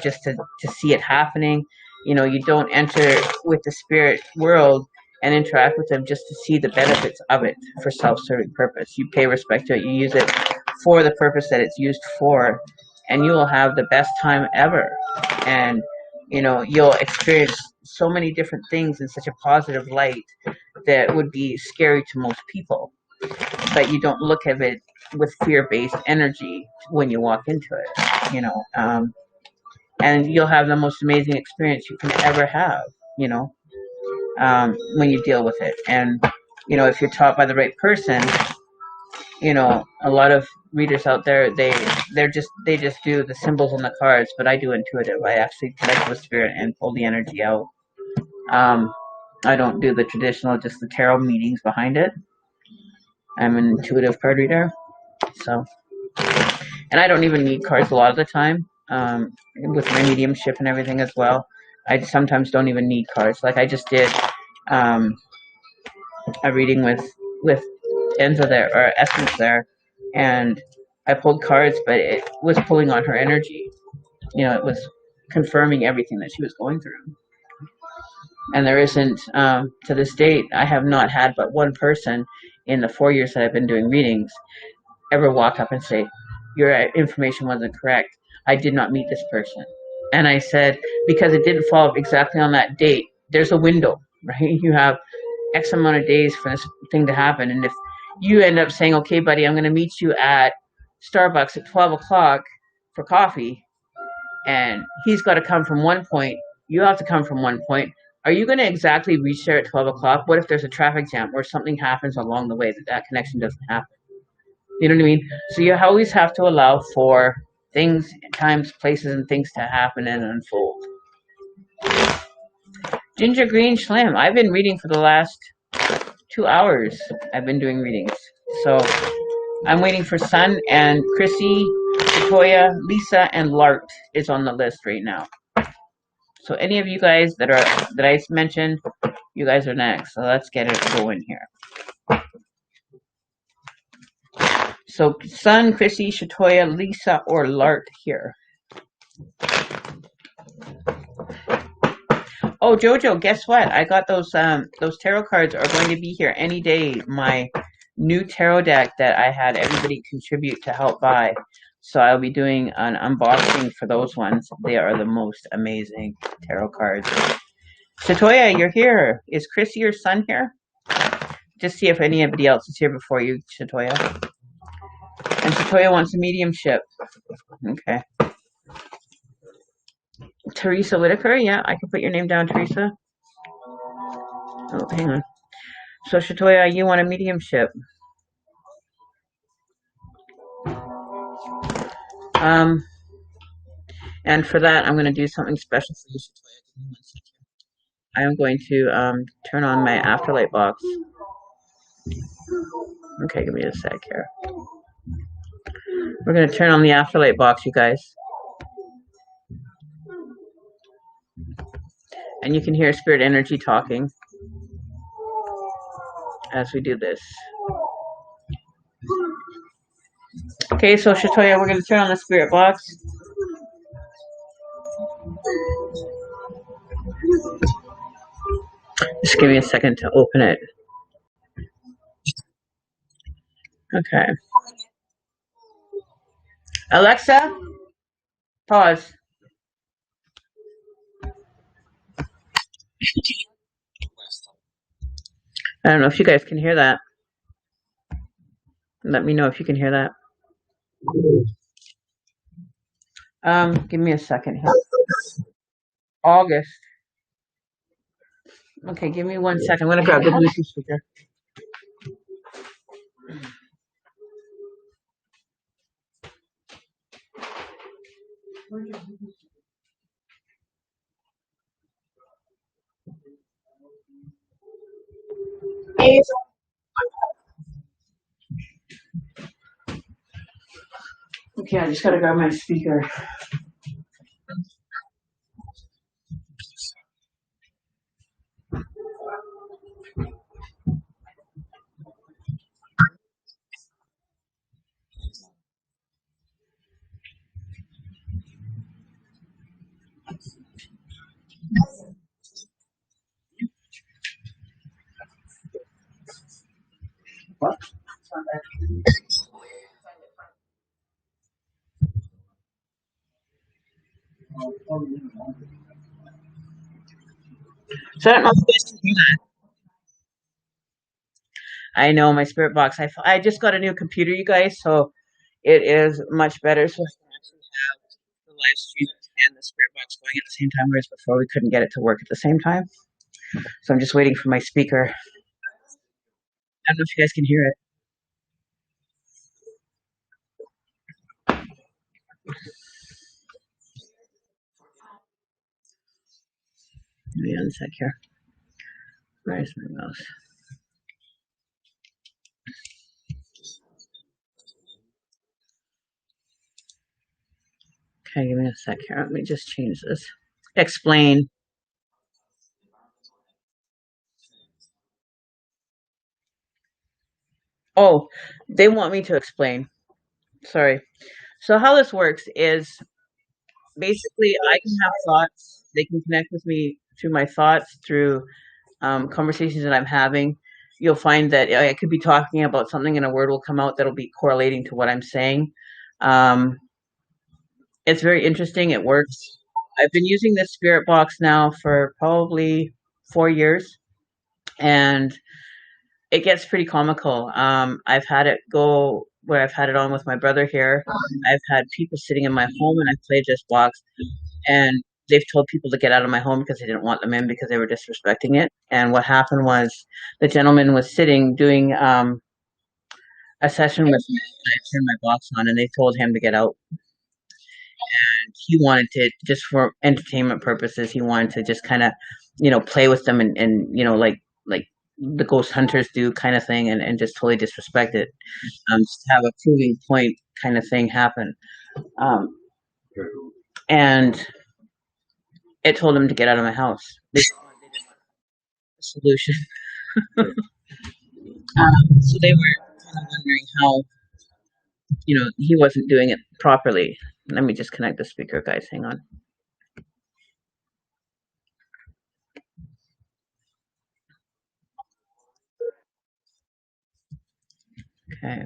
Just to see it happening. You don't enter with the spirit world and interact with them just to see the benefits of it for self-serving purpose. You pay respect to it. You use it for the purpose that it's used for, and you will have the best time ever. And you'll experience so many different things in such a positive light that would be scary to most people. But you don't look at it with fear-based energy when you walk into it, and you'll have the most amazing experience you can ever have, when you deal with it. And, if you're taught by the right person, a lot of readers out there, they just do the symbols on the cards, but I do intuitive. I actually connect with spirit and pull the energy out. I don't do the traditional, just the tarot meanings behind it. I'm an intuitive card reader. So And I don't even need cards a lot of the time. With my mediumship and everything as well, I sometimes don't even need cards. Like I just did um, a reading with Enza there, or Essence there, and I pulled cards, but it was pulling on her energy. It was confirming everything that she was going through. And there isn't, to this date, I have not had but one person in the 4 years that I've been doing readings ever walk up and say, your information wasn't correct. I did not meet this person. And I said, because it didn't fall exactly on that date, there's a window, right? You have X amount of days for this thing to happen. And if you end up saying, okay, buddy, I'm going to meet you at Starbucks at 12 o'clock for coffee, and he's got to come from one point, you have to come from one point. Are you going to exactly reach there at 12 o'clock? What if there's a traffic jam or something happens along the way that connection doesn't happen? You know what I mean? So you always have to allow for things, times, places, and things to happen and unfold. Ginger Green Slam. I've been reading for the last 2 hours. I've been doing readings. So I'm waiting for Sun, and Chrissy, Toya, Lisa, and Lart is on the list right now. So any of you guys that I mentioned, you guys are next. So let's get it going here. So Sun, Chrissy, Shatoya, Lisa, or Lart here. Oh, Jojo, guess what? I got those tarot cards are going to be here any day. My new tarot deck that I had everybody contribute to help buy. So I'll be doing an unboxing for those ones. They are the most amazing tarot cards. Shatoya, you're here. Is Chrissy your son here? Just see if anybody else is here before you, Shatoya. And Shatoya wants a mediumship. Okay. Teresa Whitaker, yeah, I can put your name down, Teresa. Oh, hang on. So Shatoya, you want a mediumship. And for that, I'm going to do something special for you, Shatoya. I am going to turn on my afterlight box. Okay, give me a sec here. We're going to turn on the afterlight box, you guys. And you can hear spirit energy talking as we do this. Okay, so Shatoya, we're going to turn on the spirit box. Just give me a second to open it. Okay. Alexa, pause. I don't know if you guys can hear that. Let me know if you can hear that. Give me a second here. August. Okay, give me 1 second. I'm gonna grab the Bluetooth speaker. Okay, I just gotta grab my speaker. What? So I don't know if you guys can hear that. I know my spirit box. I just got a new computer, you guys, so it is much better. So I can actually have the live stream and the spirit box going at the same time, whereas before we couldn't get it to work at the same time. So I'm just waiting for my speaker. I don't know if you guys can hear it. Give me 1 sec here. Where's my mouse? Okay, give me a sec here. Let me just change this. Explain. Oh, they want me to explain. Sorry. So how this works is basically I can have thoughts. They can connect with me through my thoughts, through conversations that I'm having. You'll find that I could be talking about something and a word will come out that'll be correlating to what I'm saying. Um, it's very interesting. It works. I've been using this spirit box now for probably 4 years, and it gets pretty comical. I've had it go where I've had it on with my brother here. I've had people sitting in my home and I've played this box, and they've told people to get out of my home because they didn't want them in because they were disrespecting it. And what happened was the gentleman was sitting doing a session with me. I turned my box on and they told him to get out. And he wanted to, just for entertainment purposes, he wanted to just kind of, play with them and like the ghost hunters do kind of thing, and just totally disrespect it. Just to have a proving point kind of thing happen. Um, and it told him to get out of my house. They wanted a solution. So they were kind of wondering how, he wasn't doing it properly. Let me just connect the speaker, guys. Hang on. Okay.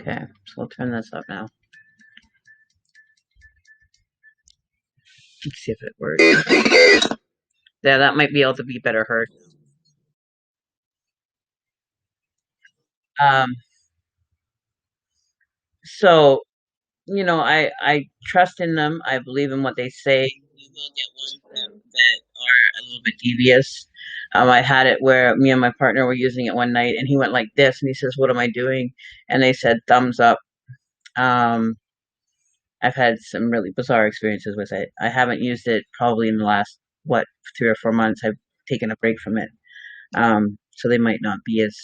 Okay. So I'll turn this up now. Let's see if it works. Yeah, that might be able to be better heard. Um, so I trust in them. I believe in what they say. You will get ones that are a little bit devious. I had it where me and my partner were using it one night, and he went like this, and he says, "What am I doing?" And they said, "Thumbs up." Um, I've had some really bizarre experiences with it. I haven't used it probably in the last 3 or 4 months. I've taken a break from it, so they might not be as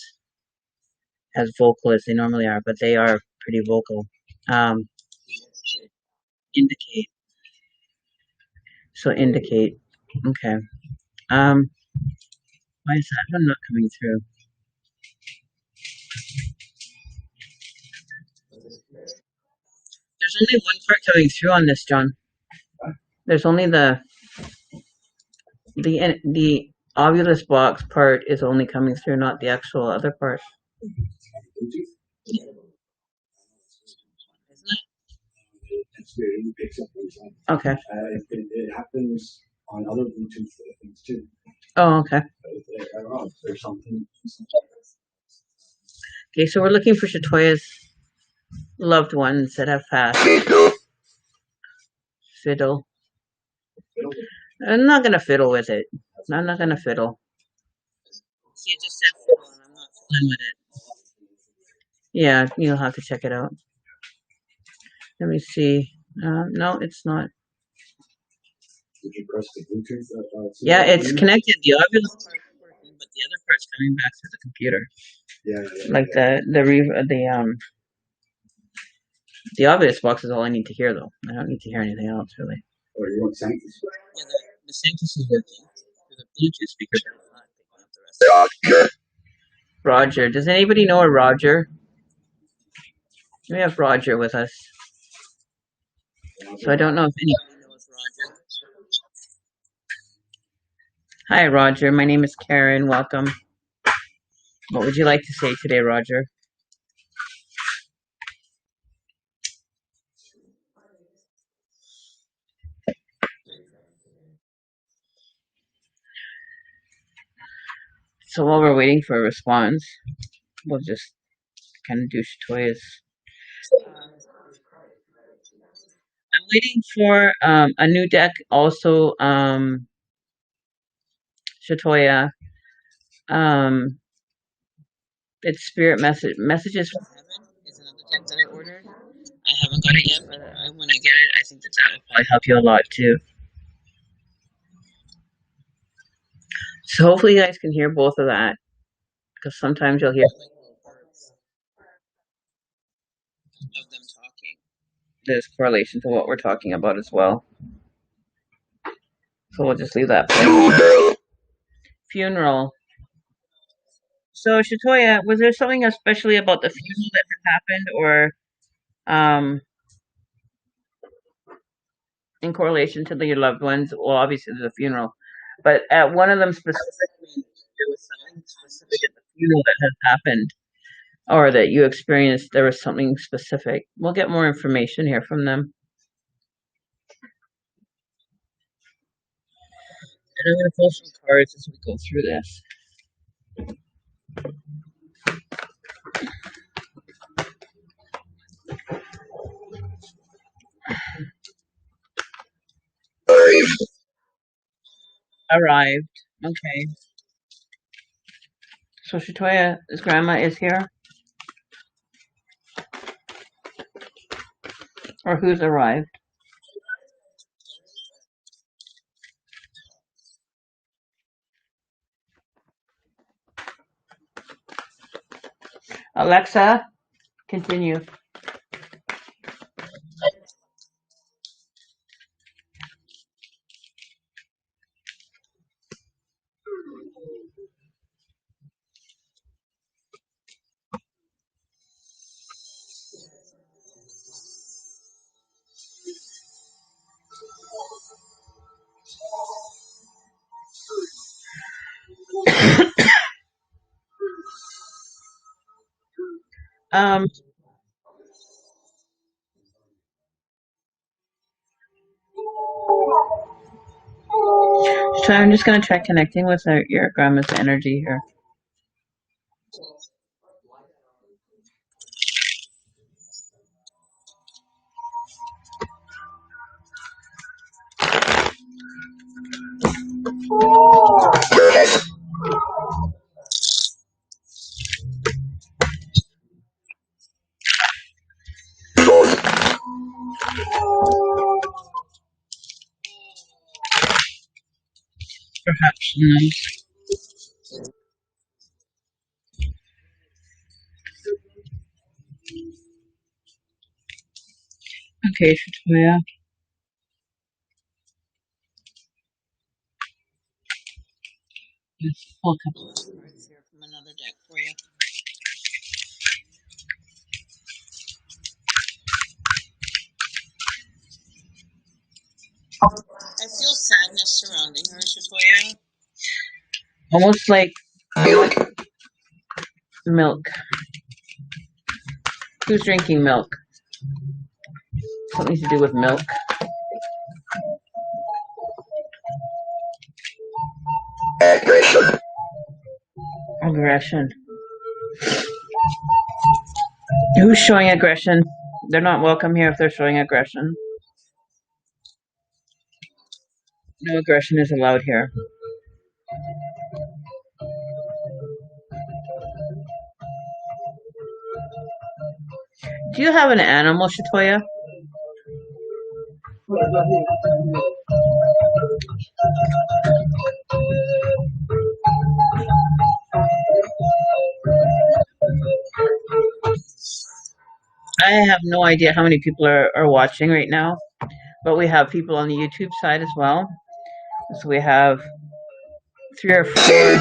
vocal as they normally are, but they are pretty vocal. Um, indicate. So indicate. Okay. Um, why is that one not coming through? There's only one part coming through on this, John. There's only the Ovilus box part is only coming through, not the actual other part. Okay. It happens on other Bluetooth things too. Oh, okay. There's something. Okay, so we're looking for Shatoya's loved ones that have passed. Fiddle. I'm not gonna fiddle with it. I'm not gonna fiddle. See, it just said fiddle, and I'm not fiddling with it. Yeah, you'll have to check it out. Let me see. No, it's not. Did you press the Bluetooth? Yeah, it's connected. The obvious part's working, but the other part's coming back through the computer. Yeah. Like the obvious box is all I need to hear, though. I don't need to hear anything else, really. Or you want Sanctus? Yeah, the Sanctus is working. There's a Bluetooth speaker. Roger. Does anybody know a Roger? We have Roger with us. So I don't know if anybody knows Roger. Hi, Roger. My name is Karen. Welcome. What would you like to say today, Roger? So while we're waiting for a response, we'll just kind of do Shatoya's. I'm waiting for a new deck. Also, Shatoya. It's Spirit Messages from Heaven is another deck that I ordered. I haven't got it yet, but when I get it, I think that will probably help you a lot too. So hopefully you guys can hear both of that, because sometimes you'll hear of them talking. there's correlation to what we're talking about as well. So we'll just leave that blank. Funeral. So Shatoya, was there something especially about the funeral that had happened, or in correlation to your loved ones? Well, obviously there's a funeral, but at one of them specifically, there was something specific at the funeral that had happened, or that you experienced. There was something specific. We'll get more information here from them. And I'm going to pull some cards as we go through this. Arrived. Okay. So Shatoya's grandma is here? Or who's arrived? Alexa, continue. So I'm just going to try connecting with your grandma's energy here. Perhaps not. Okay, Shatoya. Let's pull a couple of cards here from another deck for you. I feel sadness surrounding her, Shatoya. Almost like milk. Who's drinking milk? Something to do with milk. Aggression. Who's showing aggression? They're not welcome here if they're showing aggression. No aggression is allowed here. Do you have an animal, Shatoya? I have no idea how many people are watching right now, but we have people on the YouTube side as well. So we have 3 or 4.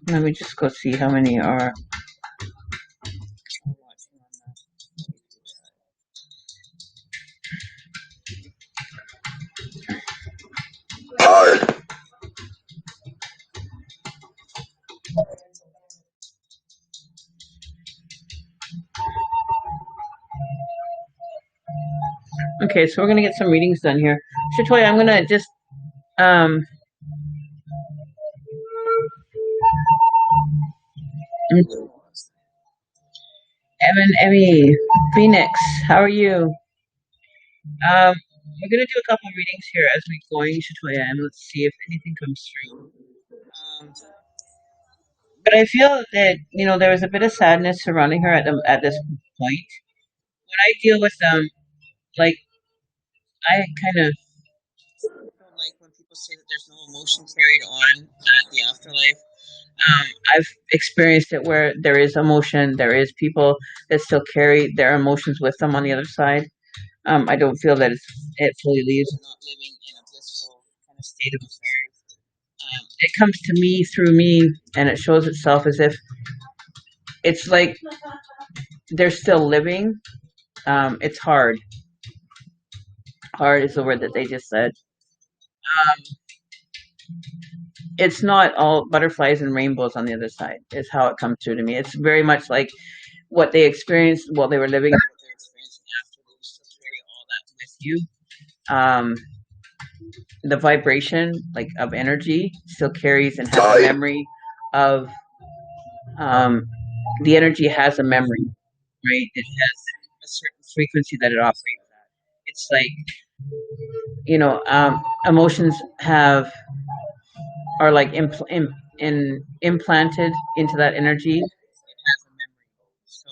Let me just go see how many are watching on that. Okay, so we're gonna get some readings done here. Shatoya, I'm gonna just Emmy, Phoenix, how are you? We're gonna do a couple readings here as we going, Shatoya, and let's see if anything comes through. Um, but I feel that there was a bit of sadness surrounding her at this point. When I deal with them, like I kind of people say that there's no emotion carried on at the afterlife. I've experienced it where there is emotion, there is people that still carry their emotions with them on the other side. I don't feel that it fully leaves. You're not living in a blissful kind of state of affairs. It comes to me through me, and it shows itself as if it's like they're still living. It's hard. Hard is the word that they just said. Um, it's not all butterflies and rainbows on the other side. Is how it comes through to me. It's very much like what they experienced while they were living, and what they're experiencing after. They still carry all that with you. The vibration, like of energy, still carries and has a memory of. Um, the energy has a memory, right? It has a certain frequency that it operates at. It's like emotions have are like implanted into that energy. It has a memory. So,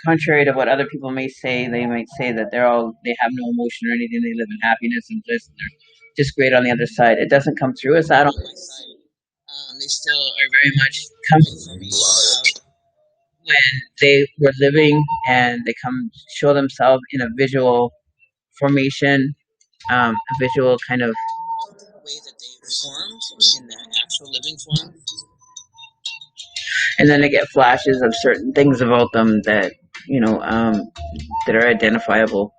contrary to what other people may say, they might say that they have no emotion or anything. They live in happiness and bliss. And they're just great on the other side. It doesn't come through as that on my side. They still are very much coming from me when they were living, and they come show themselves in a visual formation, a visual kind of way that they formed in the actual living form. And then I get flashes of certain things about them that you know um, that are identifiable.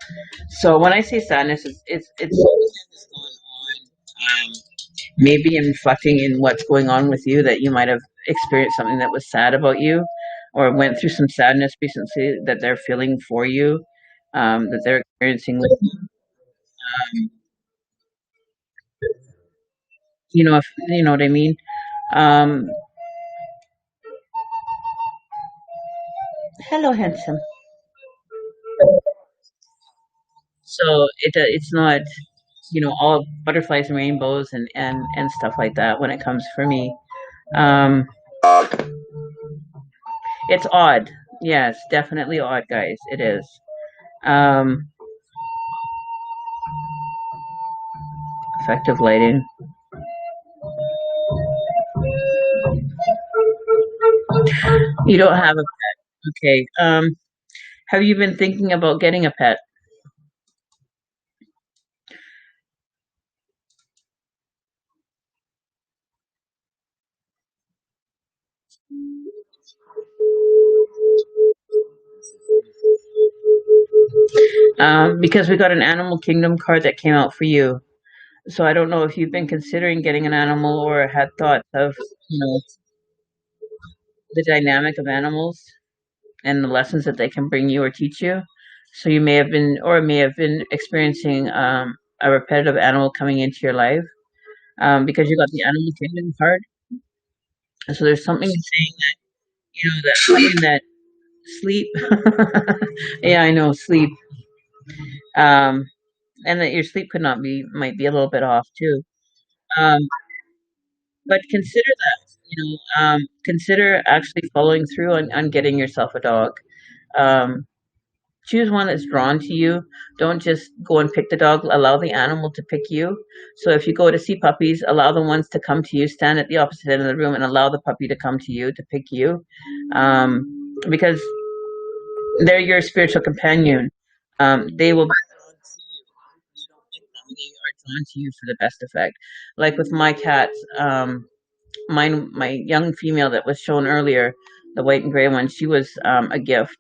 So when I say sadness, it's something that's going on. Maybe in reflecting in what's going on with you, that you might have experienced something that was sad about you, or went through some sadness recently that they're feeling for you, that they're experiencing with you. If you know what I mean. Um, Hello, handsome. So it's not all butterflies and rainbows and stuff like that when it comes for me. Um, it's odd. Yes, definitely odd, guys. It is. Um, Effective lighting. You don't have a okay. Have you been thinking about getting a pet? Because we got an animal kingdom card that came out for you. So I don't know if you've been considering getting an animal or had thoughts of, the dynamic of animals and the lessons that they can bring you or teach you. So you may have been experiencing a repetitive animal coming into your life, because you got the animal kingdom card. So there's something saying that that something that sleep. Yeah, I know sleep. Um, and that your sleep could not be might be a little bit off too. Um, but consider that. Consider actually following through on getting yourself a dog. Um, Choose one that's drawn to you. Don't just go and pick the dog. Allow the animal to pick you. So if you go to see puppies, allow the ones to come to you. Stand at the opposite end of the room and allow the puppy to come to you to pick you, because they're your spiritual companion. They will be drawn to you. You don't pick them. They are drawn to you for the best effect. Like with my cats, my young female that was shown earlier, the white and gray one, she was a gift.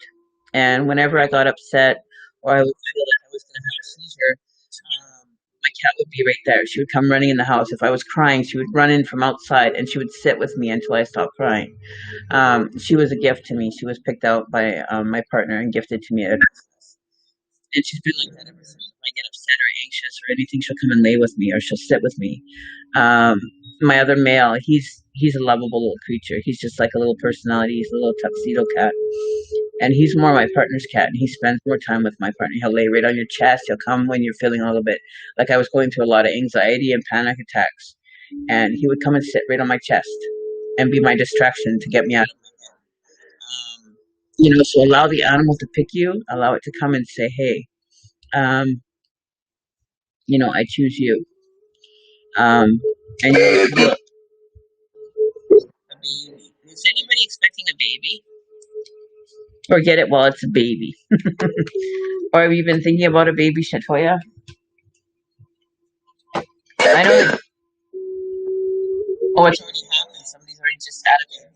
And whenever I got upset or I would feel that I was going to have a seizure, my cat would be right there. She would come running in the house. If I was crying, she would run in from outside and she would sit with me until I stopped crying. She was a gift to me. She was picked out by my partner and gifted to me. And she's been like that ever since. If I get upset or anxious or anything, she'll come and lay with me or she'll sit with me. Um, my other male, he's a lovable little creature. He's just like a little personality. He's a little tuxedo cat, and he's more my partner's cat. And he spends more time with my partner. He'll lay right on your chest. He'll come when you're feeling a little bit like I was going through a lot of anxiety and panic attacks, and he would come and sit right on my chest and be my distraction to get me out of so allow the animal to pick you, allow it to come and say, hey, um, I choose you. Um, and a baby. Is anybody expecting a baby? Or get it while it's a baby? Or have you been thinking about a baby, Shatoya? I know. Oh, it's already happened. Somebody's already just had it.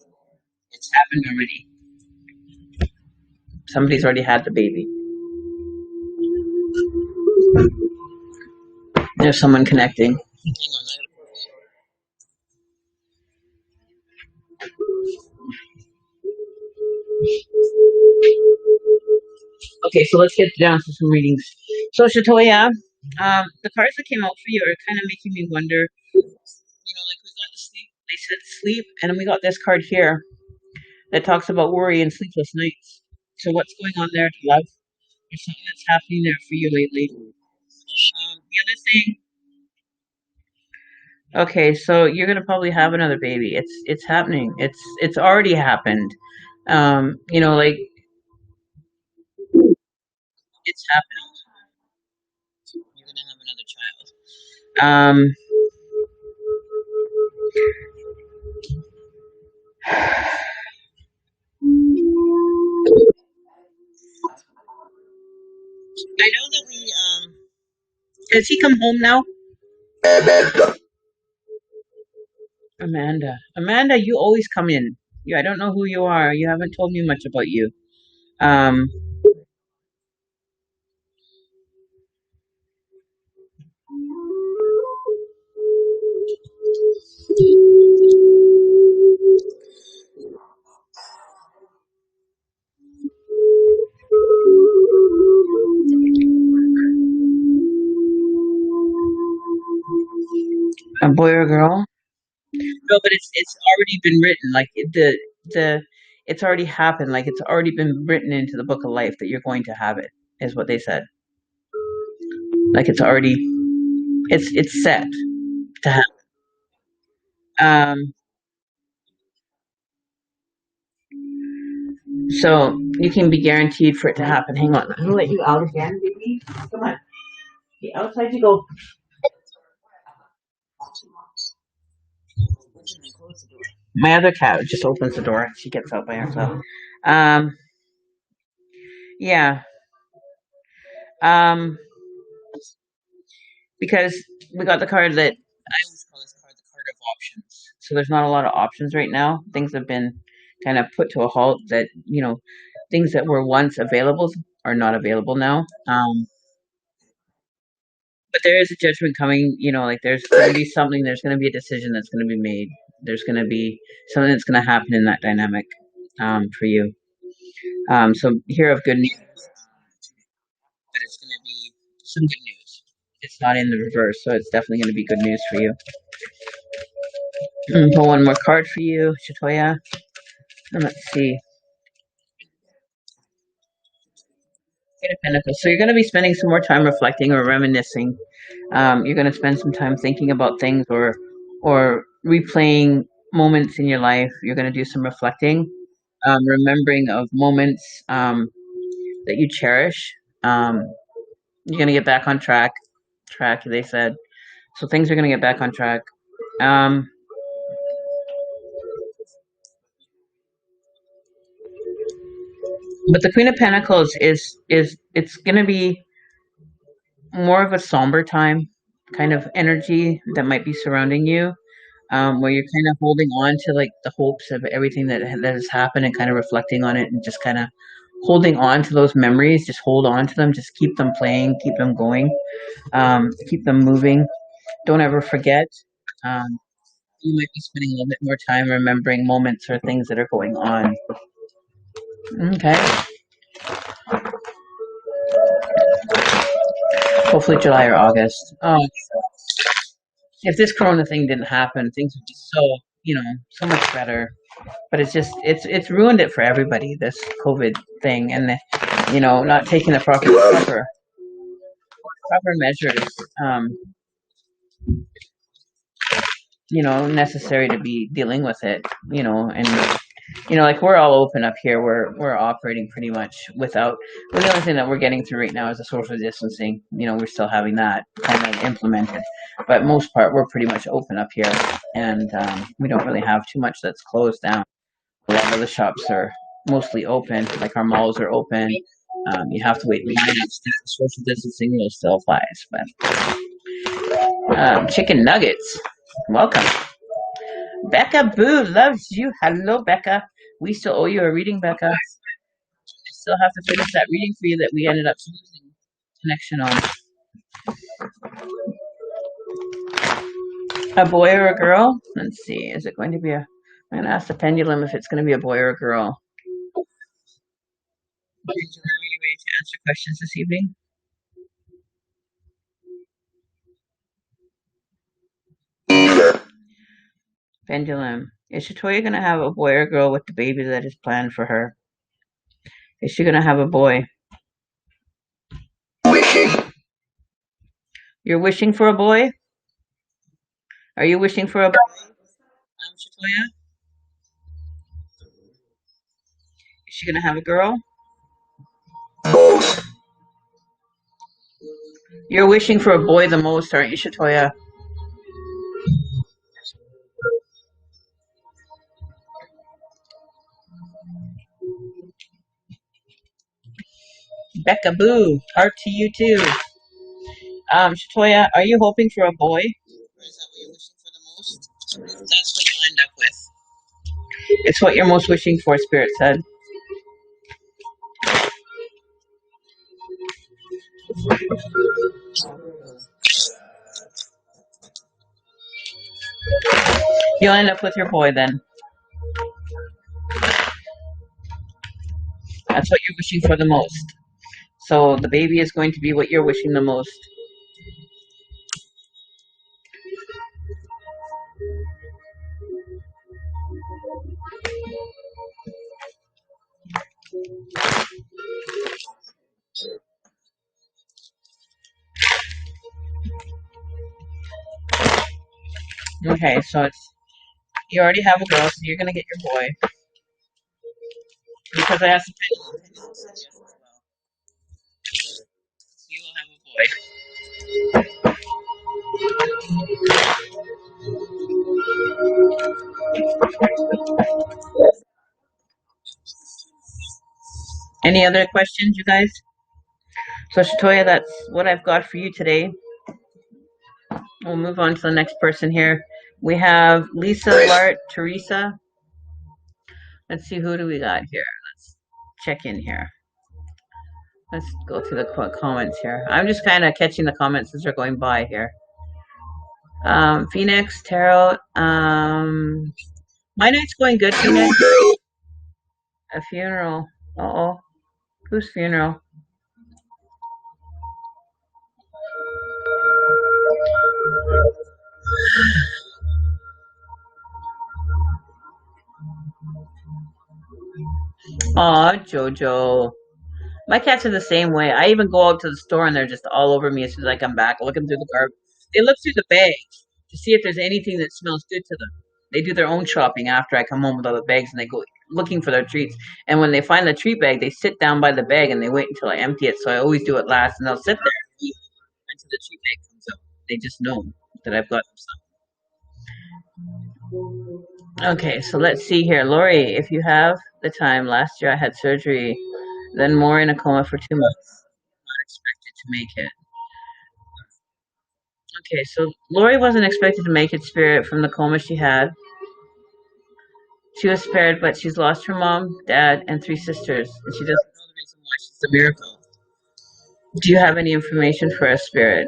It's happened already. Somebody's already had the baby. There's someone connecting. Okay, so let's get down to some readings. So Shatoya, the cards that came out for you are kind of making me wonder. Like we got the sleep. They said sleep, and then we got this card here that talks about worry and sleepless nights. So what's going on there, love? There's something that's happening there for you lately. The other thing. Okay, so you're gonna probably have another baby. It's happening. It's already happened. Like it's happening. You're gonna have another child. I know that we has he come home now? Amanda, you always come in. I don't know who you are. You haven't told me much about you. Um, a boy or girl? No, but it's already been written. Like the it's already happened. Like it's already been written into the book of life that you're going to have it. Is what they said. Like it's set to happen. So you can be guaranteed for it to happen. Hang on, I'm gonna let you out again, baby. Come on, the outside you go. My other cat just opens the door. She gets out by herself. Um, yeah. Um, because we got the card that I always call this card the card of options. So there's not a lot of options right now. Things have been kind of put to a halt. That things that were once available are not available now. But there is a judgment coming. Like there's going to be something. There's going to be a decision that's going to be made. There's going to be something that's going to happen in that dynamic for you. So hear of good news, but it's going to be some good news. It's not in the reverse, so it's definitely going to be good news for you. Pull one more card for you, Shatoya. And let's see. Eight of Pentacles. So you're going to be spending some more time reflecting or reminiscing. You're going to spend some time thinking about things or replaying moments in your life. You're going to do some reflecting, remembering of moments that you cherish. You're going to get back on track. They said. So things are going to get back on track. But the Queen of Pentacles is it's going to be more of a somber time kind of energy that might be surrounding you, where you're kind of holding on to like the hopes of everything that has happened and kind of reflecting on it and just kind of holding on to those memories. Just hold on to them. Just keep them playing. Keep them going. Keep them moving. Don't ever forget. Um, you might be spending a little bit more time remembering moments or things that are going on. Okay. Hopefully July or August. Oh, if this Corona thing didn't happen, things would be so much better. But it's ruined it for everybody. This COVID thing, and not taking the proper measures, necessary to be dealing with it. And You know, like we're all open up here. We're operating pretty much without. Well, the only thing that we're getting through right now is the social distancing. You know, we're still having that kind of implemented, but most part we're pretty much open up here, and we don't really have too much that's closed down. A lot of the shops are mostly open, like our malls are open. You have to wait in line. Social distancing still applies, but chicken nuggets. Welcome. Becca Boo loves you. Hello, Becca. We still owe you a reading, Becca. I still have to finish that reading for you that we ended up losing connection on. A boy or a girl? Let's see. Is it going to be a... I'm going to ask the pendulum if it's going to be a boy or a girl. Are you ready to answer questions this evening? Pendulum. Is Shatoya going to have a boy or a girl with the baby that is planned for her? Is she going to have a boy? Wishing. You're wishing for a boy? Are you wishing for a boy, Shatoya? Is she going to have a girl? Both. You're wishing for a boy the most, aren't you, Shatoya? Becca Boo, heart to you too. Shatoya, are you hoping for a boy? Or is that what you're wishing for the most? That's what you'll end up with. It's what you're most wishing for, Spirit said. You'll end up with your boy then. That's what you're wishing for the most. So the baby is going to be what you're wishing the most. Okay, so it's... You already have a girl, so you're going to get your boy. Because I asked the pendulum. You will have a boy. Any other questions, you guys? So Shatoya, that's what I've got for you today. We'll move on to the next person here. We have Lisa, Lart, Teresa. Let's see, who do we got here? Let's check in here. Let's go through the comments here. I'm just kind of catching the comments as they're going by here. Phoenix, Tarot. My night's going good, Phoenix. A funeral. Uh-oh. Whose funeral? Aw, Jojo. My cats are the same way. I even go out to the store and they're just all over me as soon as I come back, looking through the garbage. They look through the bags to see if there's anything that smells good to them. They do their own shopping after I come home with all the bags and they go looking for their treats. And when they find the treat bag, they sit down by the bag and they wait until I empty it. So I always do it last and they'll sit there and eat until the treat bag comes out. They just know that I've got them something. Okay, so let's see here. Lori, if you have the time, last year I had surgery, then more in a coma for 2 months. Not expected to make it. Okay, so Lori wasn't expected to make it, Spirit, from the coma she had. She was spared, but she's lost her mom, dad, and 3 sisters, and she doesn't know the reason why she's a miracle. Do you have any information for us, Spirit,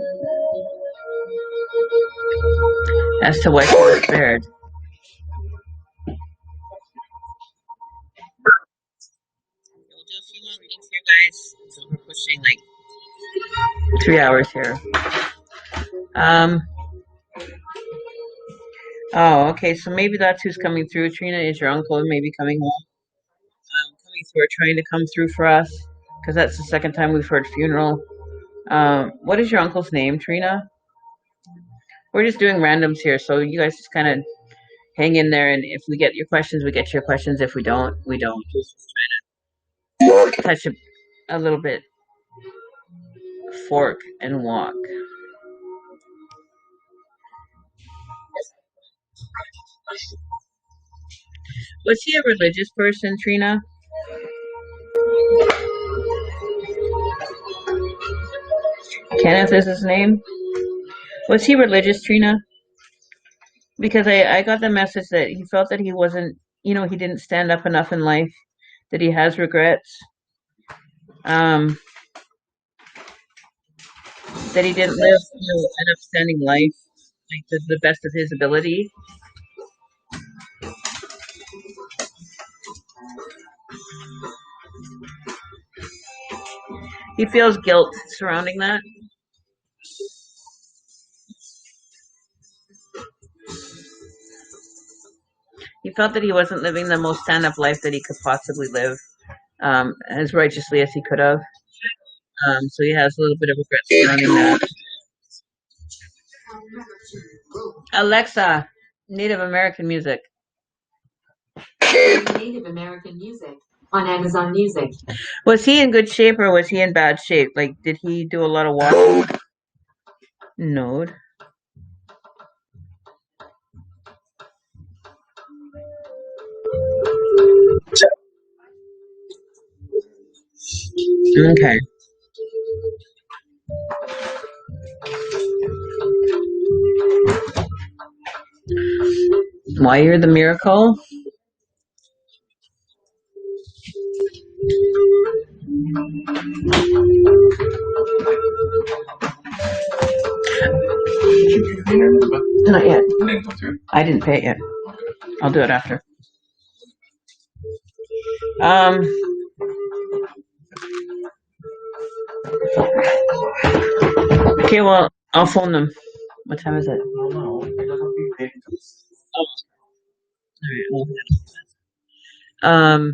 as to why she was spared? We'll do a few more readings here, guys. So we're pushing like 3 hours here. Oh, okay, so maybe that's who's coming through. Trina is your uncle and maybe coming home. Coming through, trying to come through for us, because that's the second time we've heard funeral. What is your uncle's name, Trina? We're just doing randoms here, so you guys just kind of hang in there, and if we get your questions, we get your questions. If we don't, we don't. Touch a little bit, fork and walk. Was he a religious person, Trina? Kenneth is his name. Was he religious, Trina? Because I got the message that he felt that he wasn't, he didn't stand up enough in life, that he has regrets, um, that he didn't live, an upstanding life, like the best of his ability. He feels guilt surrounding that. He felt that he wasn't living the most stand-up life that he could possibly live, as righteously as he could have. So he has a little bit of regret surrounding that. Alexa, Native American music. Native American music on Amazon Music. Was he in good shape or was he in bad shape? Like, did he do a lot of walking? Node. Okay. Why you're the miracle? Not yet. I didn't pay it yet. I'll do it after. Okay, well, I'll phone them. What time is it? Oh.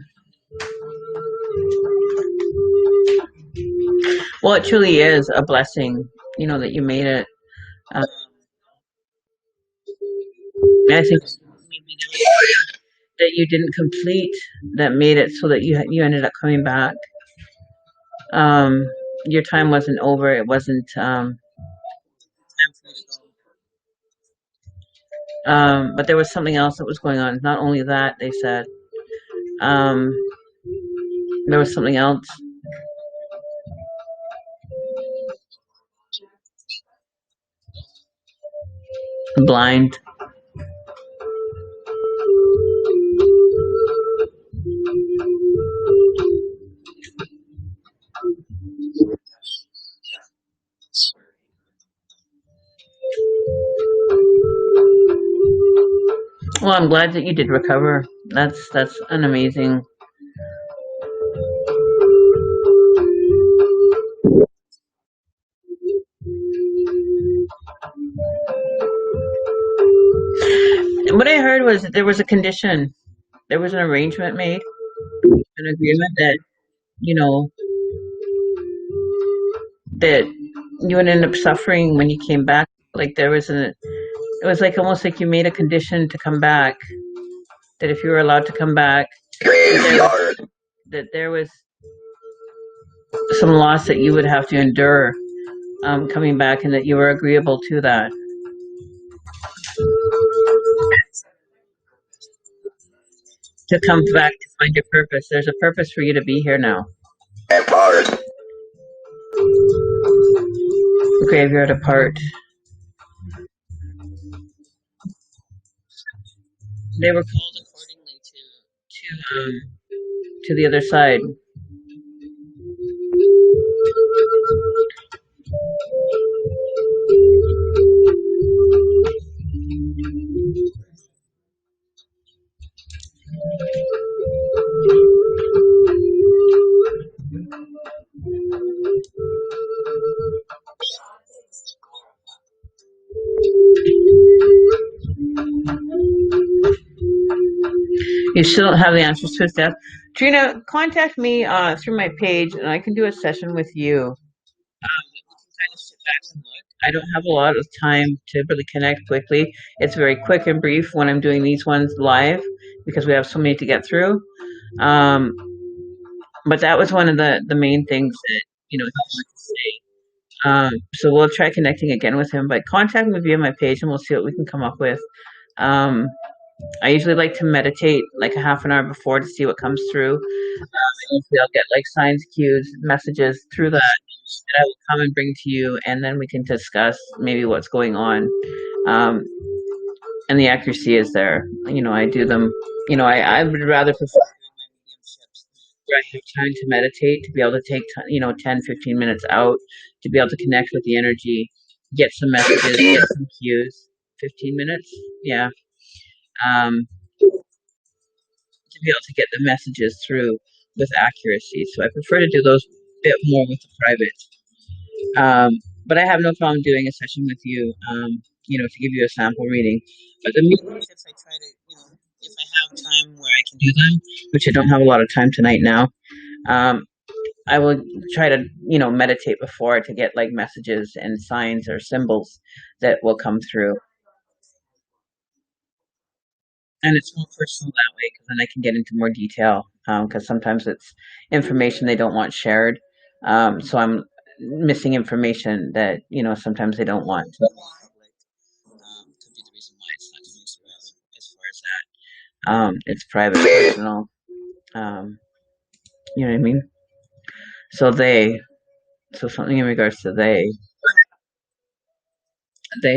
Well, it truly is a blessing, that you made it. I think that you didn't complete that made it so that you ended up coming back. Your time wasn't over. It wasn't. But there was something else that was going on. Not only that, they said. There was something else. Blind. Well, I'm glad that you did recover. That's an amazing. What I heard was that there was a condition. There was an arrangement made, an agreement that, that you would end up suffering when you came back. Like it was like almost like you made a condition to come back. That if you were allowed to come back, that there was some loss that you would have to endure coming back, and that you were agreeable to that. To come back to find your purpose. There's a purpose for you to be here now. Graveyard apart. They were called accordingly to the other side. You still don't have the answers to his death. Trina, contact me through my page, and I can do a session with you. Kind of sit back and look. I don't have a lot of time to really connect quickly. It's very quick and brief when I'm doing these ones live because we have so many to get through. Um, but that was one of the main things that he wanted to say. So we'll try connecting again with him, but contact me via my page and we'll see what we can come up with. Um, I usually like to meditate like a half an hour before to see what comes through. Usually I'll get like signs, cues, messages through that I will come and bring to you, and then we can discuss maybe what's going on. Um, and the accuracy is there. I do them. I would rather prefer where I have time to meditate, to be able to take 10, 15 minutes out, to be able to connect with the energy, get some messages, get some cues. 15 minutes, yeah. Um, to be able to get the messages through with accuracy. So I prefer to do those a bit more with the private. But I have no problem doing a session with you, to give you a sample reading. But the mediumships, I try to, if I have time where I can do them, which I don't have a lot of time tonight now, I will try to, meditate before to get like messages and signs or symbols that will come through. And it's more personal that way because then I can get into more detail because sometimes it's information they don't want shared. So I'm missing information that, sometimes they don't want to. Could be the reason why it's not coming through as far as that. It's private, personal. Um, you know what I mean? So so something in regards to they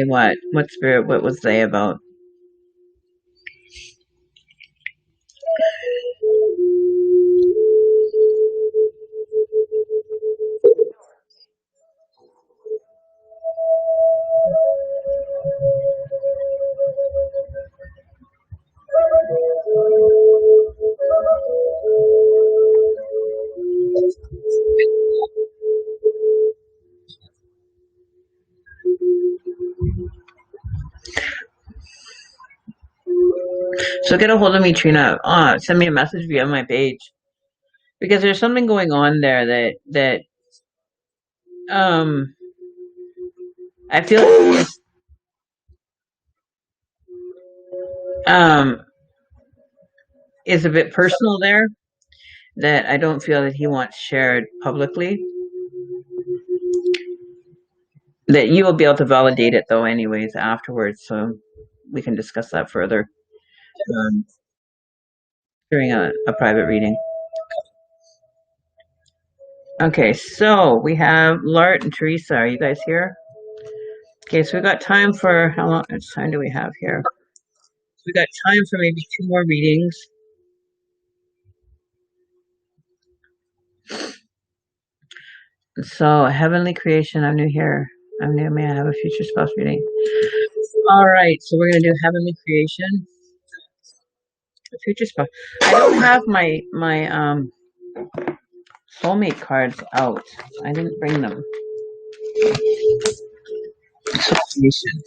what? What spirit? What was they about? So get a hold of me, Trina. Send me a message via my page because there's something going on there that um I feel um is a bit personal there that I don't feel that he wants shared publicly. That you will be able to validate it though, anyways, afterwards, so we can discuss that further um, during a private reading. Okay, so we have Lart and Teresa. Are you guys here? Okay, so we got time for how long? How much time do we have here? We got time for maybe 2 more readings. So, heavenly creation, I'm new here. I'm new. May I have a future spouse reading? All right, so we're gonna do heavenly creation. A future spouse. I don't have my soulmate cards out. I didn't bring them. Creation.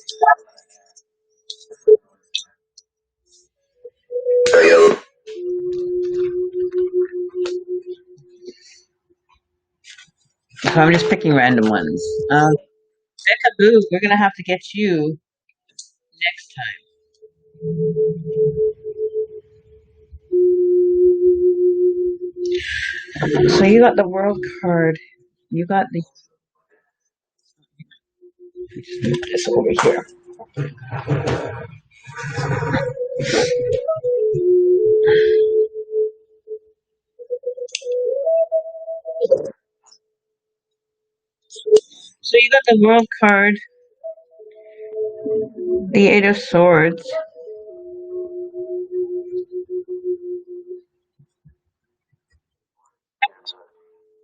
So I'm just picking random ones. Boo, we're gonna have to get you next time. So you got the world card. You got the. Just move this over here. So you got the world card, the 8 of Swords,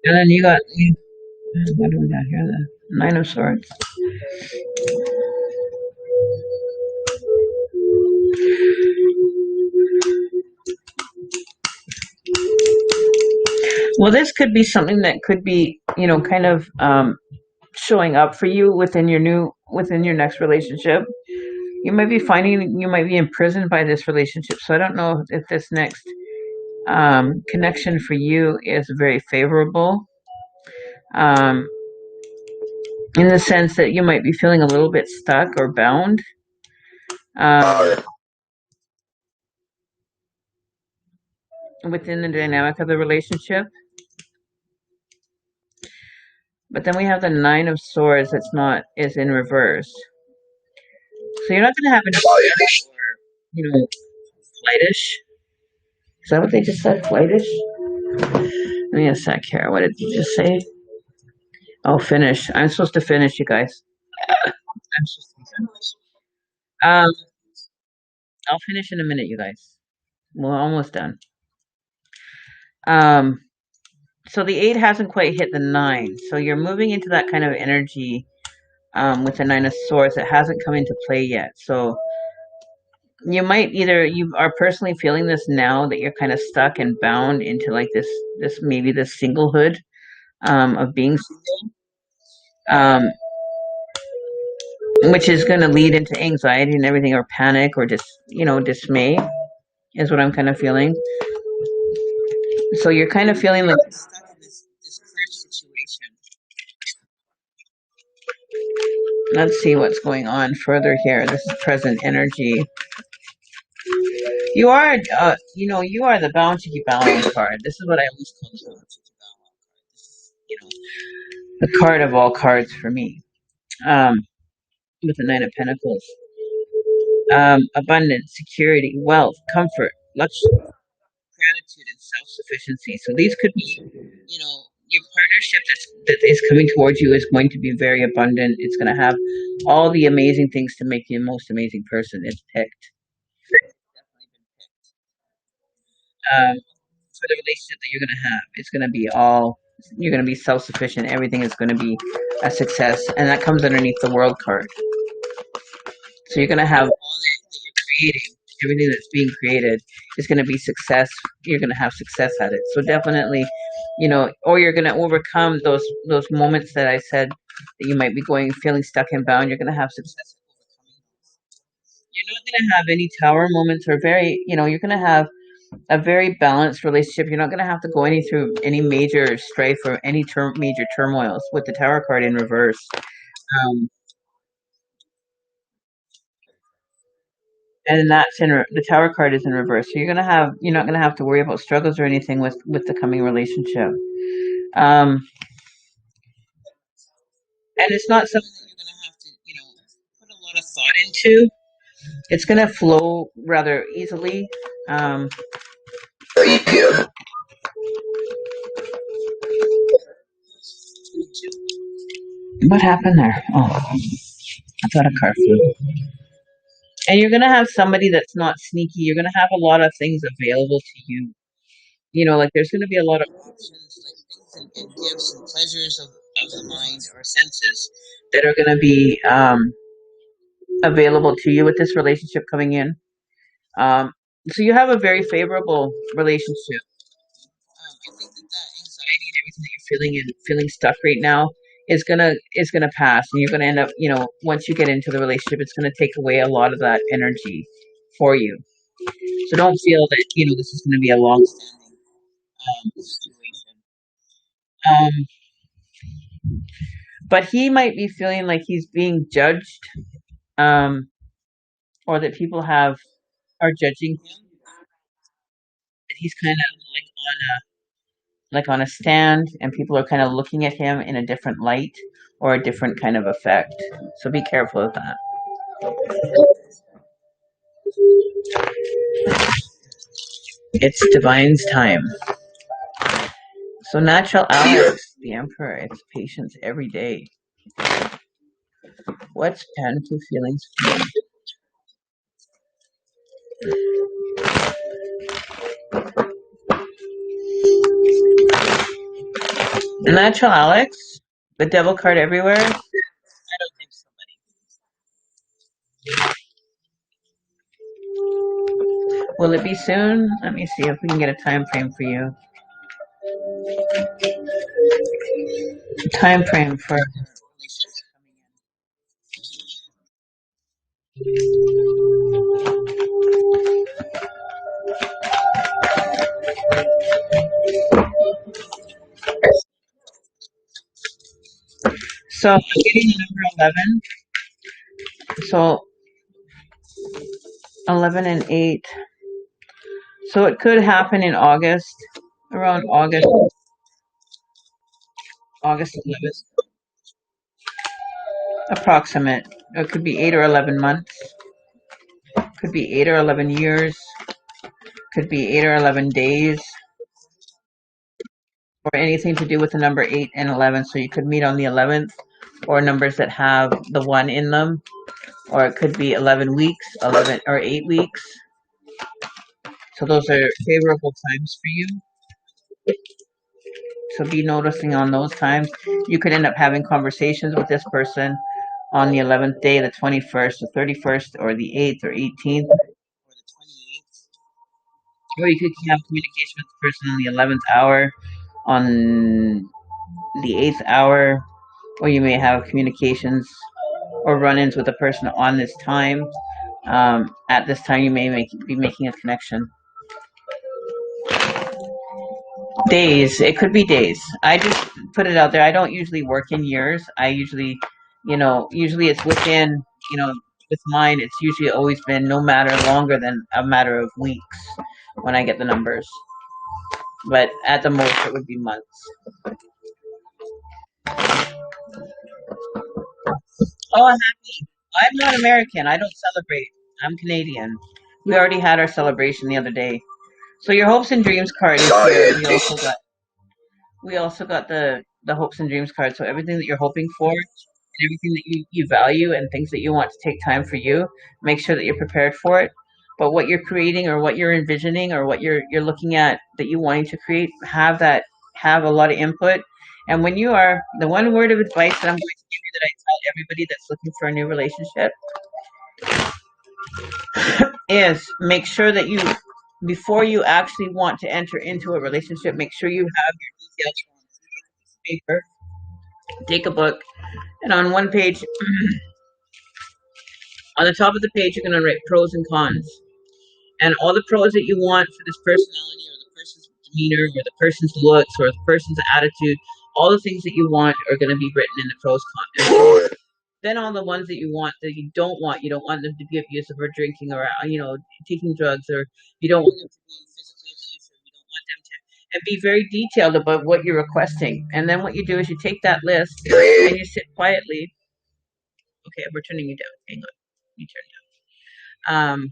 and then you got what do we got here? The 9 of Swords. Well, this could be something that could be, kind of showing up for you within your next relationship. You might be finding you might be imprisoned by this relationship. So I don't know if this next connection for you is very favorable. Um, in the sense that you might be feeling a little bit stuck or bound. Within the dynamic of the relationship. But then we have the Nine of Swords is in reverse. So you're not going to have any, flightish. Is that what they just said? Flightish? Give me a sec here. What did you just say? Oh, finish. I'm supposed to finish, you guys. I'm supposed to finish. Um, I'll finish in a minute, you guys. We're almost done. Um, so the 8 hasn't quite hit the 9. So you're moving into that kind of energy with the Nine of Swords. It hasn't come into play yet. So you might you are personally feeling this now that you're kind of stuck and bound into like this maybe this singlehood of being single, which is going to lead into anxiety and everything, or panic, or just dismay is what I'm kind of feeling. So you're kind of feeling like stuck in this current situation. Let's see what's going on further here. This is present energy. You are, you are the Bounty Balance card. This is what I always call the Bounty Balance card. This is, the card of all cards for me. With the Nine of Pentacles. Abundance, security, wealth, comfort, luxury, gratitude, and self-sufficiency. So these could be, your partnership that is coming towards you is going to be very abundant. It's going to have all the amazing things to make you the most amazing person. It's picked. For the relationship that you're going to have, it's going to be you're going to be self-sufficient. Everything is going to be a success. And that comes underneath the World card. So you're going to have all that you're creating, everything that's being created is going to be success. You're going to have success at it. So definitely, or you're going to overcome those moments that I said that you might be feeling stuck and bound. You're going to have success. You're not going to have any tower moments, or you're going to have a very balanced relationship. You're not going to have to go through any major strife or any major turmoils with the Tower card in reverse. And the Tower card is in reverse. So you're not gonna have to worry about struggles or anything with the coming relationship. And it's not something that you're gonna have to put a lot of thought into. It's gonna flow rather easily. What happened there? Oh, I thought a car flew. And you're gonna have somebody that's not sneaky. You're gonna have a lot of things available to you. Like there's gonna be a lot of options, like things and gifts and pleasures of the mind or senses that are gonna be available to you with this relationship coming in. So you have a very favorable relationship. I think that anxiety and everything that you're feeling stuck right now is gonna pass, and you're gonna end up, once you get into the relationship, it's gonna take away a lot of that energy for you. So don't feel that this is gonna be a long-standing situation. Um, but he might be feeling like he's being judged, um, or that people are judging him. He's kind of like on a stand, and people are kind of looking at him in a different light or a different kind of effect. So be careful of that. It's Divine's time. So natural Alex, the Emperor, it's patience every day. What's painful feelings for you? Natural Alex, the Devil card everywhere. I don't think somebody. Will it be soon? Let me see if we can get a time frame for you. Time frame for So I'm getting the number 11. So 11 and 8. So it could happen in August, around August 11th, approximate. It could be 8 or 11 months, could be 8 or 11 years, could be 8 or 11 days, or anything to do with the number 8 and 11. So you could meet on the 11th, or numbers that have the 1 in them, or it could be 11 weeks, 11 or 8 weeks. So those are favorable times for you. So be noticing on those times. You could end up having conversations with this person on the 11th day, the 21st, the 31st, or the 8th or 18th, or the 28th. Or you could have communication with the person on the 11th hour, on the 8th hour, or you may have communications or run-ins with a person on this time. At this time, you may be making a connection. Days. It could be days. I just put it out there. I don't usually work in years. I usually, usually it's within, with mine, it's usually always been no matter longer than a matter of weeks when I get the numbers. But at the most, it would be months. Oh, I'm not American. I don't celebrate. I'm Canadian. We already had our celebration the other day. So your hopes and dreams card is here. We also got the hopes and dreams card. So everything that you're hoping for, and everything that you value, and things that you want to take time for you, make sure that you're prepared for it. But what you're creating, or what you're envisioning, or what you're looking at that you wanting to create, have a lot of input. And when you are, the one word of advice that I'm going to give you, that I tell everybody that's looking for a new relationship, is make sure that you, before you actually want to enter into a relationship, make sure you have your details on paper. Take a book, and on one page, on the top of the page, you're going to write pros and cons, and all the pros that you want for this personality, or the person's demeanor, or the person's looks, or the person's attitude. All the things that you want are going to be written in the pros cons. Then all the ones that you don't want them to be abusive or drinking, or taking drugs, or you don't want them to be physically abusive. You don't want them to, and be very detailed about what you're requesting. And then what you do is you take that list and you sit quietly. Okay, we're turning you down. Hang on, you turn down. And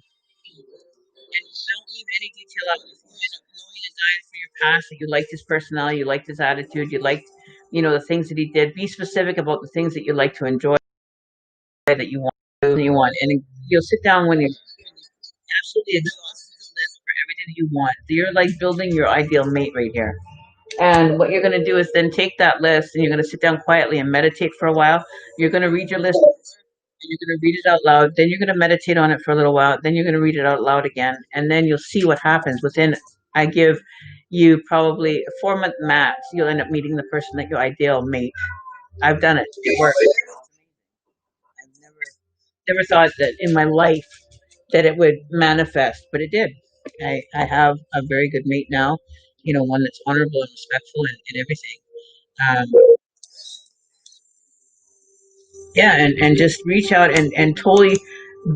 don't leave any detail out. If you end up knowing a guy for your past, that you liked his personality, you liked his attitude, you liked, the things that he did. Be specific about the things that you like to enjoy, that you want, and you'll sit down when you're absolutely exhausted the list for everything that you want. You're like building your ideal mate right here. And what you're going to do is then take that list, and you're going to sit down quietly and meditate for a while. You're going to read your list, and you're going to read it out loud. Then you're going to meditate on it for a little while. Then you're going to read it out loud again. And then you'll see what happens. I give you probably a 4-month max, you'll end up meeting the person that your ideal mate. I've done it. It works. I've never thought that in my life that it would manifest, but it did. I have a very good mate now, one that's honorable and respectful, and everything. Um, yeah, and just reach out, and totally,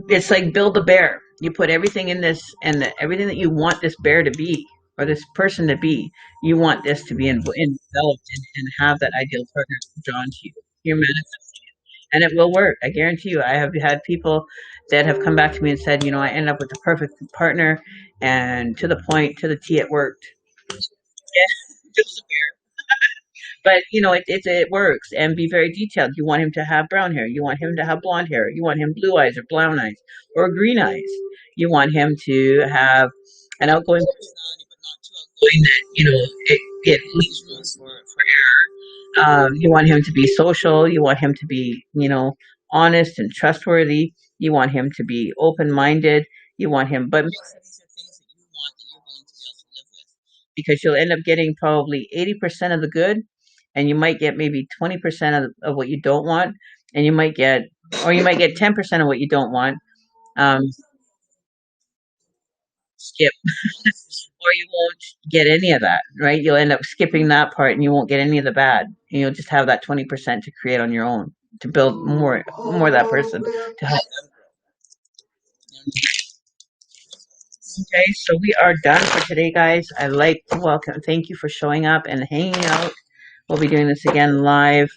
it's like build a bear. You put everything in this, and everything that you want this bear to be, or this person to be, you want this to be enveloped, and have that ideal partner drawn to you. You're manifesting it, and it will work. I guarantee you. I have had people that have come back to me and said, I ended up with the perfect partner, and to the point, to the T, it worked. Yeah, just a bear. But it works, and be very detailed. You want him to have brown hair. You want him to have blonde hair. You want him blue eyes or brown eyes or green eyes. You want him to have an outgoing personality, but not too outgoing that it leaves room for error. You want him to be social. You want him to be honest and trustworthy. You want him to be open minded. You want him, but make sure these are things that you want, that you're willing to be able to live with, because you'll end up getting probably 80% of the good, and you might get maybe 20% of what you don't want, and you might get 10% of what you don't want. Um, skip, or you won't get any of that, right? You'll end up skipping that part and you won't get any of the bad. And you'll just have that 20% to create on your own, to build more that person to help. Okay, so we are done for today, guys. I like to welcome, thank you for showing up and hanging out. We'll be doing this again live.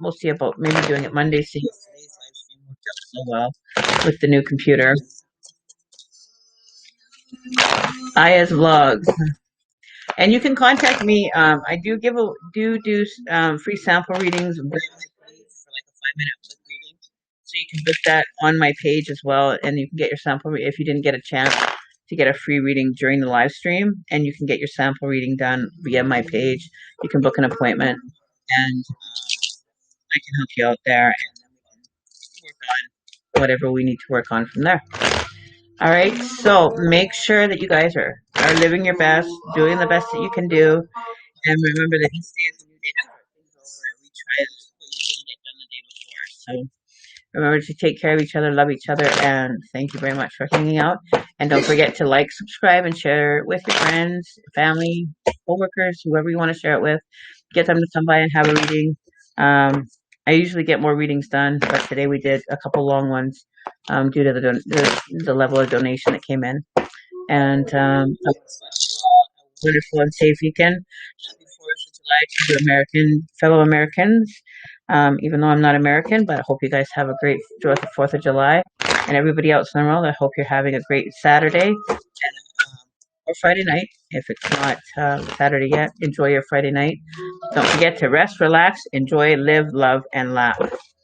We'll see about maybe doing it Monday. See if today's live stream worked out so well with the new computer. Aya's vlogs. And you can contact me. I do do free sample readings for like a 5 minute book reading, so you can book that on my page as well, and you can get your sample if you didn't get a chance to get a free reading during the live stream, and you can get your sample reading done via my page. You can book an appointment, and I can help you out there, and then we can work on whatever we need to work on from there. All right, so make sure that you guys are living your best, doing the best that you can do. And remember that each day is a new day to start things over, and we try what you didn't get done the day before. So remember to take care of each other, love each other, and thank you very much for hanging out. And don't forget to like, subscribe, and share it with your friends, family, coworkers, whoever you want to share it with. Get them to come by and have a reading. I usually get more readings done, but today we did a couple long ones due to the level of donation that came in. And wonderful and safe weekend. Happy 4th of July to the fellow Americans. Even though I'm not American, but I hope you guys have a great 4th of July. And everybody else in the world, I hope you're having a great Saturday or Friday night. If it's not Saturday yet, enjoy your Friday night. Don't forget to rest, relax, enjoy, live, love, and laugh.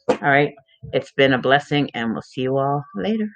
All right. It's been a blessing, and we'll see you all later.